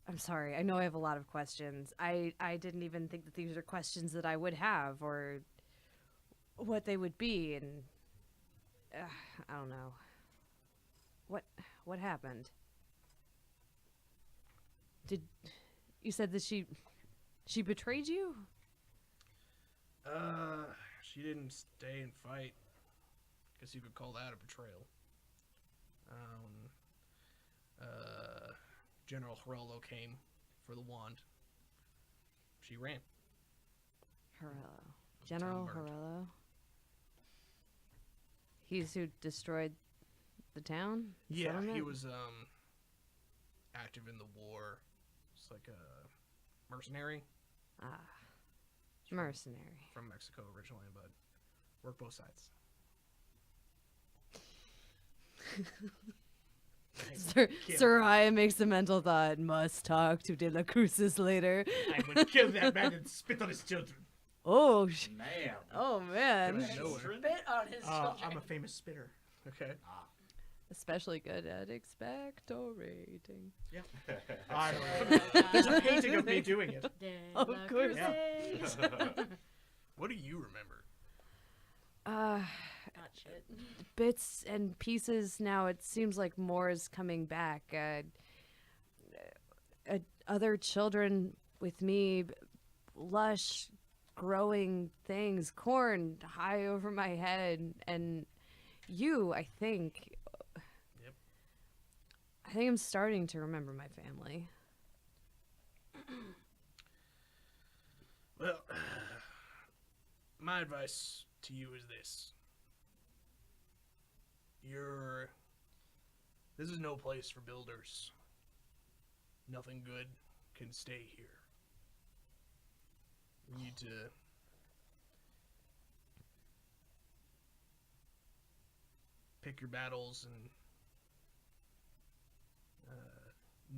Speaker 2: I'm sorry. I know I have a lot of questions. I didn't even think that these are questions that I would have or what they would be, and I don't know. What happened? You said that she betrayed you?
Speaker 3: She didn't stay and fight. Guess you could call that a betrayal. General Horello came for the wand. She ran.
Speaker 2: Horello. General
Speaker 3: Town burned.
Speaker 2: Horello. He's who destroyed the town?
Speaker 3: Yeah, he
Speaker 2: Settlement?
Speaker 3: was active in the war. It's like a mercenary
Speaker 2: Ah,
Speaker 3: from-
Speaker 2: mercenary.
Speaker 3: from Mexico originally, but worked both sides.
Speaker 2: Soraya makes a mental thought. Must talk to De La Cruzes later.
Speaker 1: I would kill that man and spit on his children.
Speaker 2: Oh,
Speaker 4: Man.
Speaker 2: oh man.
Speaker 3: Right. Nowhere.
Speaker 5: Spit on his children.
Speaker 1: I'm a famous spitter.
Speaker 3: Okay.
Speaker 2: Especially good at expectorating.
Speaker 1: I don't know. There's a painting of me doing it.
Speaker 5: De
Speaker 2: Of
Speaker 5: La
Speaker 2: course.
Speaker 5: Cruzes.
Speaker 3: What do you remember?
Speaker 5: God, shit.
Speaker 2: Bits and pieces now. It seems like more is coming back. Other children with me, lush, growing things, corn high over my head, and you, I think.
Speaker 3: Yep.
Speaker 2: I think I'm starting to remember my family.
Speaker 3: Well, my advice to you is this. This is no place for builders. Nothing good can stay here. You need to pick your battles and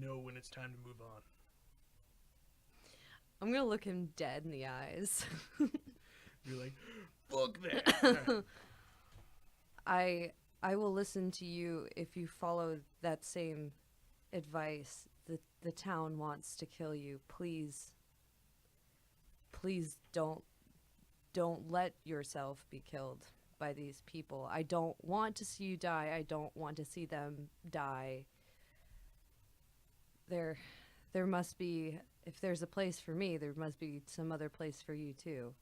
Speaker 3: know when it's time to move on.
Speaker 2: I'm gonna look him dead in the eyes.
Speaker 3: You're like, fuck that.
Speaker 2: I will listen to you if you follow that same advice. The town wants to kill you. Please don't let yourself be killed by these people. I don't want to see you die. I don't want to see them die. There must be, if there's a place for me, there must be some other place for you too.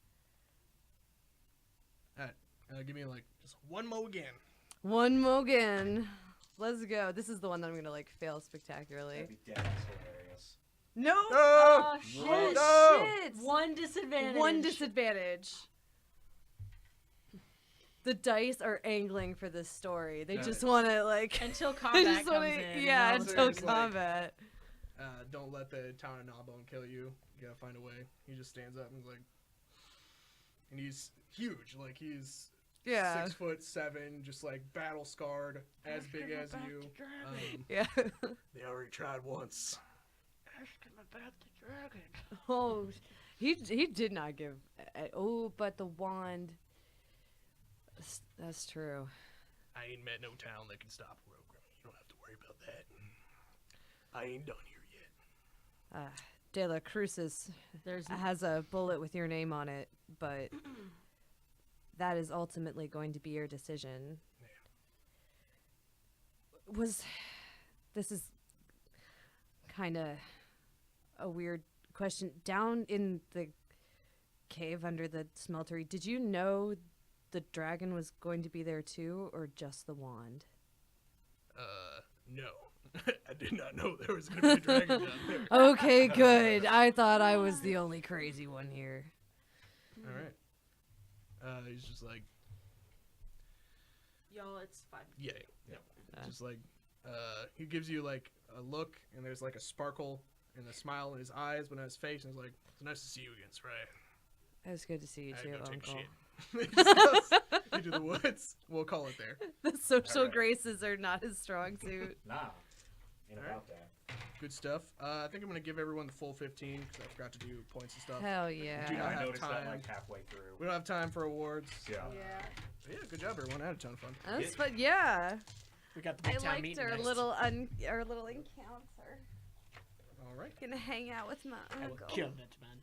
Speaker 3: Alright, give me like just one more again.
Speaker 2: One Mogan. Let's go. This is the one that I'm gonna like fail spectacularly.
Speaker 4: That'd be dead hilarious.
Speaker 2: No.
Speaker 5: Oh, shit.
Speaker 3: No!
Speaker 2: Shit.
Speaker 5: One disadvantage.
Speaker 2: One disadvantage. The dice are angling for this story. They just want to like
Speaker 5: Until
Speaker 2: they
Speaker 5: combat
Speaker 2: just
Speaker 5: comes
Speaker 2: wanna,
Speaker 5: in.
Speaker 2: yeah,
Speaker 5: and all of a
Speaker 2: until
Speaker 3: it's like-
Speaker 2: combat.
Speaker 3: Don't let the town of Gnawbone kill you. You gotta find a way. He just stands up and is like, and he's huge. Like he's
Speaker 2: Yeah.
Speaker 3: 6'7", just like battle scarred, as big as you.
Speaker 2: Yeah.
Speaker 3: They already tried once.
Speaker 1: Ask him about the dragon.
Speaker 2: Oh, he did not give. Oh, but the wand. That's true.
Speaker 3: I ain't met no town that can stop Rogram. You don't have to worry about that. I ain't done here yet.
Speaker 2: De La Cruzes
Speaker 5: There's
Speaker 2: has a bullet with your name on it, but that is ultimately going to be your decision. This is kind of a weird question. Down in the cave under the smeltery, did you know the dragon was going to be there too, or just the wand?
Speaker 3: No. I did not know there was gonna be a dragon down there.
Speaker 2: Okay, good. I thought I was the only crazy one here.
Speaker 3: Alright. He's just like,
Speaker 5: y'all. It's fine.
Speaker 3: yeah. Just like, he gives you like a look, and there's like a sparkle and a smile in his eyes, but on his face, and he's like, "It's nice to see you again, Soraya.
Speaker 2: It was good to see you
Speaker 3: I
Speaker 2: too,
Speaker 3: gotta go take
Speaker 2: Uncle.
Speaker 3: shit." He just goes into the woods. We'll call it there.
Speaker 2: The social
Speaker 4: Alright.
Speaker 2: graces are not his strong suit.
Speaker 4: Nah. Ain't
Speaker 3: Alright.
Speaker 4: about that.
Speaker 3: Good stuff. I think I'm gonna give everyone the full 15 because I forgot to do points and stuff.
Speaker 2: Hell
Speaker 3: Do
Speaker 2: yeah.
Speaker 3: not
Speaker 4: I
Speaker 3: have
Speaker 4: noticed that
Speaker 3: time.
Speaker 4: like halfway through.
Speaker 3: We don't have time for awards.
Speaker 4: Yeah.
Speaker 5: Yeah.
Speaker 3: But yeah, good job, everyone. I had a ton of fun.
Speaker 2: That's but yeah.
Speaker 1: We got the
Speaker 2: I
Speaker 1: big town
Speaker 2: liked
Speaker 1: meeting
Speaker 2: our
Speaker 1: next.
Speaker 2: little our little encounter.
Speaker 3: All right.
Speaker 2: Gonna hang out with my
Speaker 1: I will
Speaker 2: uncle.
Speaker 1: kill that man.